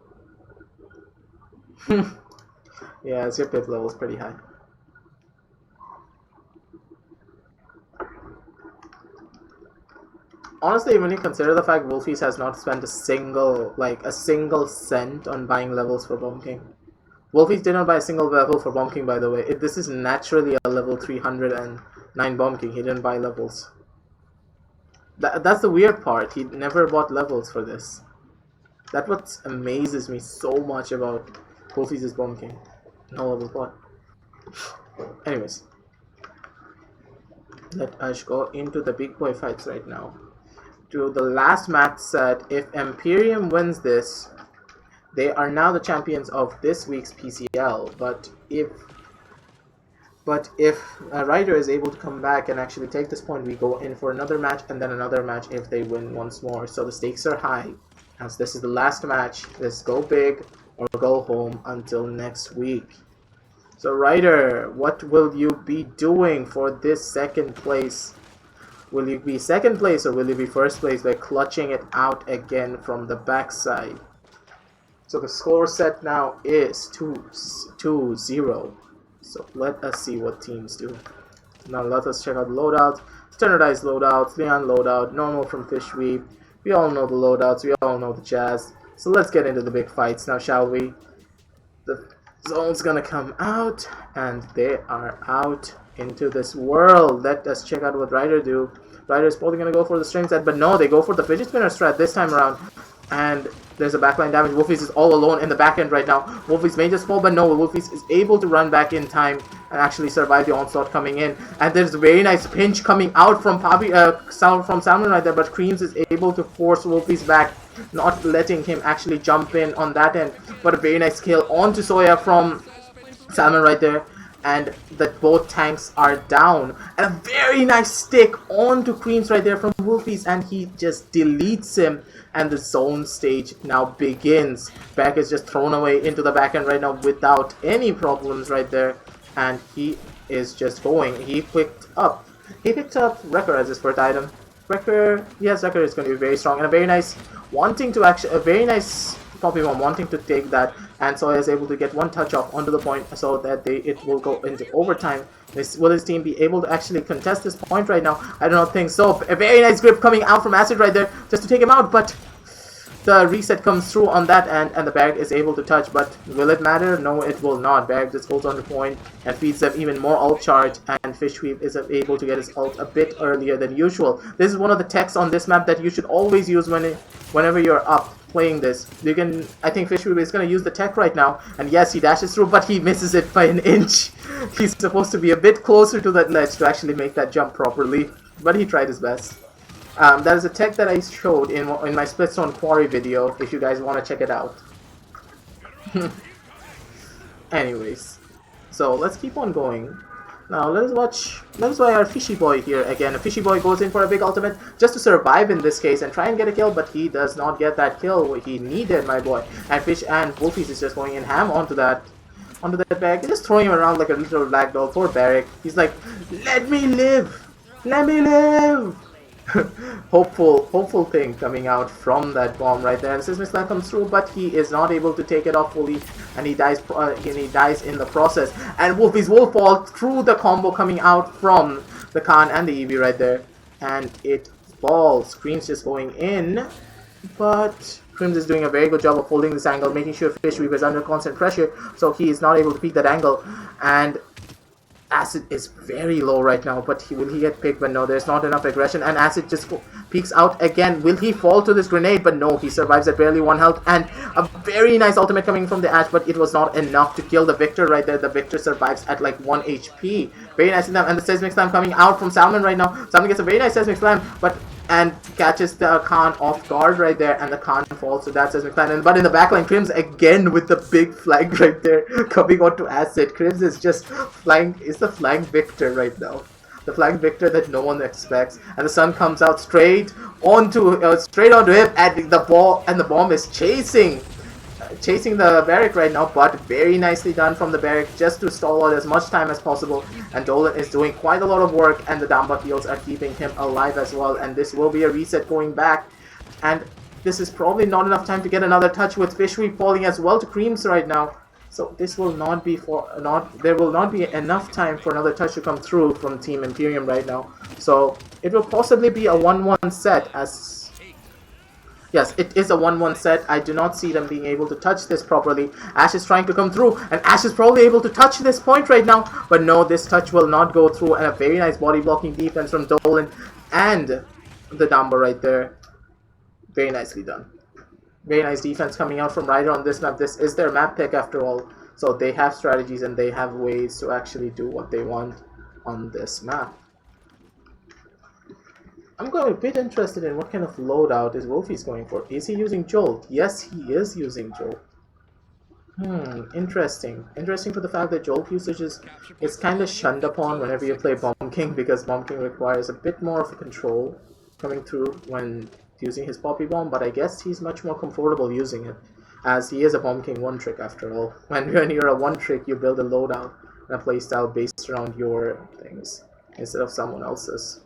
Yeah, your pip level is pretty high. Honestly, when you consider the fact Wolfies has not spent a single cent on buying levels for Bomb King. Wolfies did not buy a single level for Bomb King, by the way. This is naturally a level 309 Bomb King. He didn't buy levels. That's the weird part. He never bought levels for this. That's what amazes me so much about Wolfies' Bomb King. No levels bought. Anyways. Let us go into the big boy fights right now. To the last match set, if Imperium wins this, they are now the champions of this week's PSEAL. But if RYDER is able to come back and actually take this point, we go in for another match and then another match if they win once more. So the stakes are high, as this is the last match. Let's go big or go home until next week. So RYDER, what will you be doing for this second place Will he be second place or will he be first place by clutching it out again from the backside? So the score set now is 2-0. So let us see what teams do. Now let us check out the loadouts. Standardized loadouts, Leon loadout, normal from Fish Sweep. We all know the loadouts, we all know the jazz. So let's get into the big fights now, shall we? The zone's gonna come out, and they are out into this world. Let us check out what RYDER do. RYDER is probably gonna go for the string set, but no, they go for the fidget spinner strat this time around. And there's a backline damage. Wolfies is all alone in the back end right now. Wolfies may just fall, but no, Wolfies is able to run back in time and actually survive the onslaught coming in. And there's a very nice pinch coming out from Salmon right there, but Creams is able to force Wolfies back, not letting him actually jump in on that end. But a very nice kill onto Soya from Salmon right there. And that both tanks are down. And a very nice stick onto Creams right there from Wolfies, and he just deletes him. And the zone stage now begins. Back is just thrown away into the back end right now without any problems right there. And he is just going. He picked up Wrecker as his first item. Wrecker is going to be very strong and a very nice Poppy Bomb wanting to take that, and so is able to get one touch off onto the point so that it will go into overtime. Will his team be able to actually contest this point right now? I do not think so. A very nice grip coming out from Acid right there just to take him out, but the reset comes through on that end and the Barrack is able to touch, but will it matter? No, it will not. Barrack just goes on the point and feeds them even more ult charge, and Fish Sweep is able to get his ult a bit earlier than usual. This is one of the techs on this map that you should always use whenever you're up playing this. I think Fish Sweep is going to use the tech right now, and yes, he dashes through, but he misses it by an inch. He's supposed to be a bit closer to that ledge to actually make that jump properly, but he tried his best. That is a tech that I showed in my Splitstone Quarry video, if you guys want to check it out. Anyways, so let's keep on going. Now let us watch our Fishy Boy here again. A Fishy Boy goes in for a big ultimate just to survive in this case and try and get a kill, but he does not get that kill he needed, my boy. And Wolfies is just going in ham onto that bag. They're just throwing him around like a little ragdoll for Barrack. He's like, let me live! Let me live! hopeful thing coming out from that bomb right there. And Seismic Slam comes through, but he is not able to take it off fully, and he dies in the process. And Wolfies will fall through the combo coming out from the Khan and the Eevee right there, and it falls. Scream's just going in, but Crims is doing a very good job of holding this angle, making sure Fish Sweep is under constant pressure, so he is not able to peek that angle. And Acid is very low right now, but will he get picked? But no, there's not enough aggression, and Acid just peeks out again. Will he fall to this grenade? But no, he survives at barely 1 health, and a very nice ultimate coming from the Ash, but it was not enough to kill the Victor right there. The Victor survives at like 1 HP. Very nice in them, and the Seismic Slam coming out from Salmon right now. Salmon gets a very nice Seismic Slam, and catches the Khan off guard right there, and the Khan falls to that Seismic Slam. But in the backline, Crims again with the big flag right there coming onto Acid. Crims is just the flying Victor right now. The flying Victor that no one expects. And the sun comes out straight onto him, and the bomb is chasing the Barrack right now, but very nicely done from the Barrack just to stall out as much time as possible. And Dolan is doing quite a lot of work, and the Damba heals are keeping him alive as well. And this will be a reset going back, and this is probably not enough time to get another touch with Fish Sweep falling as well to Creams right now. So this will not be there will not be enough time for another touch to come through from Team Imperium right now. So it will possibly be a 1-1 set as... Yes, it is a 1-1 set. I do not see them being able to touch this properly. Ash is trying to come through, and Ash is probably able to touch this point right now. But no, this touch will not go through, and a very nice body blocking defense from Dolan and the Damba right there. Very nicely done. Very nice defense coming out from RYDER on this map. This is their map pick after all. So they have strategies and they have ways to actually do what they want on this map. I'm going a bit interested in what kind of loadout is Wolfie's going for. Is he using Jolt? Yes, he is using Jolt. Interesting. Interesting for the fact that Jolt usage is kind of shunned upon whenever you play Bomb King, because Bomb King requires a bit more of a control coming through when using his Poppy Bomb, but I guess he's much more comfortable using it, as he is a Bomb King one-trick after all. When you're a one-trick, you build a loadout and a playstyle based around your things instead of someone else's.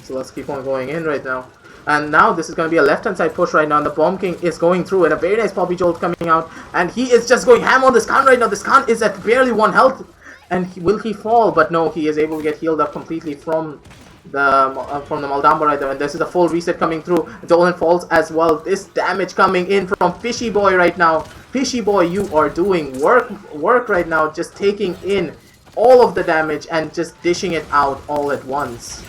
So let's keep on going in right now. And now this is going to be a left-hand side push right now. And the Bomb King is going through, and a very nice Poppy Jolt coming out. And he is just going ham on this Khan right now. This Khan is at barely 1 health. And will he fall? But no, he is able to get healed up completely from the Maldamba right there. And this is a full reset coming through. Dolan falls as well. This damage coming in from Fishy Boy right now. Fishy Boy, you are doing work right now. Just taking in all of the damage and just dishing it out all at once.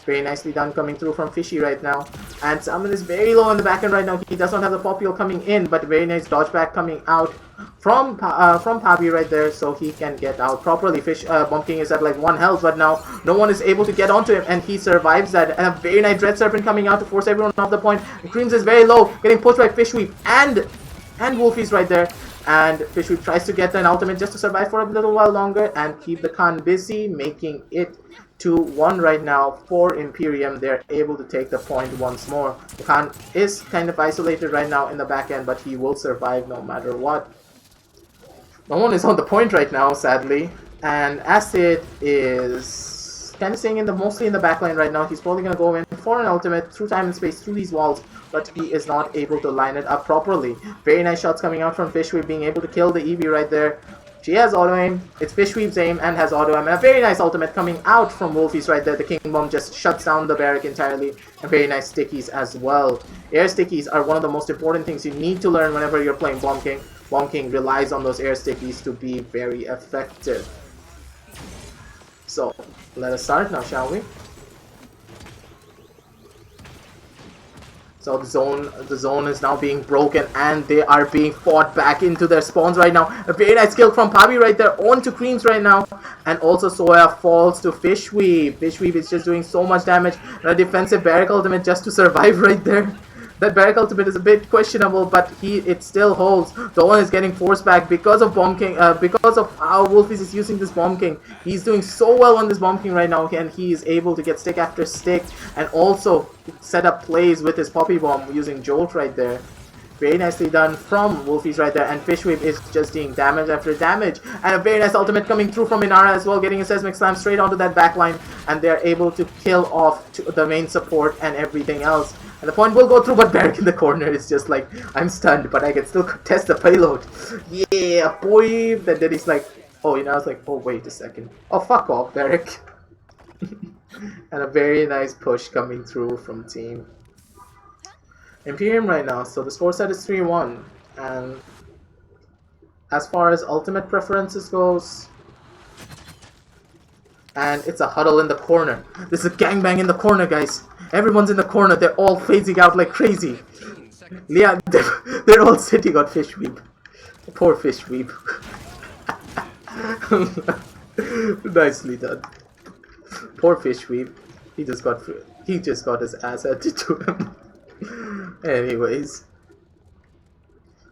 Very nicely done coming through from Fishy right now. And Salmon is very low in the back end right now. He does not have the Popule coming in, but very nice dodge back coming out from Pabi right there, so he can get out properly. Bomb King is at like 1 health, but now no one is able to get onto him, and he survives that. And a very nice Dread Serpent coming out to force everyone off the point. And Creams is very low, getting pushed by Fishweep and Wolfies right there. And Fishweep tries to get an ultimate just to survive for a little while longer and keep the Khan busy, making it 2-1 right now for Imperium. They're able to take the point once more. The Khan is kind of isolated right now in the back end, but he will survive no matter what. No one is on the point right now, sadly. And Acid is kind of staying mostly in the back line right now. He's probably going to go in for an ultimate through time and space, through these walls, but he is not able to line it up properly. Very nice shots coming out from Fishweep, being able to kill the Eevee right there. She has auto aim. It's Fishweep's aim and has auto aim. And a very nice ultimate coming out from Wolfies right there. The King Bomb just shuts down the barrack entirely. And very nice stickies as well. Air stickies are one of the most important things you need to learn whenever you're playing Bomb King. Bomb King relies on those air stickies to be very effective. So, let us start now, shall we? So the zone is now being broken, and they are being fought back into their spawns right now. A very nice kill from Pabi right there onto Creams right now. And also Soya falls to Fishweep. Fishweep is just doing so much damage. And a defensive Barrack ultimate just to survive right there. That Barrack ultimate is a bit questionable, but it still holds. Dolan is getting forced back because of Bomb King, because of how Wolfies is using this Bomb King. He's doing so well on this Bomb King right now, and he is able to get stick after stick, and also set up plays with his Poppy Bomb using Jolt right there. Very nicely done from Wolfies right there, and Fishweep is just doing damage after damage. And a very nice ultimate coming through from Inara as well, getting a Seismic Slam straight onto that backline, and they're able to kill off the main support and everything else. And the point will go through, but Barrack in the corner is just like, I'm stunned, but I can still test the payload. Yeah, boy! And then he's like, oh, you know, I was like, oh, wait a second. Oh, fuck off, Barrack. And a very nice push coming through from team Imperium right now. So the score set is 3-1. And as far as ultimate preferences goes, and it's a huddle in the corner. This is a gangbang in the corner, guys. Everyone's in the corner. They're all phasing out like crazy. Yeah, they're all sitting on Fishweep. Poor Fishweep. Nicely done. Poor Fishweep. He just got his ass handed to him. Anyways.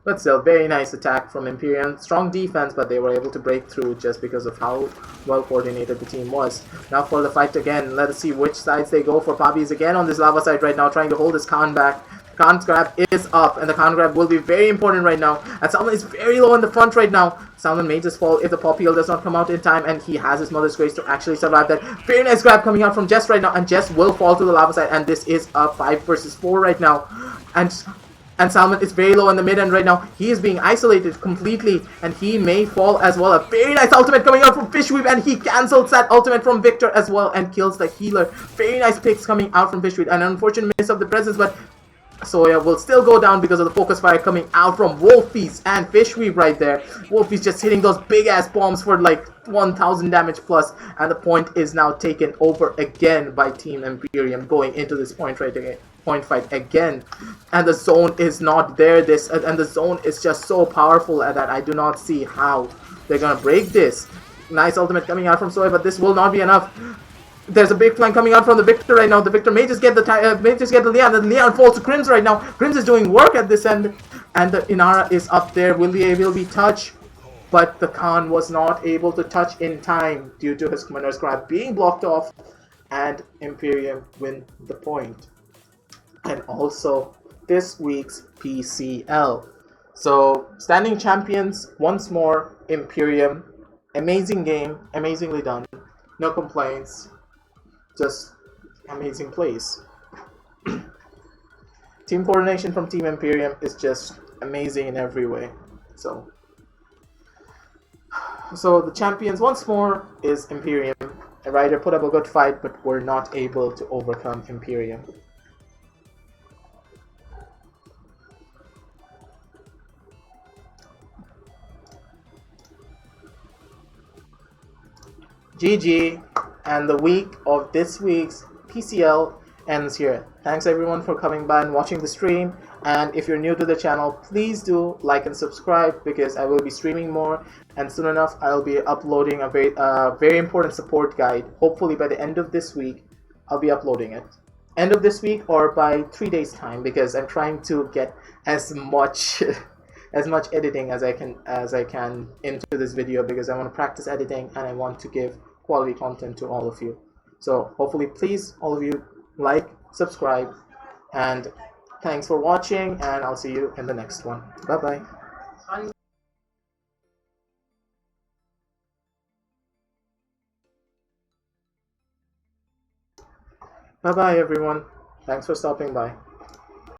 But still, very nice attack from Imperium. Strong defense, but they were able to break through just because of how well coordinated the team was. Now for the fight again. Let us see which sides they go for. Pabi is again on this lava side right now, trying to hold his Khan back. Khan's grab is up, and the Khan grab will be very important right now. And Salmon is very low in the front right now. Salmon may just fall if the Pop Heal does not come out in time, and he has his Mother's Grace to actually survive that. Very nice grab coming out from Jess right now, and Jess will fall to the lava side, and this is a 5 versus 4 right now. And Salmon is very low in the mid end right now. He is being isolated completely, and he may fall as well. A very nice ultimate coming out from Fishweep, and he cancels that ultimate from Victor as well and kills the healer. Very nice picks coming out from Fishweep. An unfortunate miss of the presence, but Soya will still go down because of the focus fire coming out from Wolfies and Fishweep right there. Wolfies just hitting those big ass bombs for like 1000 damage plus, and the point is now taken over again by Team Imperium going into this point fight again. And the zone is not there, and the zone is just so powerful at that I do not see how they're gonna break this. Nice ultimate coming out from Soya, but this will not be enough. There's a big flank coming out from the Victor right now. The Victor may just get the Leon. The Leon falls to Crims right now. Crims is doing work at this end, and the Inara is up there. Will be touch? But the Khan was not able to touch in time due to his Commander's Grab being blocked off, and Imperium win the point. And also this week's PSEAL. So standing champions once more, Imperium. Amazing game, amazingly done. No complaints. Just amazing plays. Team coordination from Team Imperium is just amazing in every way. So the champions once more is Imperium. RYDER put up a good fight, but were not able to overcome Imperium. GG, and the week of this week's PCL ends here. Thanks everyone for coming by and watching the stream, and if you're new to the channel, please do like and subscribe because I will be streaming more, and soon enough I'll be uploading a very important support guide. Hopefully by the end of this week I'll be uploading it. End of this week or by 3 days time, because I'm trying to get as much as much editing as I can into this video, because I want to practice editing and I want to give quality content to all of you. So hopefully, please, all of you, like, subscribe, and thanks for watching, and I'll see you in the next one. Bye bye. Bye bye everyone. Thanks for stopping by.